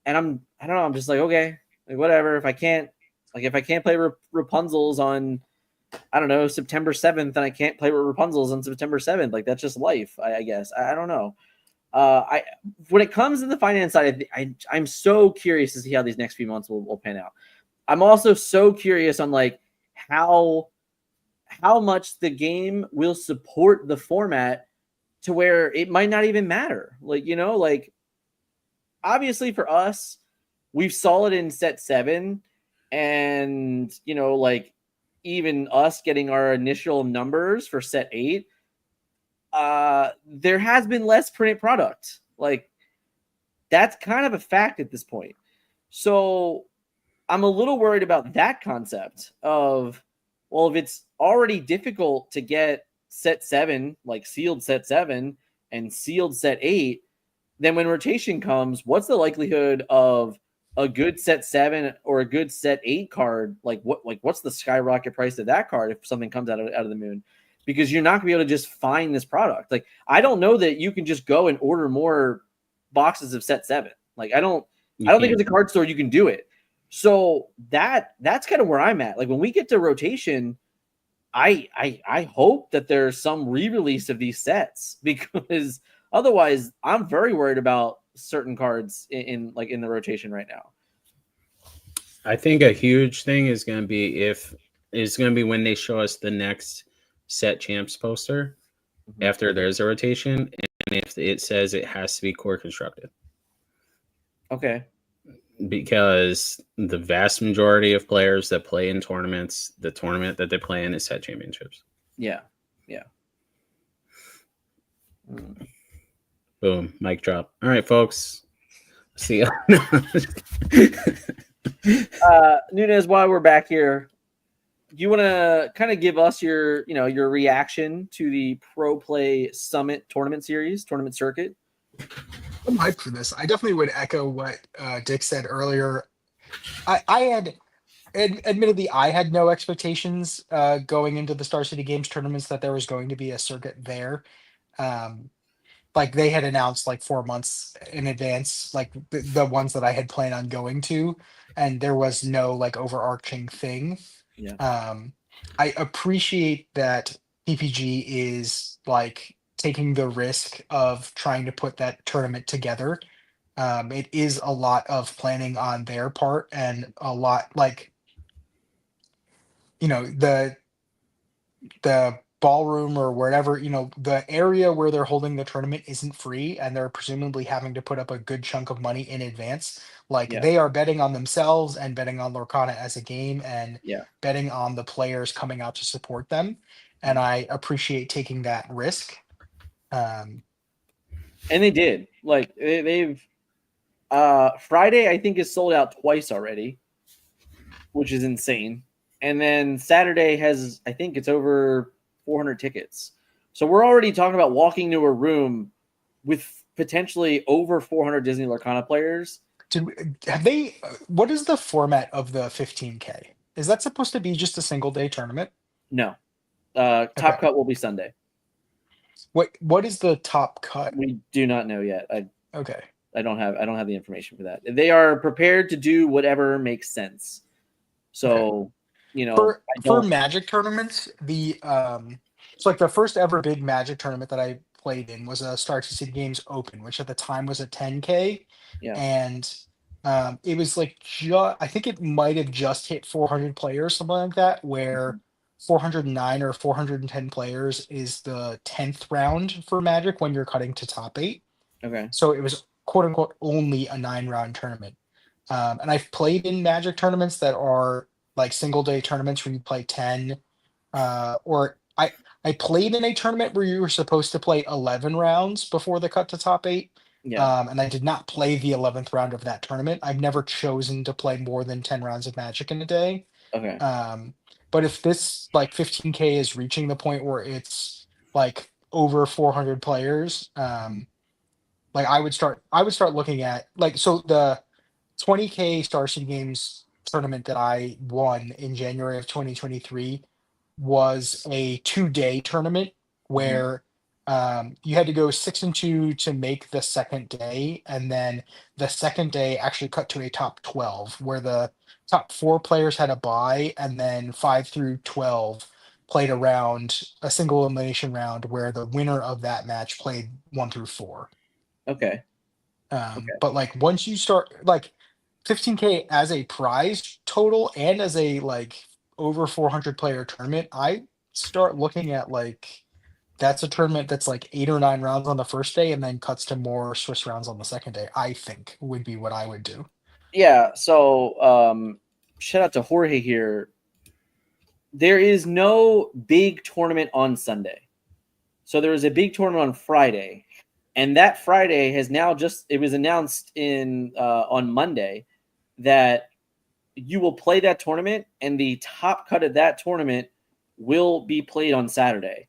and I don't know. I'm just like, okay, like whatever. If I can't play Rapunzel's on, I don't know, September 7th, and I can't play Rapunzel's on September 7th, like that's just life, I guess. I don't know. When it comes to the finance side, I'm so curious to see how these next few months will pan out. I'm also so curious on like how much the game will support the format to where it might not even matter. Like obviously for us, we've saw it in set 7, and like even us getting our initial numbers for set 8, there has been less printed product. Like that's kind of a fact at this point. So I'm a little worried about that concept of, well, if it's already difficult to get set 7, like sealed set 7 and sealed set 8, then when rotation comes, what's the likelihood of a good set 7 or a good set 8 card? What's the skyrocket price of that card if something comes out of the moon? Because you're not gonna be able to just find this product. Like I don't know that you can just go and order more boxes of set 7. Like I don't think at the card store you can do it. So that's kind of where I'm at. Like when we get to rotation, I hope that there's some re-release of these sets, because otherwise I'm very worried about certain cards in the rotation right now. I think a huge thing is going to be when they show us the next set champs poster after there's a rotation, and if it says it has to be core constructed. Okay. Because the vast majority of players that play in tournaments, the tournament that they play in is set championships. Yeah. But Boom. Mic drop. All right, folks. See ya. Nunez, while we're back here, do you want to kind of give us your reaction to the Pro Play Summit tournament circuit? I'm hyped for this. I definitely would echo what Dick said earlier. I had, admittedly, I had no expectations going into the Star City Games tournaments that there was going to be a circuit there. Like they had announced like 4 months in advance, like the ones that I had planned on going to, and there was no like overarching thing. Yeah. I appreciate that PPG is like taking the risk of trying to put that tournament together. It is a lot of planning on their part and a lot like the ballroom or wherever, the area where they're holding the tournament isn't free and they're presumably having to put up a good chunk of money in advance. Like Yeah. they are betting on themselves and betting on Lorcana as a game and Yeah. betting on the players coming out to support them. And I appreciate taking that risk. And they did. Like they've Friday, I think, is sold out twice already, which is insane. And then Saturday has, I think it's over 400 tickets. So we're already talking about walking into a room with potentially over 400 Disney Lorcana players. What is the format of the 15K? Is that supposed to be just a single day tournament? No. Top cut will be Sunday. What is the top cut? We do not know yet. Okay. I don't have the information for that. They are prepared to do whatever makes sense. So, for Magic tournaments, it's like the first ever big Magic tournament that I played in was a Star City Games Open, which at the time was a 10K. Yeah. And it was like I think it might have just hit 400 players, something like that, where 409 or 410 players is the 10th round for Magic when you're cutting to top 8. Okay. So it was quote unquote only a 9-round tournament. And I've played in Magic tournaments that are like single day tournaments where you play 10, or I played in a tournament where you were supposed to play 11 rounds before the cut to top 8. Yeah. And I did not play the 11th round of that tournament. I've never chosen to play more than 10 rounds of Magic in a day. Okay. But if this like 15K is reaching the point where it's like over 400 players, like I would start looking at like, so the 20K Star City Games tournament that I won in January of 2023 was a 2-day tournament where you had to go 6-2 to make the second day, and then the second day actually cut to a top 12 where the top 4 players had a bye, and then 5 through 12 played a single elimination round where the winner of that match played 1 through 4. Okay. But like once you start like 15K as a prize total and as a like over 400 player tournament, I start looking at like that's a tournament that's like 8 or 9 rounds on the first day and then cuts to more Swiss rounds on the second day. I think would be what I would do. Yeah. So shout out to Jorge here. There is no big tournament on Sunday. So there was a big tournament on Friday. And that Friday has now it was announced on Monday that you will play that tournament and the top cut of that tournament will be played on Saturday.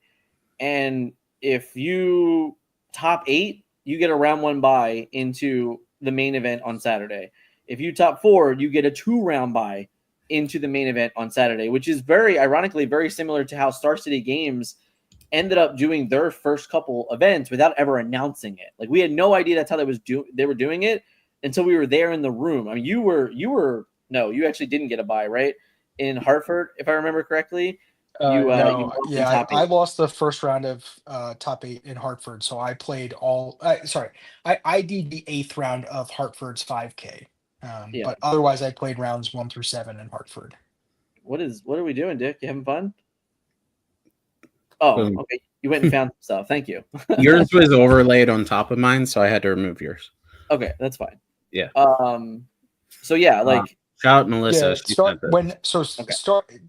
And if you top 8, you get a round 1 bye into the main event on Saturday. If you top 4, you get a 2-round bye into the main event on Saturday, which is ironically very similar to how Star City Games ended up doing their first couple events without ever announcing it. Like we had no idea that's how they were doing it until we were there in the room. I mean, you actually didn't get a bye, right? In Hartford, if I remember correctly. I lost the first round of top 8 in Hartford, so I played I did the 8th round of Hartford's 5K. But otherwise I played rounds 1 through 7 in Hartford. What are we doing, Dick? You having fun? Oh, okay. You went and found some stuff. Thank you. Yours was overlaid on top of mine, so I had to remove yours. Okay, that's fine. Yeah. So yeah, like shout out Melissa.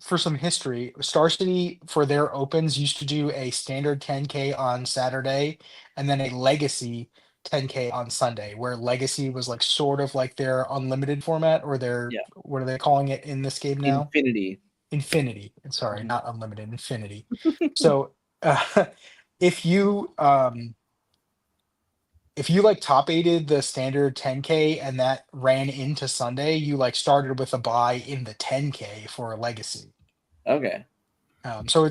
For some history, Star City for their opens used to do a standard 10K on Saturday and then a legacy 10K on Sunday, where Legacy was like sort of like their unlimited format, or their Yeah. what are they calling it in this game now? Infinity. Infinity. Sorry, Mhm. not unlimited, infinity. So if you like top aided the standard 10K and that ran into Sunday, you like started with a buy in the 10K for a Legacy. Okay. So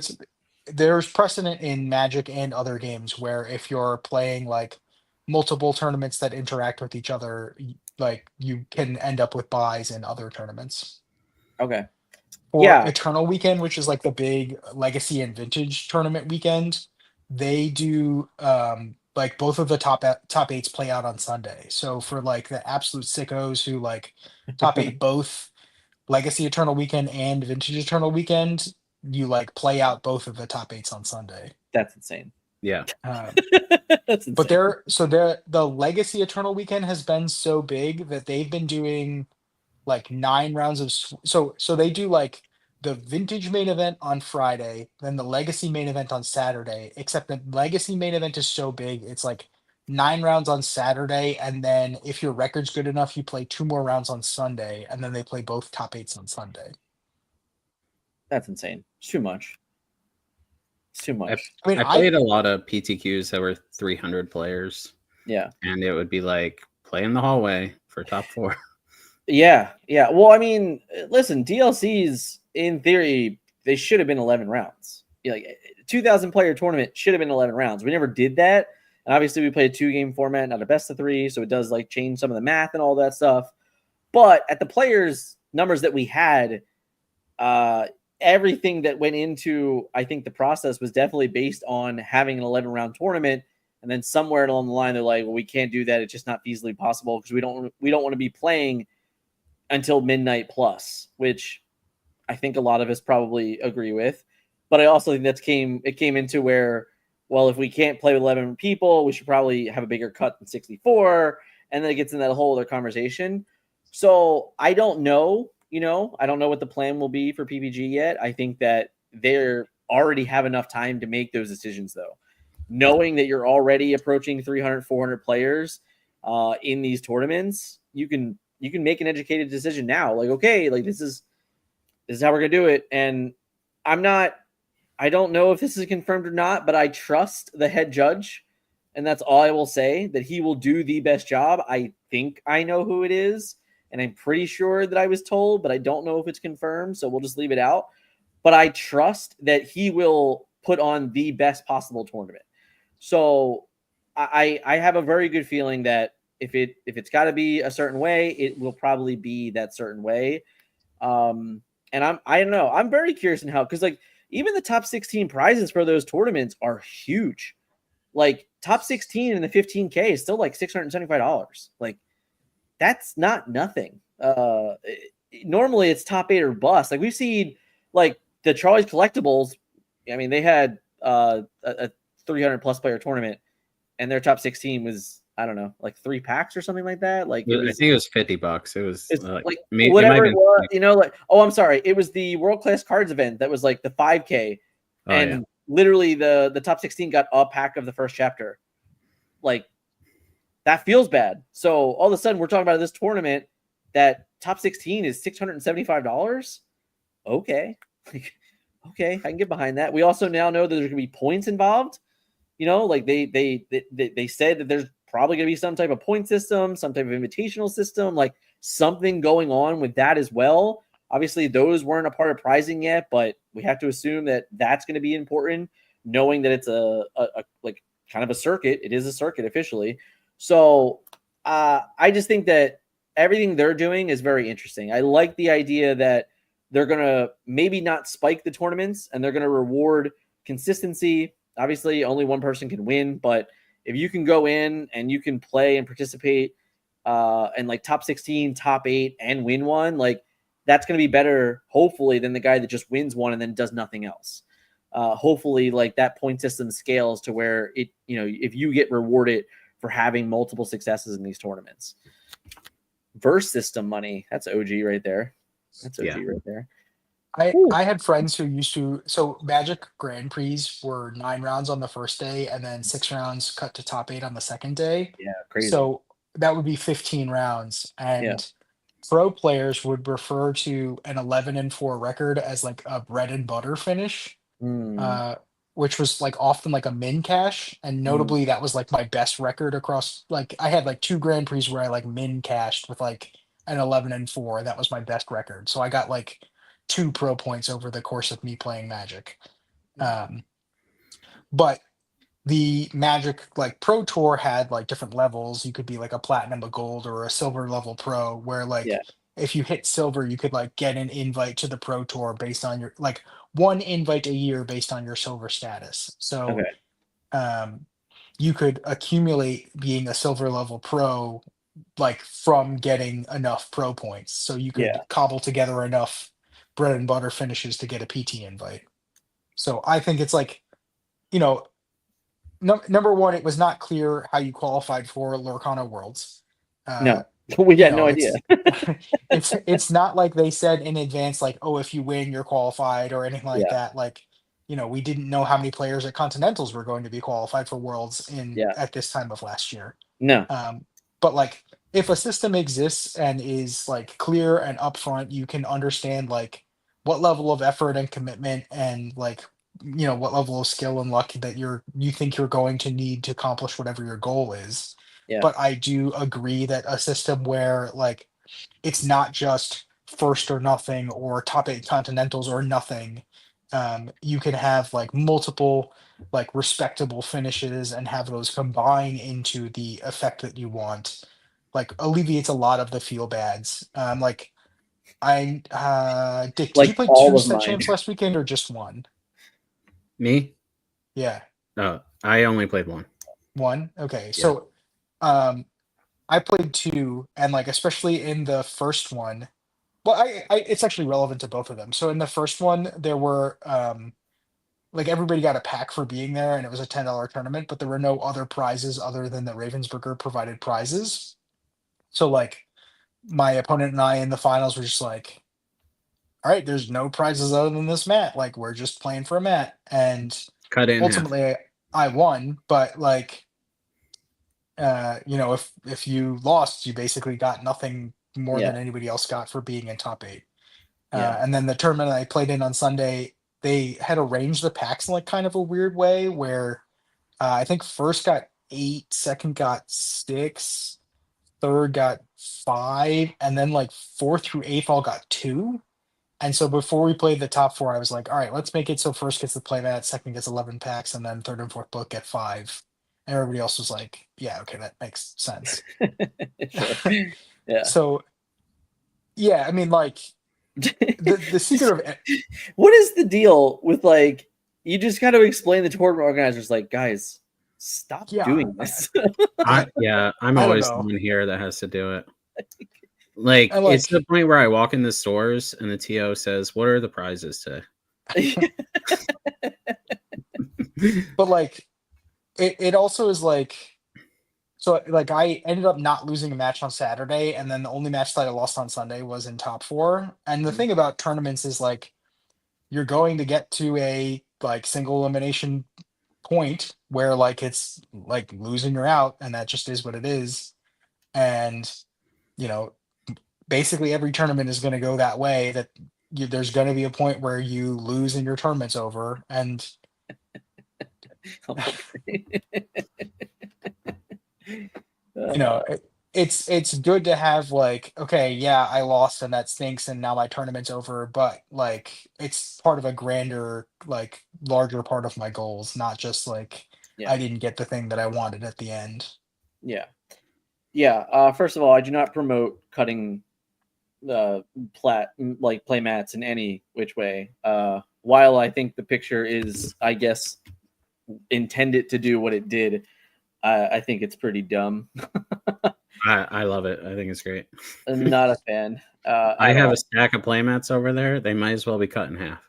there's precedent in Magic and other games where if you're playing like multiple tournaments that interact with each other, like you can end up with buys in other tournaments. Okay. For Yeah. Eternal Weekend, which is like the big Legacy and Vintage tournament weekend, they do like both of the top eights play out on Sunday. So for like the absolute sickos who like top eight both Legacy Eternal Weekend and Vintage Eternal Weekend, you like play out both of the top eights on Sunday. That's insane. Yeah. That's insane. But the Legacy Eternal Weekend has been so big that they've been doing like 9 rounds of so they do like the Vintage main event on Friday, then the Legacy main event on Saturday, except the Legacy main event is so big, it's like 9 rounds on Saturday, and then if your record's good enough, you play 2 more rounds on Sunday, and then they play both top eights on Sunday. That's insane. It's too much. It's too much. I mean, I played a lot of PTQs that were 300 players, Yeah. and it would be like play in the hallway for top 4. Yeah. Yeah. Well, I mean, listen, DLCs in theory, they should have been 11 rounds. Like 2,000 player tournament should have been 11 rounds. We never did that. And obviously we played a 2-game format, not a best of 3. So it does like change some of the math and all that stuff. But at the players numbers that we had, everything that went into, I think the process was definitely based on having an 11 round tournament. And then somewhere along the line, they're like, well, we can't do that. It's just not feasibly possible because we don't want to be playing until midnight plus, which I think a lot of us probably agree with. But I also think it came into where, well, if we can't play with 11 people, we should probably have a bigger cut than 64. And then it gets in that whole other conversation. So I don't know, I don't know what the plan will be for PPG yet. I think that they already have enough time to make those decisions, though. Knowing that you're already approaching 300, 400 players in these tournaments, you can make an educated decision now. Like, okay, like this is how we're gonna do it. And I don't know if this is confirmed or not, but I trust the head judge, and that's all I will say, that he will do the best job. I think I know who it is, and I'm pretty sure that I was told, but I don't know if it's confirmed, so we'll just leave it out. But I trust that he will put on the best possible tournament. So I have a very good feeling that if it's got to be a certain way, it will probably be that certain way. And I don't know. I'm very curious in how, because like even the top 16 prizes for those tournaments are huge. Like top 16 in the 15K is still like $675. Like that's not nothing. Normally it's top 8 or bust. Like we've seen like the Charlie's Collectibles. I mean, they had a 300 plus player tournament, and their top 16 was, I don't know, like 3 packs or something like that. Like I think it was $50. It was like whatever it was, like, oh, I'm sorry. It was the World Class Cards event that was like the 5K. And literally the top 16 got a pack of the first chapter. Like that feels bad. So all of a sudden we're talking about this tournament that top 16 is $675. Okay. Like, okay, I can get behind that. We also now know that there's gonna be points involved. Like they said that there's probably going to be some type of point system, some type of invitational system, like something going on with that as well. Obviously, those weren't a part of prizing yet, but we have to assume that that's going to be important, knowing that it's a like kind of a circuit. It is a circuit officially. So I just think that everything they're doing is very interesting. I like the idea that they're going to maybe not spike the tournaments, and they're going to reward consistency. Obviously, only one person can win, but if you can go in and you can play and participate in like top 16, top 8, and win one, like that's going to be better, hopefully, than the guy that just wins one and then does nothing else. Hopefully, like that point system scales to where it, if you get rewarded for having multiple successes in these tournaments. Verse system money, that's OG right there. That's OG right there. I had friends who used to, so Magic Grand Prix were 9 rounds on the first day and then 6 rounds cut to top 8 on the second day. Yeah, crazy. So that would be 15 rounds. Yeah. And pro players would refer to an 11-4 record as like a bread and butter finish, which was like often like a min cash. And notably, that was like my best record across, like I had like 2 Grand Prix where I like min cashed with like an 11-4. That was my best record. So I got like 2 pro points over the course of me playing Magic. But the Magic like Pro Tour had like different levels. You could be like a platinum, a gold, or a silver level pro, where like Yeah. if you hit silver, you could like get an invite to the Pro Tour based on your like 1 invite a year based on your silver status. So you could accumulate being a silver level pro like from getting enough pro points. So you could cobble together enough bread and butter finishes to get a PT invite. So I think it's like, you know, number one, it was not clear how you qualified for Lorcana Worlds. No, we had no idea. It's not like they said in advance, like, oh, if you win, you're qualified or anything like that. Like, you know, we didn't know how many players at Continentals were going to be qualified for Worlds at this time of last year. No. But like, if a system exists and is like clear and upfront, you can understand like what level of effort and commitment and like, you know, what level of skill and luck that you think you're going to need to accomplish whatever your goal is. But I do agree that a system where like it's not just first or nothing or top 8 continentals or nothing, you can have like multiple like respectable finishes and have those combine into the effect that you want, like alleviates a lot of the feel bads. Like Dick, did Like you play all 2 of set mine. champs last weekend or just 1? Me? Yeah. No, I only played 1. 1? Okay. So I played 2, and like especially in the first one, well, I it's actually relevant to both of them. So in the first one, there were like everybody got a pack for being there, and it was a $10 tournament, but there were no other prizes other than the Ravensburger provided prizes. So like my opponent and I in the finals were just like, all right, there's no prizes other than this mat. Like we're just playing for a mat, and Cut it in half. ultimately I won. But like, you know, if you lost, you basically got nothing more than anybody else got for being in top 8. And then the tournament I played in on Sunday, they had arranged the packs in like kind of a weird way where I think first got 8, second got 6, third got 5, and then like 4th through 8th all got 2. And so before we played the top 4, I was like, all right, let's make it so first gets the playmat, second gets 11 packs, and then third and fourth both get 5. And everybody else was like, yeah, okay, that makes sense. Yeah. So, yeah, I mean, like, the secret of what is the deal with like you just got to explain the tournament organizers like, guys, stop doing this. I'm always the one here that has to do it. Like it's the point where I walk in the stores and the TO says, what are the prizes today? But like it also is like, so like I ended up not losing a match on Saturday, and then the only match that I lost on Sunday was in top 4. And the thing about tournaments is like you're going to get to a like single elimination point where like it's like losing or out, and that just is what it is. And you know, basically every tournament is going to go that way, that there's going to be a point where you lose and your tournament's over. And you know, it's good to have like, okay, yeah, I lost and that stinks and now my tournament's over, but like it's part of a grander, like larger part of my goals, not just like I didn't get the thing that I wanted at the end. First of all, I do not promote cutting play mats in any which way. While I think the picture is, I guess, intended to do what it did, I think it's pretty dumb. I love it. I think it's great. I'm not a fan. I have a stack of playmats over there. They might as well be cut in half.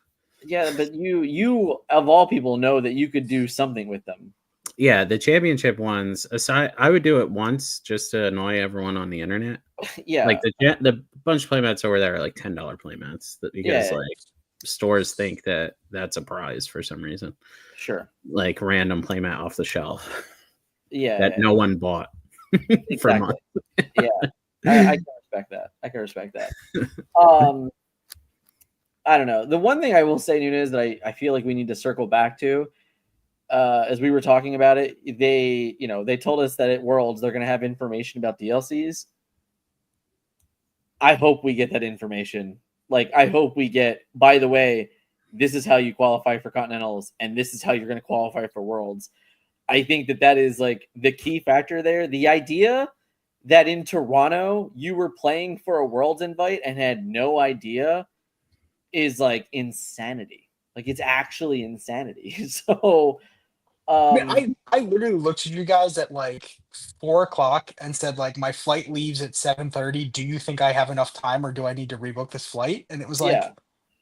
Yeah, but you of all people know that you could do something with them. Yeah, the championship ones aside, I would do it once just to annoy everyone on the internet. Yeah, like the bunch of playmats over there are like $10 playmats because like stores think that that's a prize for some reason, Sure. like random playmat off the shelf Yeah. that no one bought for Exactly. months. Yeah. I can respect that. I can respect that. I don't know. The one thing I will say, Nunez, that I feel like we need to circle back to, as we were talking about it, they told us that at Worlds they're going to have information about DLCs. I hope we get that information. Like, I hope we get, by the way, this is how you qualify for Continentals, and this is how you're going to qualify for Worlds. I think that is like the key factor there. The idea that in Toronto you were playing for a Worlds invite and had no idea is like insanity. Like, it's actually insanity. So I literally looked at you guys at like 4 o'clock and said, like, my flight leaves at 7:30. Do you think I have enough time, or do I need to rebook this flight? And it was like, yeah.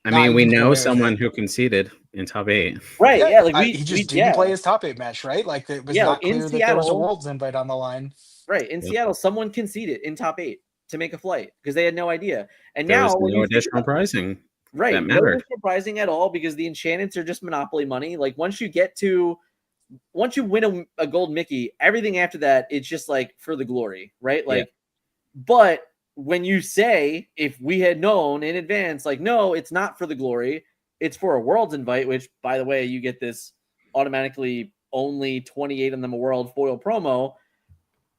I nah, mean, you we can get know away with someone it. who conceded in top 8. Right. Yeah. Like he just didn't play his top 8 match, right? Like, it was Yeah, not in clear that there was a Seattle- Worlds invite on the line. Right. In Yep. Seattle, someone conceded in top 8 to make a flight because they had no idea. And There now was when no you think additional about- pricing. right, that no mattered. additional pricing at all, because the enchantments are just monopoly money. Like, once you win a gold Mickey, everything after that, it's just like for the glory, right? Like, but when you say, if we had known in advance, like, no, it's not for the glory, it's for a Worlds invite, which, by the way, you get this automatically only 28 of them a world foil promo.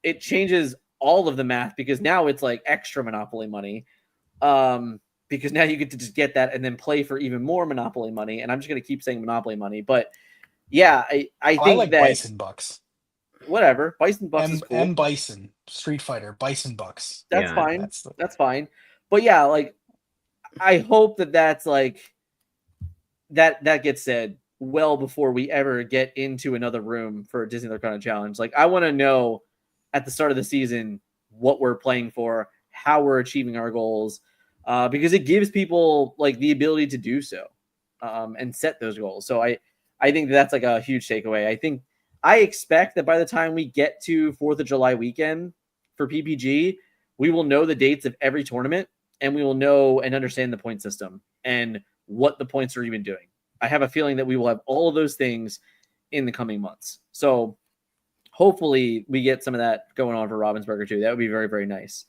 It changes all of the math, because now it's like extra monopoly money. Because now you get to just get that and then play for even more monopoly money. And I'm just going to keep saying monopoly money, but yeah, I think like that Bison Bucks. Whatever, Bison Bucks is cool. M Bison Street Fighter Bison Bucks. That's Yeah, fine. That's fine. But yeah, like, I hope that's like that gets said well before we ever get into another room for a Disney Lorcana challenge. Like, I want to know at the start of the season what we're playing for, how we're achieving our goals, because it gives people like the ability to do so, and set those goals. So I think that's like a huge takeaway. I expect that by the time we get to 4th of July weekend for PPG, we will know the dates of every tournament, and we will know and understand the point system and what the points are even doing. I have a feeling that we will have all of those things in the coming months. So hopefully we get some of that going on for Ravensburger too. That would be very, very nice.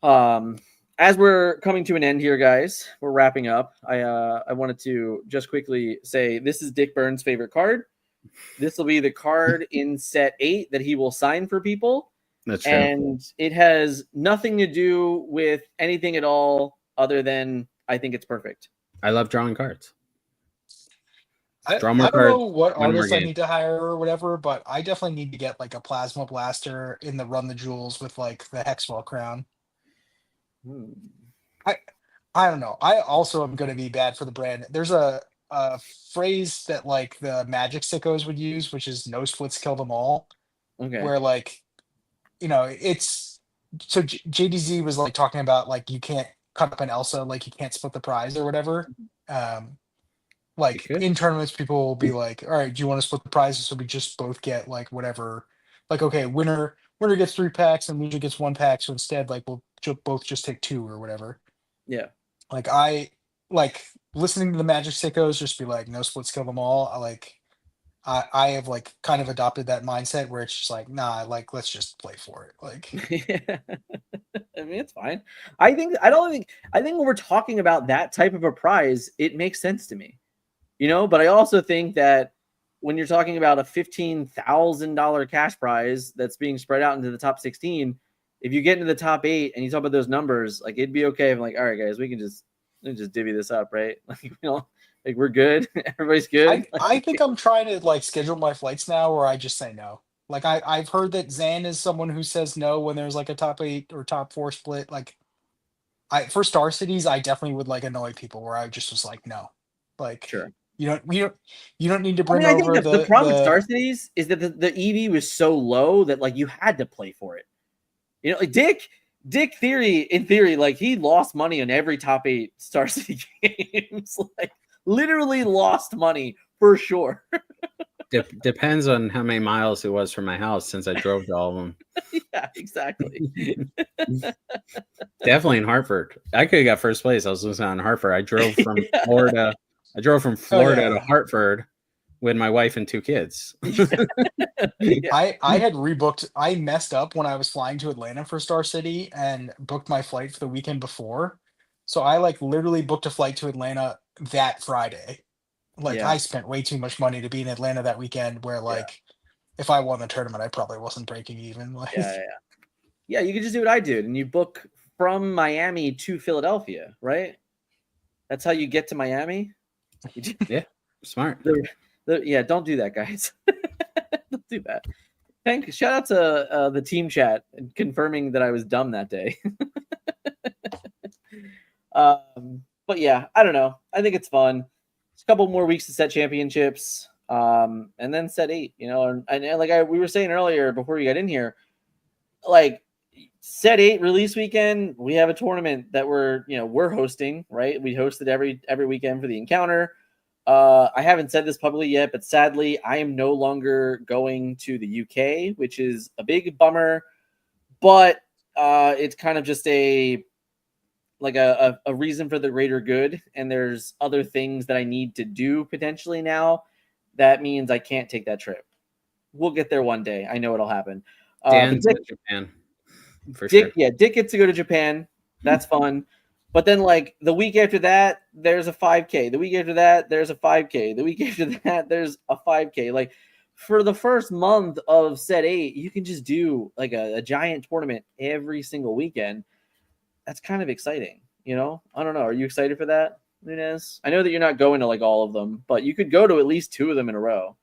As we're coming to an end here, guys, we're wrapping up. I wanted to just quickly say, this is Dick Burns' favorite card. This will be the card in set 8 that he will sign for people. That's true. And it has nothing to do with anything at all other than I think it's perfect. I love drawing cards. I Draw more don't know cards, what win more artists I games. need to hire or whatever, but I definitely need to get like a Plasma Blaster in the Run the Jewels with like the Hexwell crown. I don't know. I also am going to be bad for the brand. There's a phrase that like the Magic sickos would use, which is "no splits kill them all." Okay. Where like, it's so JDZ was like talking about like you can't cut up an Elsa, like you can't split the prize or whatever. Like in tournaments, people will be like, "All right, do you want to split the prizes so we just both get like whatever?" Like, okay, winner gets 3 packs and loser gets 1 pack. So instead, like we'll both just take 2 or whatever. Yeah. Like I like listening to the Magic sickos just be like, "No splits kill them all." I have like kind of adopted that mindset where it's just like, nah, like let's just play for it. Like, I mean, it's fine. I think when we're talking about that type of a prize, it makes sense to me, but I also think that when you're talking about a $15,000 cash prize that's being spread out into the top 16, if you get into the top 8 and you talk about those numbers, like it'd be okay if I'm like, all right, guys, we can just divvy this up, right? Like, like we're good. Everybody's good. I think I'm trying to like schedule my flights now where I just say no. Like I've heard that Zan is someone who says no when there's like a top 8 or top 4 split. Like for Star Cities, I definitely would like annoy people where I just was like, no. Like, sure. You don't need to bring I over think the problem with Star Cities is that the EV was so low that like you had to play for it. Like Dick Theory, in theory, like he lost money on every top 8 Star City games. Like literally lost money for sure. Depends on how many miles it was from my house since I drove to all of them. Yeah, exactly. Definitely in Hartford. I could have got first place. I was losing on Hartford. I drove from Florida. I drove from Florida to Hartford with my wife and 2 kids. I had rebooked. I messed up when I was flying to Atlanta for Star City and booked my flight for the weekend before. So I like literally booked a flight to Atlanta that Friday. Like Yeah. I spent way too much money to be in Atlanta that weekend where like if I won the tournament, I probably wasn't breaking even. Like Yeah, you could just do what I did and you book from Miami to Philadelphia, right? That's how you get to Miami. Yeah, smart. Yeah, don't do that, guys. Don't do that. Shout out to the team chat confirming that I was dumb that day. But yeah, I don't know. I think it's fun. It's a couple more weeks to set championships, and then set 8. You know, and like we were saying earlier before you got in here, like set 8 release weekend, we have a tournament that we're hosting. Right, we hosted every weekend for the encounter. I haven't said this publicly yet, but sadly, I am no longer going to the UK, which is a big bummer. But it's kind of just a reason for the greater good, and there's other things that I need to do potentially now. That means I can't take that trip. We'll get there one day. I know it'll happen. Dan's in Japan. Dick gets to go to Japan. That's fun. But then, like, the week after that, there's a 5K. The week after that, there's a 5K. The week after that, there's a 5K. Like, for the first month of set 8, you can just do, like, a giant tournament every single weekend. That's kind of exciting, you know? I don't know. Are you excited for that, Nunez? I know that you're not going to, like, all of them, but you could go to at least 2 of them in a row.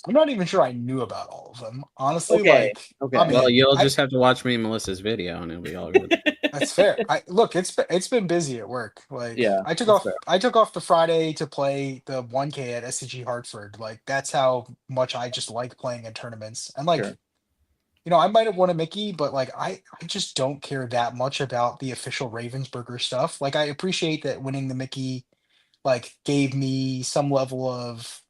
I'm not even sure I knew about all of them. Honestly, Okay. I mean, well, you'll just have to watch me and Melissa's video and it'll be all good. That's fair. It's been busy at work. Like Yeah, I took off the Friday to play the 1K at SCG Hartford. Like that's how much I just like playing in tournaments. And like, Sure. you know, I might have won a Mickey, but like I just don't care that much about the official Ravensburger stuff. Like I appreciate that winning the Mickey like gave me some level of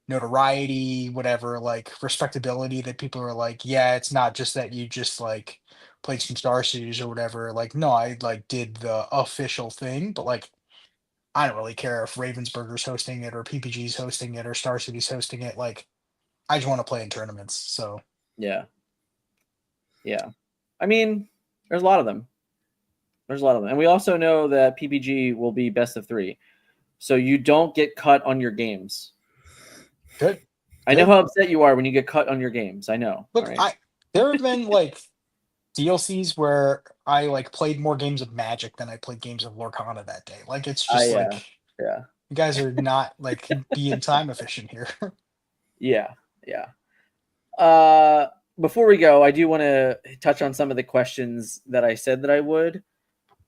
notoriety, whatever, like respectability that people are like, yeah, it's not just that you just like played some Star Series or whatever. Like, no, I like did the official thing, but like I don't really care if Ravensburger's hosting it or PPG's hosting it or Star City's hosting it. Like, I just want to play in tournaments. So Yeah. I mean, there's a lot of them. And we also know that PPG will be best of 3. So you don't get cut on your games. good. I know how upset you are when you get cut on your games. I know. Look, right? there have been like DLCs where I like played more games of Magic than I played games of Lorcana that day. Like it's just you guys are not like being time efficient here. Yeah. Before we go, I do want to touch on some of the questions that I said that I would.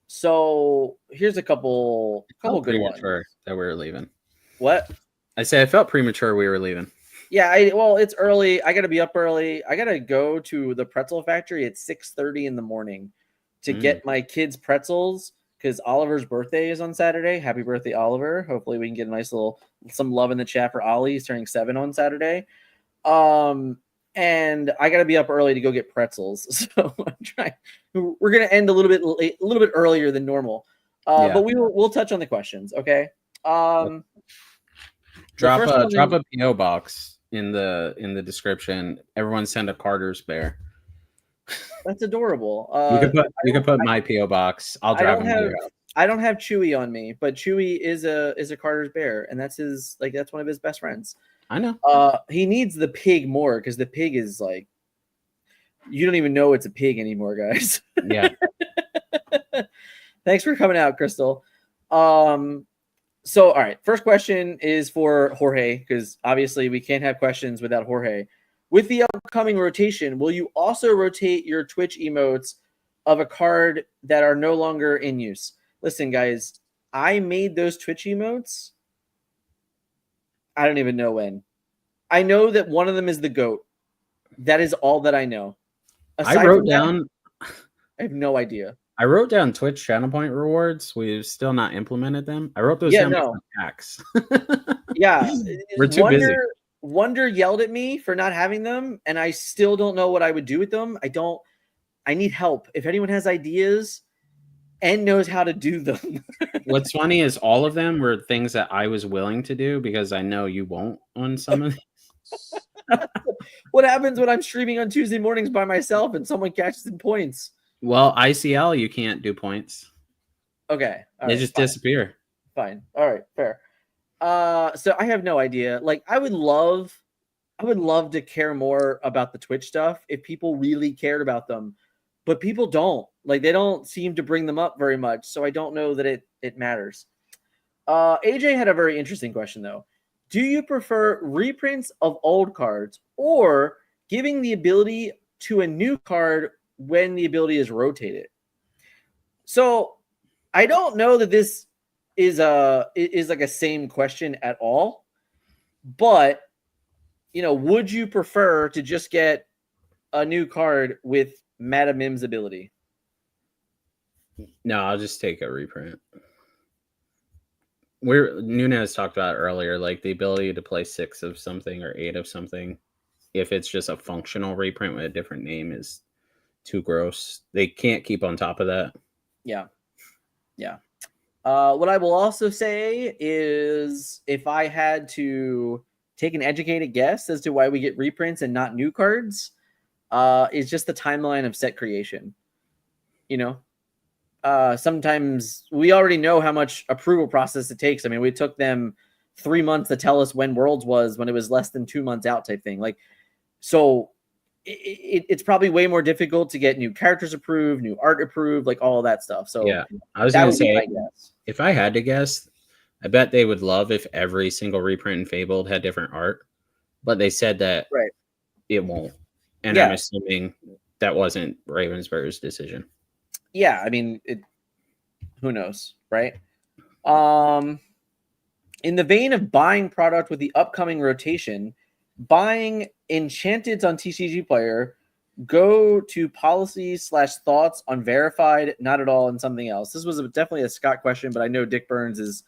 So here's a couple good ones. That we were leaving. What? I say I felt premature we were leaving. Yeah, well, it's early. I got to be up early. I got to go to the pretzel factory at 6:30 in the morning to get my kids pretzels because Oliver's birthday is on Saturday. Happy birthday, Oliver. Hopefully we can get a nice some love in the chat for Ollie. He's turning 7 on Saturday. And I got to be up early to go get pretzels. So I'm trying. We're going to end a little bit late, a little bit earlier than normal. But we'll touch on the questions, okay? Drop a PO box in the description. Everyone send a Carter's bear. That's adorable. You can put my PO box. I'll drive him. I don't have Chewy on me, but Chewy is a Carter's bear, and that's one of his best friends. I know. He needs the pig more because the pig is like, you don't even know it's a pig anymore, guys. Yeah. Thanks for coming out, Crystal. So, all right, first question is for Jorge because obviously we can't have questions without Jorge. With the upcoming rotation, will you also rotate your Twitch emotes of a card that are no longer in use? Listen, guys, I made those Twitch emotes. I don't even know when. I know that one of them is the GOAT. That is all that I know. I wrote down. I have no idea. I wrote down Twitch channel point rewards. We've still not implemented them. I wrote those down for packs. Yeah, we're too busy. Wonder yelled at me for not having them, and I still don't know what I would do with them. I need help. If anyone has ideas and knows how to do them. What's funny is all of them were things that I was willing to do because I know you won't on some of these. What happens when I'm streaming on Tuesday mornings by myself and someone catches in points? Well, ICL, you can't do points. Okay. They just disappear. Fine. All right. Fair. So I have no idea. Like, I would love to care more about the Twitch stuff if people really cared about them, but people don't. Like, they don't seem to bring them up very much, so I don't know that it matters. AJ had a very interesting question though. Do you prefer reprints of old cards or giving the ability to a new card when the ability is rotated? So I don't know that this is like a same question at all, but would you prefer to just get a new card with Madam Mim's ability? No, I'll just take a reprint. Nunez talked about earlier, like the ability to play 6 of something or 8 of something, if it's just a functional reprint with a different name, is too gross. They can't keep on top of that. Yeah. What I will also say is, if I had to take an educated guess as to why we get reprints and not new cards, is just the timeline of set creation. Sometimes we already know how much approval process it takes. I mean, we took them 3 months to tell us when Worlds was, when it was less than 2 months out type thing. Like, so it's probably way more difficult to get new characters approved, new art approved, like all of that stuff. So yeah, I was going to say, if I had to guess, I bet they would love if every single reprint in Fabled had different art, but they said that it won't. And I'm assuming that wasn't Ravensburger's decision. Yeah, I mean, who knows, right? In the vein of buying product with the upcoming rotation, buying Enchanteds on TCG Player, go to policy/thoughts on verified, not at all, and something else. This was definitely a Scott question, but I know Dick Burns is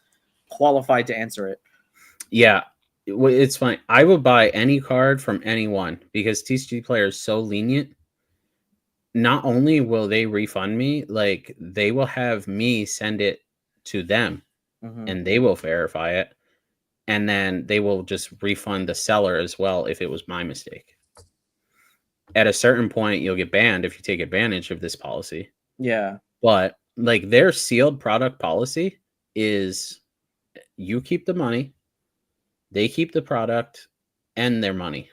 qualified to answer it. Yeah, it's fine. I would buy any card from anyone because TCG Player is so lenient. Not only will they refund me, like they will have me send it to them and they will verify it. And then they will just refund the seller as well if it was my mistake. At a certain point, you'll get banned if you take advantage of this policy. Yeah. But like their sealed product policy is you keep the money, they keep the product and their money.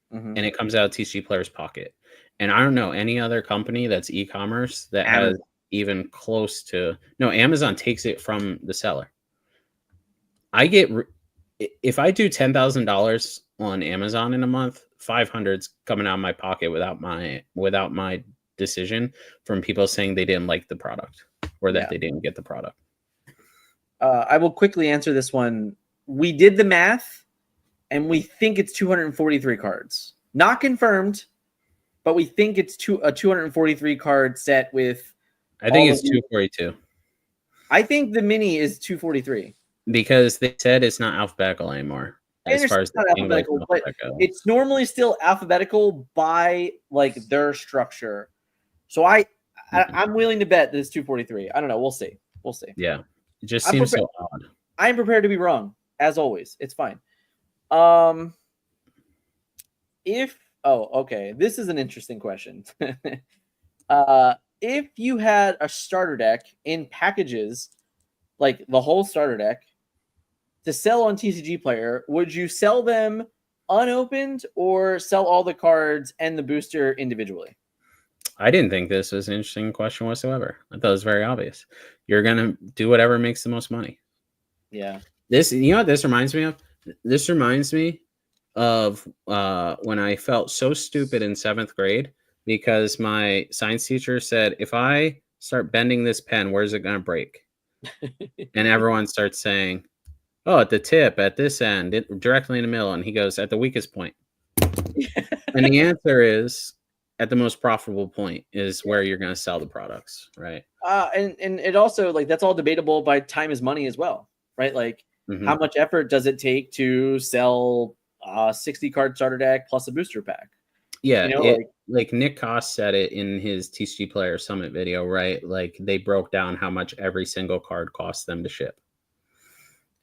And it comes out of TCG Player's pocket. And I don't know any other company that's e-commerce that has even close to... No, Amazon takes it from the seller. I get... If I do $10,000 on Amazon in a month, 500's coming out of my pocket without my decision from people saying they didn't like the product or that they didn't get the product. I will quickly answer this one. We did the math, and we think it's 243 cards. Not confirmed, but we think it's a 243 card set with... I think it's 242. I think the mini is 243. Because they said it's not alphabetical anymore. As far as the English alphabet goes. It's normally still alphabetical by like their structure. So I'm willing to bet that it's 243. I don't know. We'll see. Yeah. It just seems so odd. I'm prepared to be wrong, as always. It's fine. Okay. This is an interesting question. If you had a starter deck in packages, like the whole starter deck, to sell on TCG Player, would you sell them unopened or sell all the cards and the booster individually? I didn't think this was an interesting question whatsoever. I thought it was very obvious. You're going to do whatever makes the most money. Yeah. You know what this reminds me of? This reminds me of when I felt so stupid in 7th grade because my science teacher said, if I start bending this pen, where's it going to break? And everyone starts saying, oh, at the tip, at this end, directly in the middle. And he goes, at the weakest point. And the answer is, at the most profitable point is where you're going to sell the products, right? And it also, like, that's all debatable by time is money as well, right? Like, how much effort does it take to sell 60 card starter deck plus a booster pack. Yeah, You know, like Nick Koss said it in his TCG Player Summit video, right? Like they broke down how much every single card costs them to ship.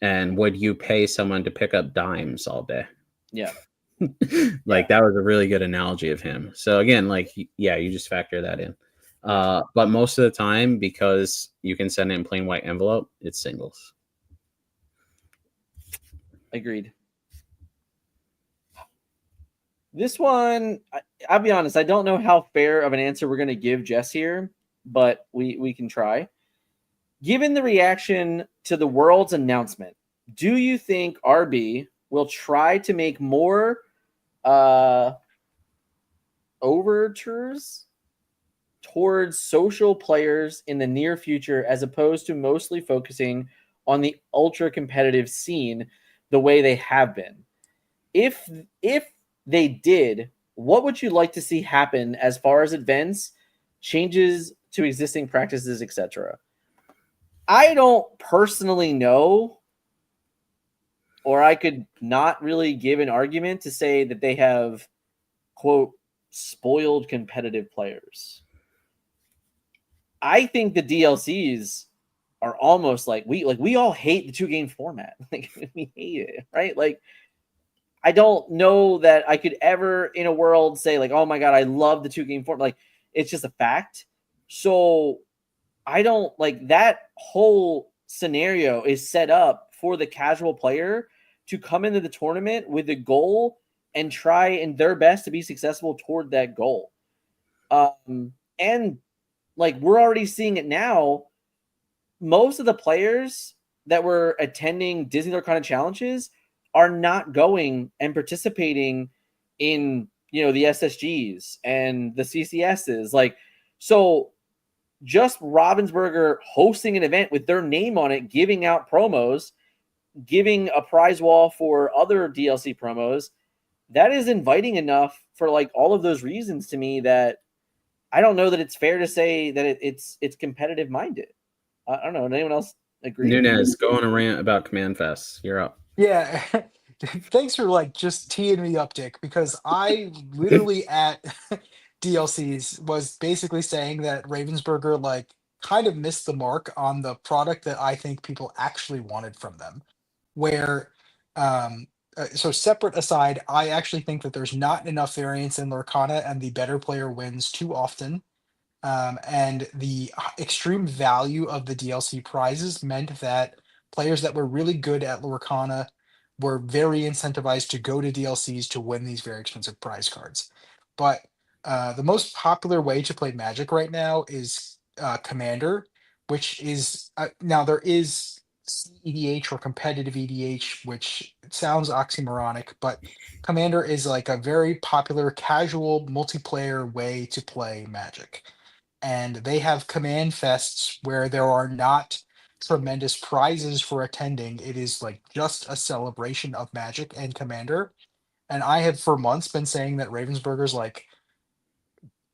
And would you pay someone to pick up dimes all day? Yeah. That was a really good analogy of him. So again, like, yeah, you just factor that in. But most of the time, because you can send it in plain white envelope, it's singles. Agreed. This one, I'll be honest, I don't know how fair of an answer we're going to give Jess here, but we can try. Given the reaction to the World's announcement, do you think RB will try to make more overtures towards social players in the near future as opposed to mostly focusing on the ultra competitive scene the way they have been? If they did, what would you like to see happen as far as events, changes to existing practices, etc.? I don't personally know, or I could not really give an argument to say that they have, quote, spoiled competitive players. I think the DLCs are almost like we all hate the 2-game format. Like we hate it, right? Like I don't know that I could ever in a world say like, oh my God, I love the 2-game format. Like it's just a fact. So I don't like that whole scenario is set up for the casual player to come into the tournament with a goal and try and their best to be successful toward that goal. And like we're already seeing it now. Most of the players that were attending Disney Lorcana challenges are not going and participating in, you know, the SSGs and the CCSs. Like, so just Ravensburger hosting an event with their name on it, giving out promos, giving a prize wall for other DLC promos, that is inviting enough for like all of those reasons to me that I don't know that it's fair to say that it's competitive minded. I don't know. Does anyone else agree? Nunez, go on a rant about Command Fest. You're up. Yeah. Thanks for like just teeing me up, Dick, because I literally at DLCs was basically saying that Ravensburger like kind of missed the mark on the product that I think people actually wanted from them. Where, so separate aside, I actually think that there's not enough variance in Lorcana and the better player wins too often. And the extreme value of the DLC prizes meant that players that were really good at Lorcana were very incentivized to go to DLCs to win these very expensive prize cards. But the most popular way to play Magic right now is Commander, which is now there is EDH or competitive EDH, which sounds oxymoronic, but Commander is like a very popular casual multiplayer way to play Magic. And they have command fests where there are not tremendous prizes for attending. It is like just a celebration of Magic and Commander. And I have for months been saying that Ravensburger's like,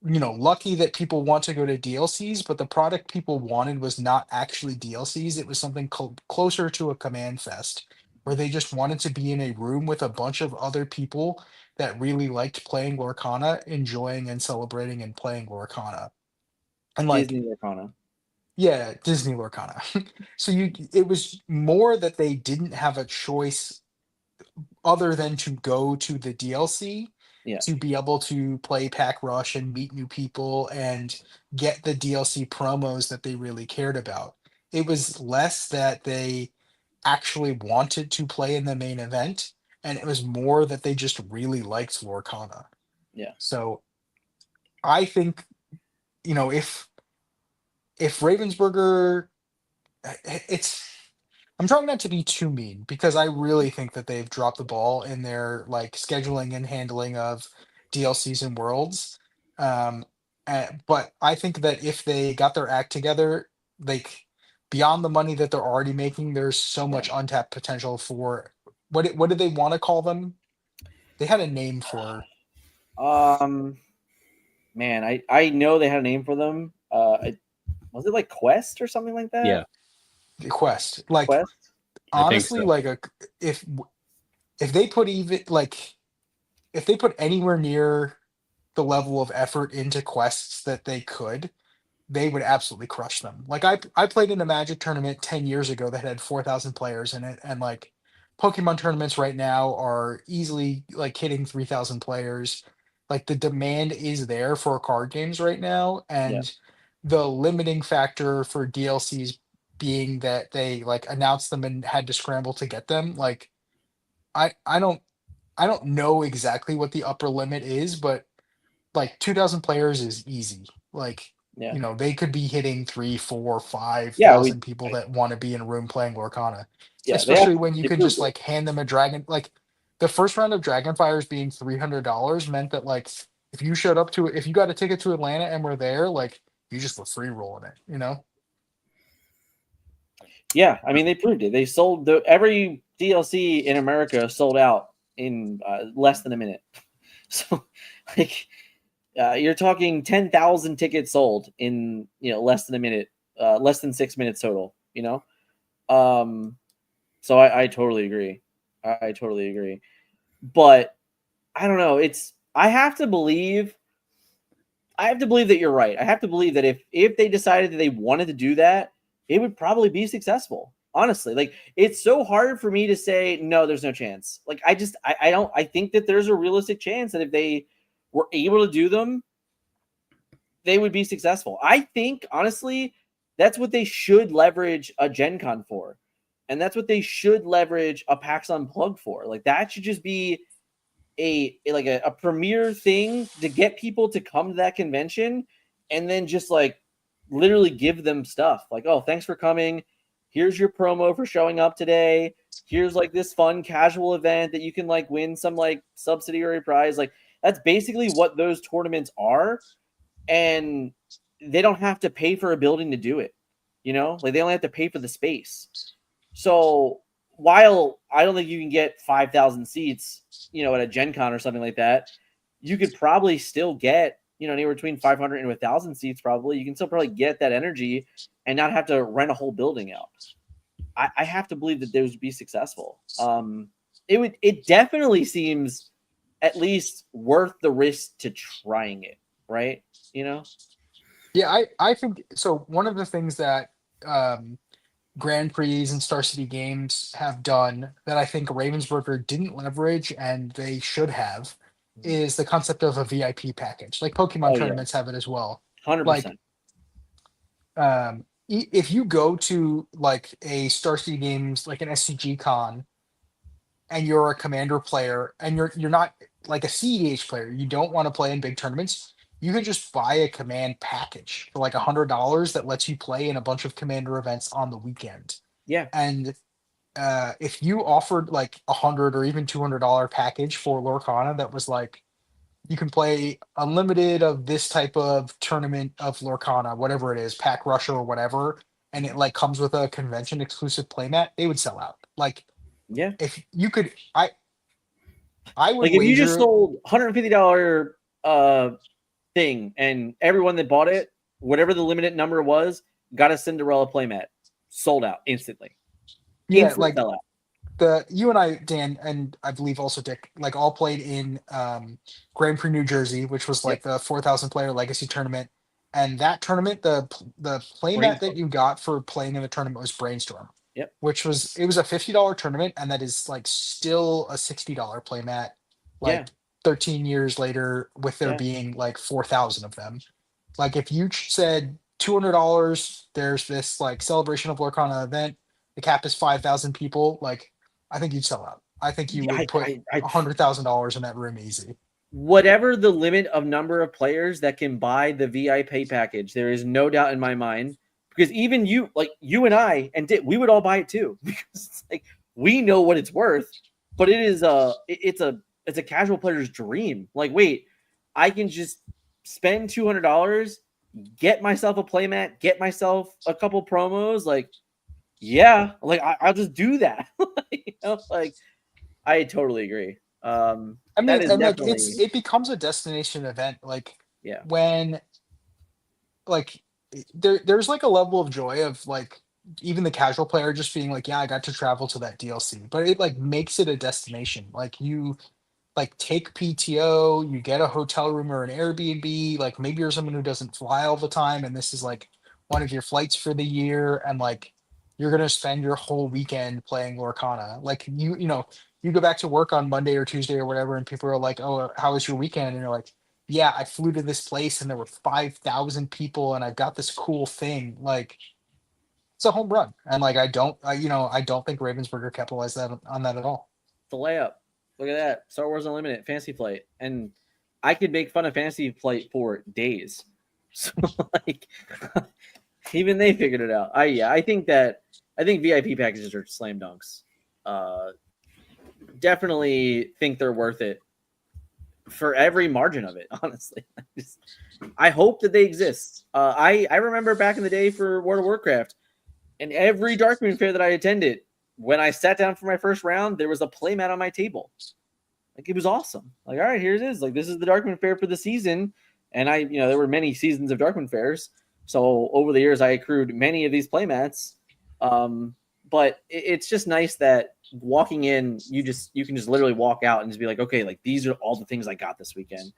you know, lucky that people want to go to DLCs, but the product people wanted was not actually DLCs. It was something closer to a command fest where they just wanted to be in a room with a bunch of other people that really liked playing Lorcana, enjoying and celebrating and playing Lorcana. And like, Disney Lorcana. yeah, Disney Lorcana. So it was more that they didn't have a choice other than to go to the DLC Yeah. to be able to play Pack Rush and meet new people and get the DLC promos that they really cared about. It was less that they actually wanted to play in the main event, and it was more that they just really liked Lorcana. Yeah. So I think, you know, if Ravensburger, it's I'm trying not to be too mean because I really think that they've dropped the ball in their like scheduling and handling of DLCs and worlds. Um, but I think that if they got their act together, like beyond the money that they're already making, there's so much untapped potential for what did they want to call them? They had a name for. Man, I know they had a name for them. Was it like Quest or something like that? Yeah. Quest. Like Quest. honestly, so. like if if they put anywhere near the level of effort into quests that they could, they would absolutely crush them. Like I played in a Magic tournament 10 years ago that had 4,000 players in it, and like Pokemon tournaments right now are easily like hitting 3,000 players. Like the demand is there for card games right now, Yeah. and the limiting factor for DLCs being that they like announced them and had to scramble to get them. Like I don't know exactly what the upper limit is, but like 2,000 players is easy. Like, Yeah. they could be hitting 3, 4, Yeah, 5,000 people that want to be in a room playing Lorcana. yeah, Especially when you they can proved just it. like hand them a dragon. Like the first round of Dragonfires being $300 meant that like if you showed up to it, if you got a ticket to Atlanta and were there, like you just were free rolling it, you know? Yeah, I mean they proved it. They sold every DLC in America sold out in less than a minute. So, like, you're talking 10,000 tickets sold in less than a minute, less than 6 minutes total. So I totally agree. I totally agree. But I don't know. I have to believe. I have to believe that you're right. I have to believe that if they decided that they wanted to do that, it would probably be successful. Honestly, like it's so hard for me to say no. There's no chance. Like I don't. I think that there's a realistic chance that if they were able to do them, they would be successful. I think honestly, that's what they should leverage a Gen Con for, and that's what they should leverage a PAX Unplugged for. Like that should just be a premier thing to get people to come to that convention, and then just like literally give them stuff like, oh, thanks for coming, here's your promo for showing up today, here's like this fun casual event that you can like win some like subsidiary prize. Like that's basically what those tournaments are, and they don't have to pay for a building to do it, like they only have to pay for the space. So while I don't think you can get 5,000 seats, at a Gen Con or something like that, you could probably still get, anywhere between 500 and 1,000 seats. Probably you can still probably get that energy and not have to rent a whole building out. I have to believe that those would be successful. It definitely seems at least worth the risk to trying it, right? Yeah, I think so. One of the things that Grand Prix and Star City Games have done that I think Ravensburger didn't leverage and they should have is the concept of a VIP package. Like Pokemon Oh yeah, tournaments have it as well. 100%. If you go to like a Star City Games, like an SCG con, and you're a commander player and you're not like a CEDH player, you don't want to play in big tournaments, you can just buy a command package for like $100 that lets you play in a bunch of commander events on the weekend. Yeah. And if you offered like $100 or even $200 package for Lorcana that was like you can play unlimited of this type of tournament of Lorcana, whatever it is, Pack Rusher or whatever, and it like comes with a convention exclusive playmat, they would sell out. Like Yeah. if you could, I would like if you just wager sold $150 thing and everyone that bought it, whatever the limited number was, got a Cinderella playmat, sold out instantly. yeah, Instant like sellout. you and I, Dan, and I believe also Dick, like all played in Grand Prix New Jersey, which was like the 4,000 player legacy tournament. And that tournament, the playmat that you got for playing in the tournament was Brainstorm. Yep. Which was it was a $50 tournament, and that is like still a $60 playmat, like 13 years later, with there being like 4,000 of them. Like if you said $200, there's this like celebration of Lorcana event. The cap is 5,000 people. Like I think you'd sell out. I think you would put $100,000 in that room easy. Whatever the limit of number of players that can buy the VIP package, there is no doubt in my mind, because even you and I and Dick, we would all buy it too, because it's like we know what it's worth, but it's a casual player's dream. Like, wait, I can just spend $200, get myself a playmat, get myself a couple promos. Like, yeah, like I'll just do that. Like I totally agree. I mean, and like it becomes a destination event. Like when like there's like a level of joy of like even the casual player just being like, yeah, I got to travel to that DLC, but it like makes it a destination. Like you like take PTO, you get a hotel room or an Airbnb. Like maybe you're someone who doesn't fly all the time, and this is like one of your flights for the year, and like you're gonna spend your whole weekend playing Lorcana. Like you know, you go back to work on Monday or Tuesday or whatever, and people are like, "Oh, how was your weekend?" And you're like, "Yeah, I flew to this place, and there were 5,000 people, and I got this cool thing." Like it's a home run, and like I don't think Ravensburger capitalized on that at all. The layup. Look at that. Star Wars Unlimited Fantasy Flight. And I could make fun of Fantasy Flight for days. So like even they figured it out. I think VIP packages are slam dunks. Definitely think they're worth it for every margin of it, honestly. I hope that they exist. I remember back in the day for World of Warcraft, and every Darkmoon fair that I attended, when I sat down for my first round, there was a playmat on my table. Like it was awesome. Like, all right, here it is. Like this is the Darkmoon fair for the season. And there were many seasons of Darkmoon fairs. So over the years, I accrued many of these playmats. But it's just nice that walking in, you can just literally walk out and just be like, okay, like these are all the things I got this weekend.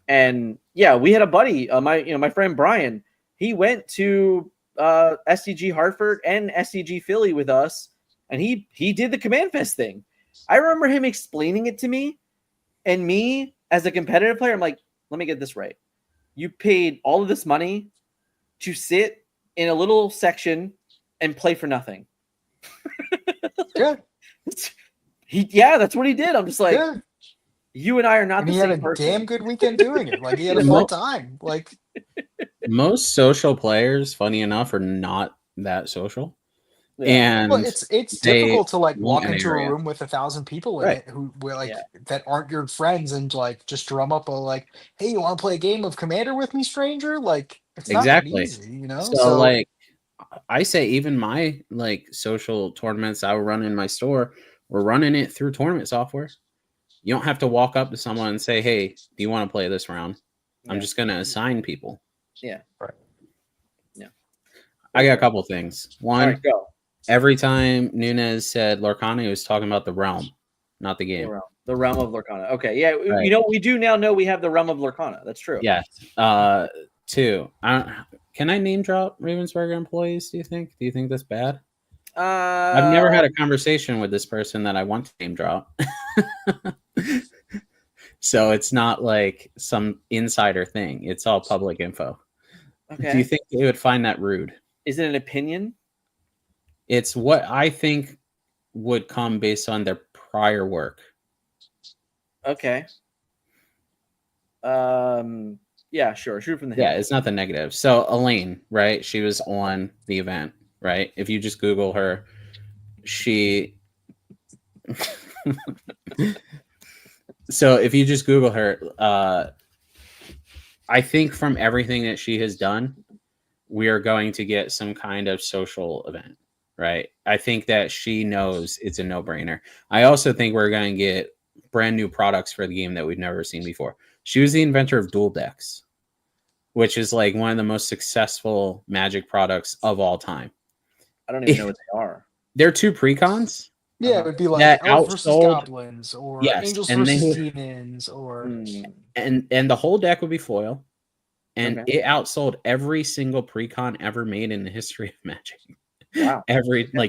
And yeah, we had a buddy, my friend Brian. He went to SCG Hartford and SCG Philly with us. And he did the Command Fest thing. I remember him explaining it to me, and me as a competitive player, I'm like, let me get this right. You paid all of this money to sit in a little section and play for nothing. Yeah. That's what he did. I'm just like, you and I are not and the he same had a person. damn good weekend doing it. Like he had a fun time. Like most social players, funny enough, are not that social. Yeah. And well, it's they difficult to like walk want an into a area. room with 1,000 people in Right. it who were like Yeah. that aren't your friends and like just drum up a like, hey, you want to play a game of Commander with me, stranger? Like it's not that Exactly. easy, you know. So like I say, even my like social tournaments I would run in my store, we're running it through tournament software. You don't have to walk up to someone and say, hey, do you want to play this round? I'm just going to assign people. Yeah. Right. Yeah. I got a couple things. One, All right, go. Every time Nunez said Lorcana, he was talking about the realm, not the game. The realm of Lorcana. Okay. Yeah. Right. We do now know we have the realm of Lorcana. That's true. Yes. Two, can I name drop Ravensburger employees, do you think? Do you think that's bad? I've never had a conversation with this person that I want to name drop. So it's not like some insider thing. It's all public info. Okay. Do you think they would find that rude? Is it an opinion? It's what I think would come based on their prior work. Okay. Yeah, sure. Shoot from the hip. Yeah, it's nothing negative. So Elaine, right? She was on the event, right? If you just Google her, So if you just Google her, I think from everything that she has done, we are going to get some kind of social event, right? I think that she knows it's a no-brainer. I also think we're going to get brand new products for the game that we've never seen before. She was the inventor of dual decks, which is like one of the most successful Magic products of all time. I don't even know what they are. They're two precons. Yeah, it would be like that Elves versus outsold- Goblins, or Yes, Angels and they versus would- Demons, or and the whole deck would be foil, and Okay. it outsold every single precon ever made in the history of Magic. Wow.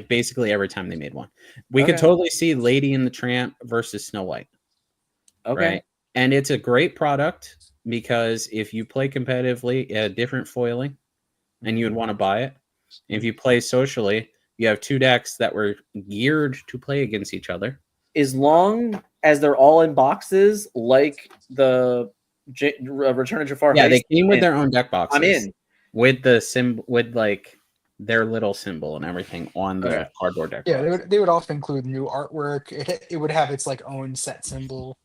Basically every time they made one. We could Okay. totally see Lady and the Tramp versus Snow White. Okay. Right? And it's a great product because if you play competitively, it had different foiling and you would want to buy it. If you play socially, you have two decks that were geared to play against each other. As long as they're all in boxes, like the Return of Jafar. Yeah, Heist, they came with their own deck boxes. I'm in. With the symbol, with like their little symbol and everything on the cardboard deck. yeah, box. they would often include new artwork. It would have its like own set symbol.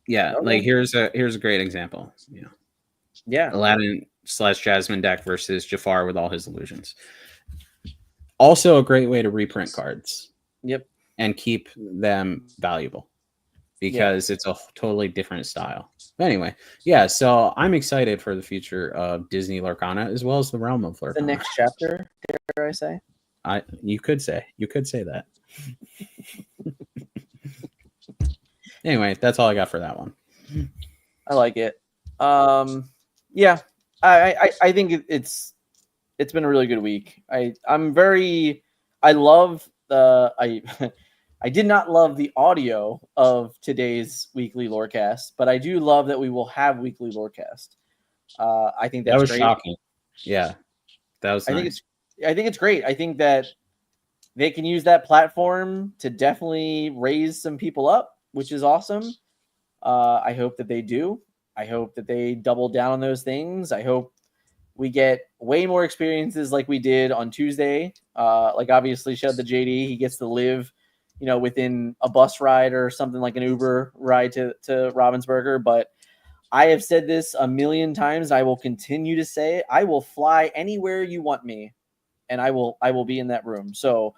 Yeah, Okay. like here's a great example. Yeah. Aladdin / Jasmine deck versus Jafar with all his illusions. Also a great way to reprint cards. Yep. And keep them valuable because it's a totally different style. But anyway, yeah, so I'm excited for the future of Disney Lorcana as well as the realm of Lorcana. The next chapter, dare I say? You could say that. Anyway, that's all I got for that one. I like it. Yeah, I think it's been a really good week. I love the I did not love the audio of today's weekly Lorecast, but I do love that we will have weekly Lorecast. I think that's That was great. shocking. Yeah, that was I nice. think it's great. I think that they can use that platform to definitely raise some people up, which is awesome. I hope that they do. I hope that they double down on those things. I hope we get way more experiences like we did on Tuesday. Like obviously, shout out to JD. He gets to live, within a bus ride or something like an Uber ride to Ravensburger. But I have said this a million times. I will continue to say it. I will fly anywhere you want me, and I will be in that room. So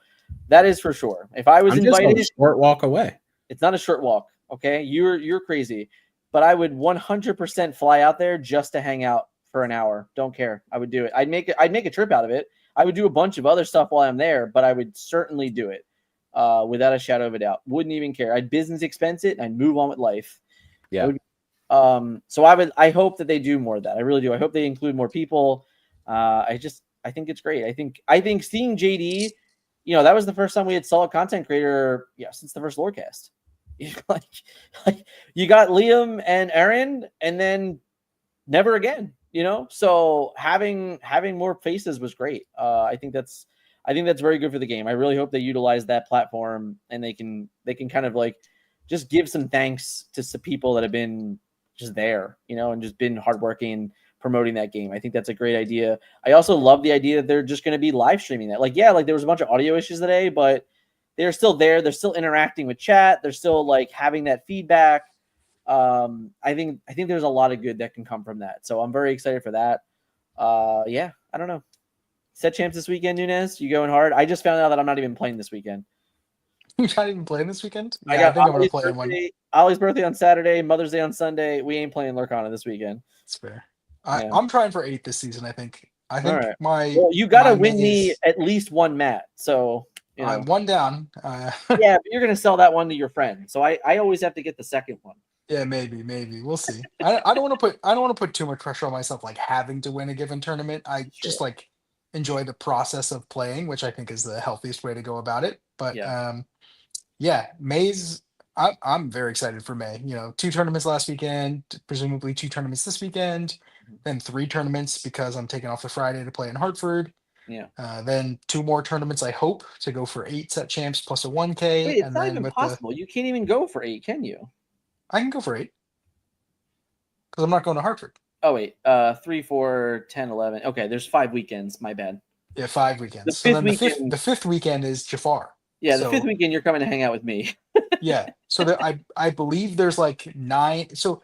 that is for sure. If I was I'm just invited, a short walk away. it's not a short walk. Okay, you're crazy, but I would 100% fly out there just to hang out for an hour. Don't care. I would do it. I'd make a trip out of it. I would do a bunch of other stuff while I'm there, but I would certainly do it without a shadow of a doubt. Wouldn't even care. I'd business expense it and I'd move on with life. Yeah. So I hope that they do more of that. I really do. I hope they include more people. I think it's great. I think seeing JD, that was the first time we had solid content creator, since the first Lorecast. like you got Liam and Aaron, and then never again. So having more faces was great. I think that's very good for the game. I really hope they utilize that platform and they can kind of like just give some thanks to some people that have been just there, and just been hardworking promoting that game. I think that's a great idea. I also love the idea that they're just going to be live streaming that. Like there was a bunch of audio issues today, but they're still there. They're still interacting with chat. They're still like having that feedback. I think there's a lot of good that can come from that. So I'm very excited for that. I don't know. Set champs this weekend, Nunez. You going hard? I just found out that I'm not even playing this weekend. You're not even playing this weekend? I think I'm Ollie's gonna play one. Ollie's birthday on Saturday, Mother's Day on Sunday. We ain't playing Lorcana this weekend. That's fair. I'm trying for 8 this season. I think All right. my you got to my win me is- at least one mat. So one down. yeah, but you're gonna sell that one to your friend. So I always have to get the second one. Yeah, maybe we'll see. I don't want to put too much pressure on myself, like having to win a given tournament. I just like enjoy the process of playing, which I think is the healthiest way to go about it. But May's. I'm very excited for May. 2 tournaments last weekend, presumably 2 tournaments this weekend, then 3 tournaments because I'm taking off the Friday to play in Hartford. Yeah. Then 2 more tournaments, I hope, to go for 8 set champs plus a 1K. Wait, it's and not then even possible. You can't even go for 8, can you? I can go for 8 because I'm not going to Hartford. Oh wait, 3, 4, 10, 11. Okay, there's 5 weekends. My bad. Yeah, 5 weekends. The fifth weekend. The fifth weekend is Jafar. Yeah, the 5th weekend you're coming to hang out with me. Yeah. So I believe there's like 9. So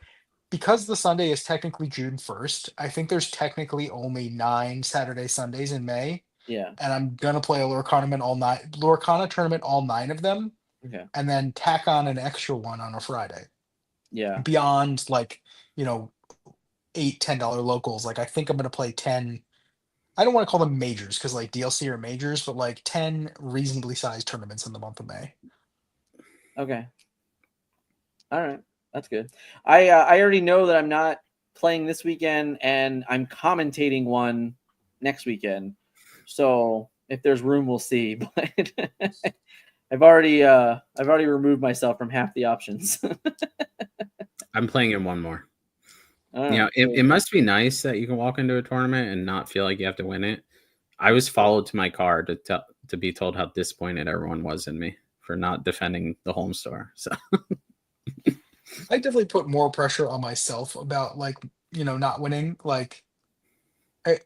because the Sunday is technically June 1st, I think there's technically only 9 Saturday Sundays in May. Yeah. And I'm gonna play a Lorcana tournament all 9 of them. Okay. And then tack on an extra one on a Friday. Yeah. Beyond like, $8, $10 locals. Like I think I'm gonna play 10. I don't want to call them majors because like DLC are majors, but like 10 reasonably sized tournaments in the month of May. Okay. All right. That's good. I already know that I'm not playing this weekend and I'm commentating one next weekend. So if there's room, we'll see. But I've already removed myself from half the options. I'm playing in one more. It must be nice that you can walk into a tournament and not feel like you have to win it. I was followed to my car to be told how disappointed everyone was in me for not defending the home store. So I definitely put more pressure on myself about like, not winning. Like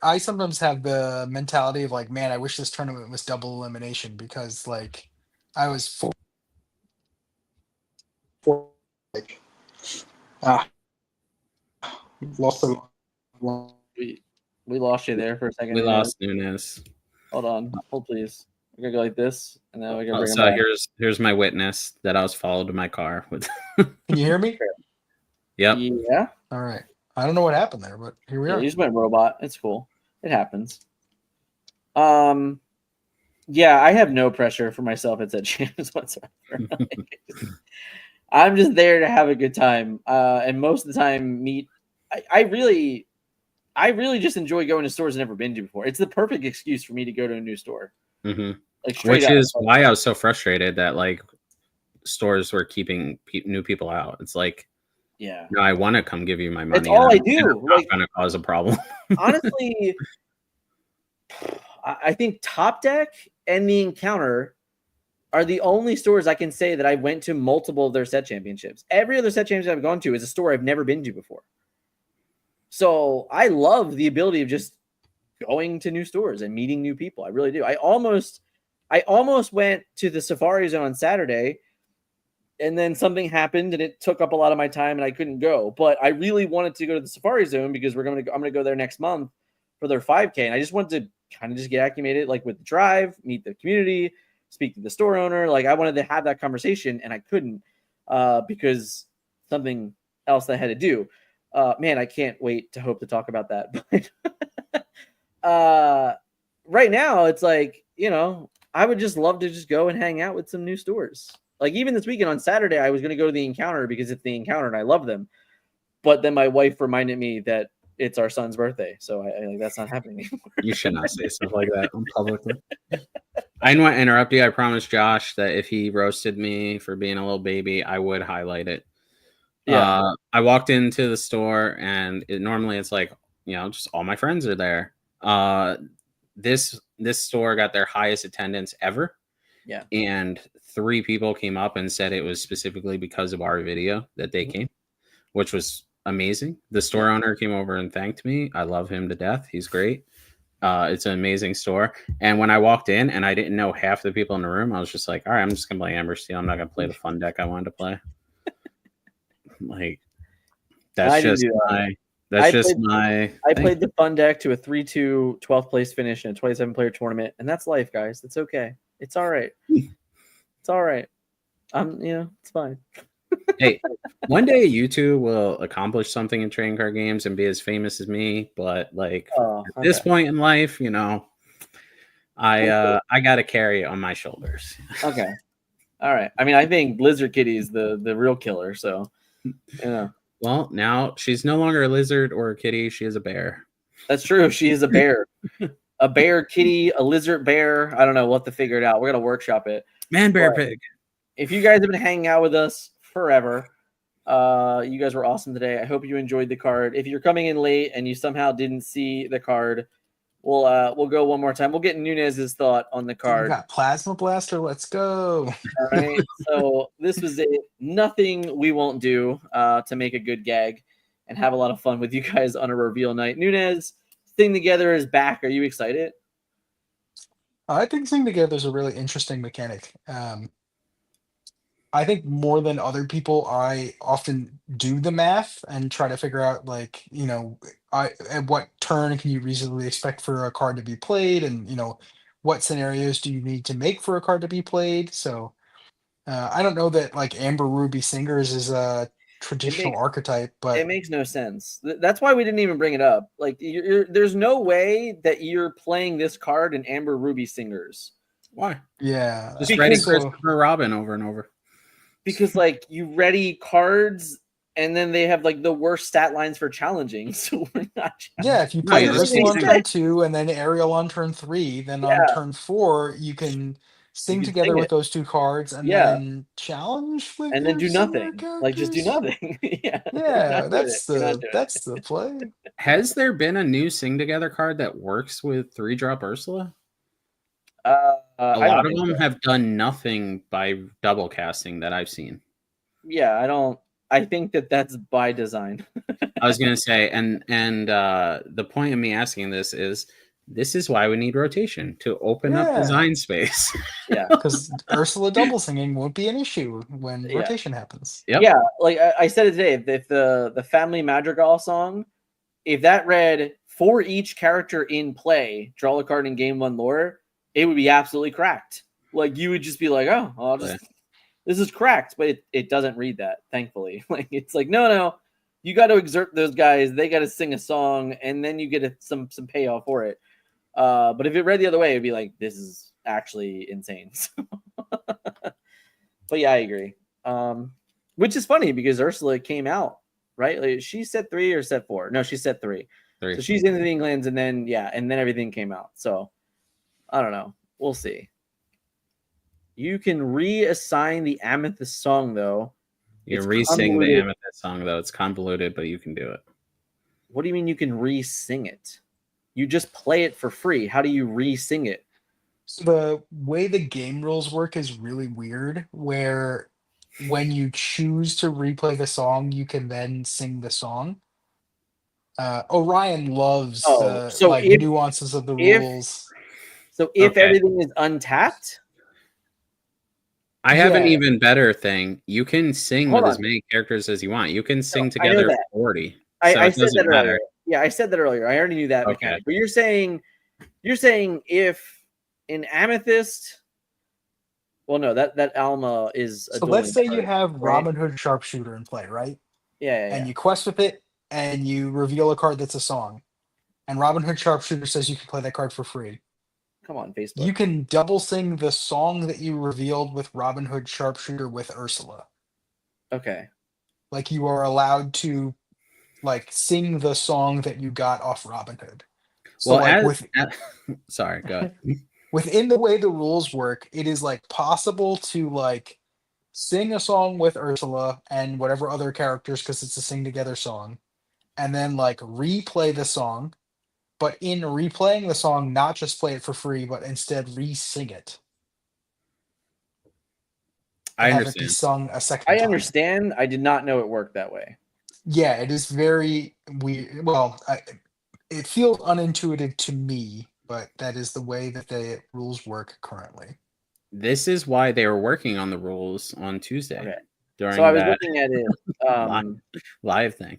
I sometimes have the mentality of like, man, I wish this tournament was double elimination because like I was lost them. We lost you there for a second. we lost Nunez. Hold on. Hold please. We're gonna go like this, and then we're gonna bring him So back. here's my witness that I was followed to my car with. Can you hear me? Yep. Yeah. All right. I don't know what happened there, but here we are. You just went robot. It's cool. It happens. Yeah, I have no pressure for myself at set champs whatsoever. I'm just there to have a good time, and most of the time meet. I really just enjoy going to stores I've never been to before. It's the perfect excuse for me to go to a new store. Mm-hmm. Like straight Which up. is why I was so frustrated that like stores were keeping new people out. It's like, Yeah, no, I want to come give you my money. that's all and I I'm do. not Like going to cause a problem. honestly, I think Top Deck and the Encounter are the only stores I can say that I went to multiple of their set championships. Every other set championship I've gone to is a store I've never been to before. So I love the ability of just going to new stores and meeting new people. I really do. I almost went to the Safari Zone on Saturday, and then something happened and it took up a lot of my time and I couldn't go. But I really wanted to go to the Safari Zone because I'm gonna go there next month for their 5K, and I just wanted to kind of just get acclimated, like with the drive, meet the community, speak to the store owner. Like I wanted to have that conversation and I couldn't because something else that I had to do. Man, I can't wait to hope to talk about that. But right now it's like, I would just love to just go and hang out with some new stores. Like even this weekend on Saturday, I was going to go to the Encounter because it's the Encounter and I love them. But then my wife reminded me that it's our son's birthday, so I like that's not happening anymore. You should not say stuff like that publicly. I didn't want to interrupt you. I promised Josh that if he roasted me for being a little baby, I would highlight it. Yeah. I walked into the store and normally it's like, just all my friends are there. This store got their highest attendance ever. Yeah. And 3 people came up and said it was specifically because of our video that they came, which was amazing. The store owner came over and thanked me. I love him to death. He's great. It's an amazing store. And when I walked in and I didn't know half the people in the room, I was just like, all right, I'm just going to play Amber Steel. I'm not going to play the fun deck I wanted to play. Like, that's just my... I played the fun deck to a 3-2 12th place finish in a 27-player tournament, and that's life, guys. It's okay. It's all right. It's all right. It's fine. Hey, one day you two will accomplish something in trading card games and be as famous as me. But like at this point in life, I got to carry it on my shoulders. Okay. All right. I mean, I think Blizzard Kitty is the real killer. So, Well, now she's no longer a lizard or a kitty. She is a bear. That's true. She is a bear. A bear kitty, a lizard bear. I don't know. We'll have to figure it out. We're going to workshop it. Man, bear, pig. If you guys have been hanging out with us forever, you guys were awesome today. I hope you enjoyed the card. If you're coming in late and you somehow didn't see the card, we'll go one more time. We'll get Nunez's thought on the card. We got Plasma Blaster. Let's go. All right. So this was nothing we won't do to make a good gag and have a lot of fun with you guys on a reveal night. Nunez, Sing Together is back. Are you excited? I think Sing Together is a really interesting mechanic. I think more than other people, I often do the math and try to figure out, like, at what turn can you reasonably expect for a card to be played, and what scenarios do you need to make for a card to be played. So I don't know that like Amber Ruby Singers is a traditional archetype, but it makes no sense. That's why we didn't even bring it up. Like, there's no way that you're playing this card in Amber Ruby Singers. Why? Yeah, just writing Christopher Robin over and over. Because like you ready cards, and then they have like the worst stat lines for challenging. So we're not. Yeah, if you play Ursula on turn 2 and then Ariel on turn 3, then on turn 4 you can sing together with those 2 cards and then challenge with and then do nothing. Like just do nothing. Yeah, that's the play. Has there been a new Sing Together card that works with 3-drop Ursula? A lot of them have done nothing by double casting that I've seen. Yeah, I think that's by design. I was going to say, and the point of me asking this is why we need rotation, to open up design space. Yeah, because Ursula double singing won't be an issue when rotation happens. Yep. Yeah, like I said it today, if the Family Madrigal song, if that read for each character in play, draw a card in game 1 lore, it would be absolutely cracked. Like you would just be like, oh, this is cracked, but it doesn't read that, thankfully. Like it's like, no, you got to exert those guys. They got to sing a song, and then you get some payoff for it. But if it read the other way, it'd be like, this is actually insane. But yeah, I agree. Which is funny because Ursula came out, right? Like, she's set 3 or set 4? No, she's set 3. So she's into the Englands, and then everything came out. So I don't know. We'll see. You can reassign the Amethyst song though. You can re-sing the Amethyst song though. It's convoluted, but you can do it. What do you mean you can re-sing it? You just play it for free. How do you re-sing it? So the way the game rules work is really weird, where when you choose to replay the song, you can then sing the song. Orion loves the nuances of the rules. So if everything is untapped, I have an even better thing. You can sing with as many characters as you want. You can sing together 40. I said that earlier. Yeah, I said that earlier. I already knew that mechanic. But you're saying if in Amethyst, well, no, that Alma is. So let's say you have Robin Hood Sharpshooter in play, right? Yeah. And you quest with it, and you reveal a card that's a song, and Robin Hood Sharpshooter says you can play that card for free. Come on, Facebook. You can double sing the song that you revealed with Robin Hood Sharpshooter with Ursula. Okay. Like you are allowed to sing the song that you got off Robin Hood. So sorry, go ahead. Within the way the rules work, it is possible to sing a song with Ursula and whatever other characters because it's a sing together song, and then replay the song. But in replaying the song, not just play it for free, but instead re-sing it. I have understand. It be sung a second time. I understand. I did not know it worked that way. Yeah, it is very weird. Well, it feels unintuitive to me, but that is the way that the rules work currently. This is why they were working on the rules on Tuesday. Okay. During so I was looking at it live thing.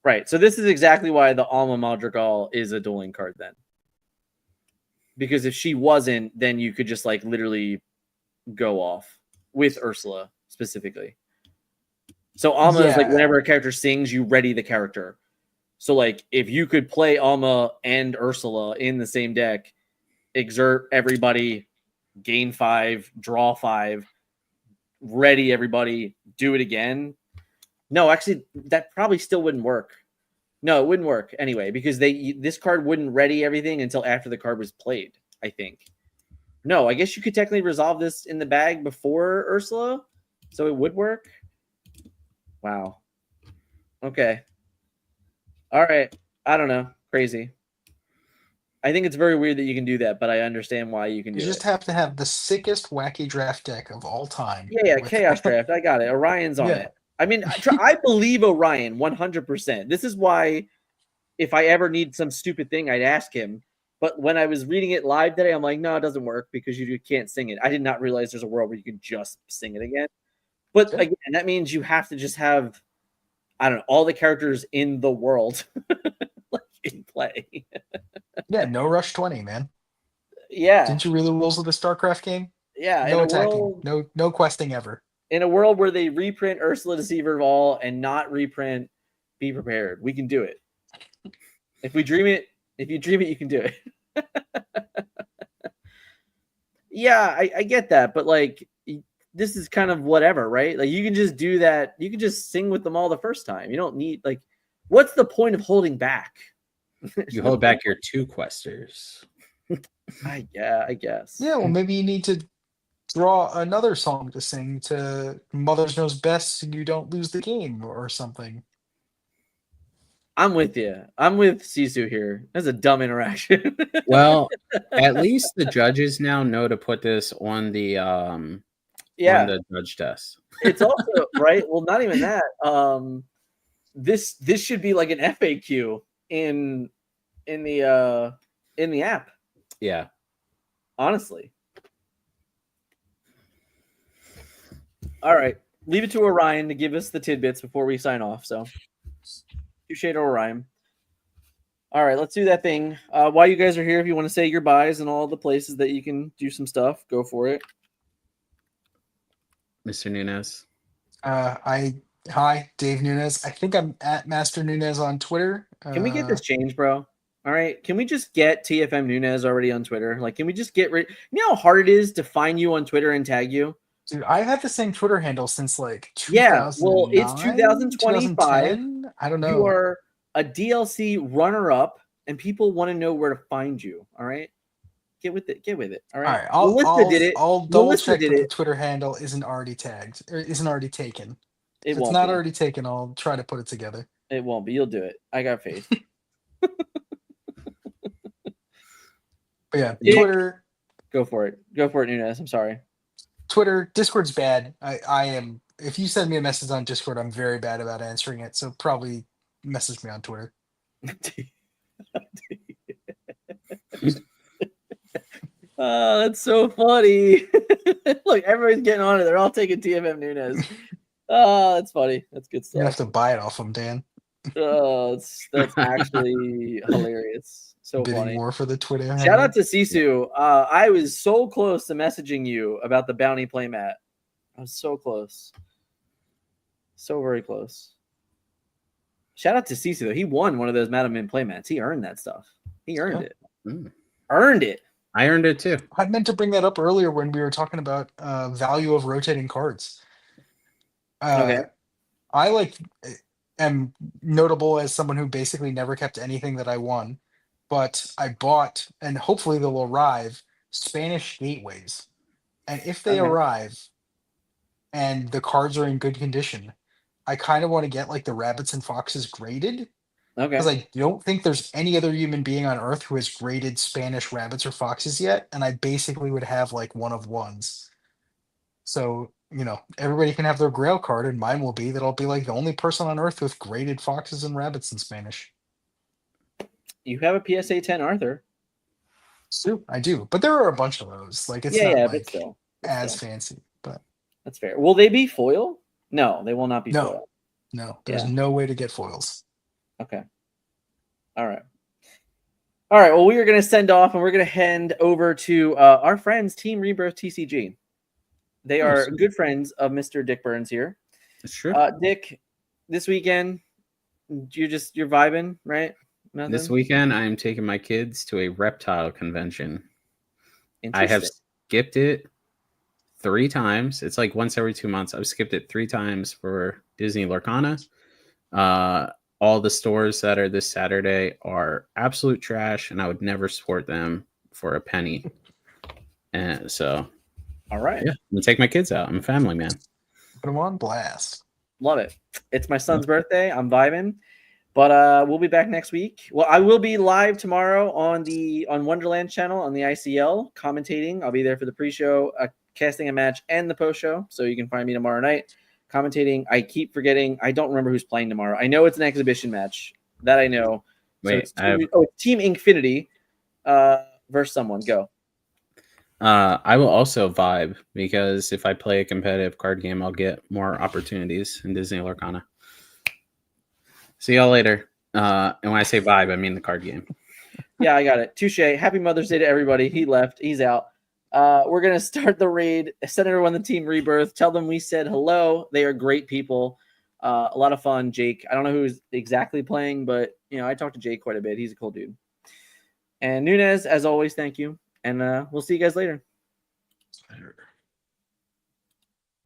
Right. So this is exactly why the Alma Madrigal is a dueling card then. Because if she wasn't, then you could just literally go off with Ursula specifically. So Alma is whenever a character sings, you ready the character. So if you could play Alma and Ursula in the same deck, exert everybody, gain 5, draw 5, ready everybody, do it again. No, actually, that probably still wouldn't work. No, it wouldn't work anyway, because this card wouldn't ready everything until after the card was played, I think. No, I guess you could technically resolve this in the bag before Ursula, so it would work. Wow. Okay. All right. I don't know. Crazy. I think it's very weird that you can do that, but I understand why you can do it. You just have to have the sickest wacky draft deck of all time. Yeah, Chaos Draft. I got it. Orion's on it. I mean, I believe Orion 100%. This is why if I ever need some stupid thing, I'd ask him. But when I was reading it live today, I'm like, no, it doesn't work because you can't sing it. I did not realize there's a world where you can just sing it again. But again, that means you have to just have, I don't know, all the characters in the world in play. Yeah, no Rush 20, man. Yeah. Didn't you read the rules of the StarCraft game? Yeah. No attacking. No questing ever. In a world where they reprint Ursula Deceiver of All and not reprint Be Prepared, we can do it. If you dream it, you can do it. Yeah, I get that, but this is kind of whatever, right? You can just do that. You can just sing with them all the first time. You don't need what's the point of holding back? You hold back your 2 questers. I guess. Yeah, well, maybe you need to draw another song to sing to Mother's Knows Best so you don't lose the game or something. I'm with you. I'm with Sisu here. That's a dumb interaction. Well, at least the judges now know to put this on the on the judge desk. It's also right. Well, not even that. This should be like an FAQ in the app. Yeah. Honestly. All right. Leave it to Orion to give us the tidbits before we sign off. So, touche to Orion. All right, let's do that thing. While you guys are here, if you want to say your buys and all the places that you can do some stuff, go for it. Mr. Nunez. Hi, Dave Nunez. I think I'm at Master Nunez on Twitter. Can we get this changed, bro? All right. Can we just get TFM Nunez already on Twitter? Like, can we just get rid? You know how hard it is to find you on Twitter and tag you? Dude, I've had the same Twitter handle since like Yeah. Well, it's 2009, 2025. 2010. I don't know. You are a DLC runner-up, and people want to know where to find you. All right. Get with it. Get with it. All right. All right, Melissa did it. I'll double Melissa check did that the it. Twitter handle isn't already tagged or isn't already taken. It If it's won't not be. already taken, I'll try to put it together. It won't be. You'll do it. I got faith. But yeah, Yeah. Twitter, Go for it. Go for it, Nunez. I'm sorry. Twitter, Discord's bad. I am. If you send me a message on Discord, I'm very bad about answering it. So probably message me on Twitter. Oh, that's so funny. Look, everybody's getting on it. They're all taking TFM Nunez. Oh, that's funny. That's good You have stuff. to buy it off them, Dan. Oh, that's actually hilarious. So Bidding funny. war for the Twitter. Shout handle. out to Sisu. I was so close to messaging you about the bounty playmat. I was so close. So very close. Shout out to Sisu, though. He won one of those Madam Min playmats. He earned that stuff. He earned it. Earned it. I earned it too. I meant to bring that up earlier when we were talking about value of rotating cards. Okay. I am notable as someone who basically never kept anything that I won, but I bought, and hopefully they'll arrive, Spanish gateways. And if they Okay. arrive and the cards are in good condition, I kind of want to get like the rabbits and foxes graded. Okay. Because I don't think there's any other human being on Earth who has graded Spanish rabbits or foxes yet, and I basically would have like one of ones. So, everybody can have their Grail card, and mine will be that I'll be like the only person on Earth with graded foxes and rabbits in Spanish. You have a PSA 10 Arthur. So I do, but there are a bunch of those. Like it's Yeah, not yeah, like but still. as fancy, but That's fair. Will they be foil? No, they will not be No. foil. no, there's Yeah. no way to get foils. Okay. All right. All right. Well, we are going to send off and we're going to hand over to our friends, Team Rebirth TCG. They are sweet. good friends of Mr. Dick Burns here. It's true. Dick, this weekend, you're vibing, right? Nothing? This weekend, I am taking my kids to a reptile convention. I have skipped it 3 times. It's like once every 2 months. I've skipped it 3 times for Disney Lorcana. All the stores that are this Saturday are absolute trash, and I would never support them for a penny. And so, All right. yeah, I'm gonna take my kids out. I'm a family man. Put them on blast. Love it. It's my son's birthday. I'm vibing. But we'll be back next week. Well, I will be live tomorrow on Wonderland channel on the ICL commentating. I'll be there for the pre-show, casting a match, and the post-show. So you can find me tomorrow night commentating. I keep forgetting. I don't remember who's playing tomorrow. I know it's an exhibition match. That I know. Wait, so it's Team Infinity versus someone. Go. I will also vibe because if I play a competitive card game, I'll get more opportunities in Disney Lorcana. See y'all later. And when I say vibe, I mean the card game. Yeah, I got it. Touche. Happy Mother's Day to everybody. He left. He's out. We're going to start the raid. Send everyone the Team Rebirth. Tell them we said hello. They are great people. A lot of fun. Jake, I don't know who's exactly playing, but I talked to Jake quite a bit. He's a cool dude. And Nunez, as always, thank you. And we'll see you guys later.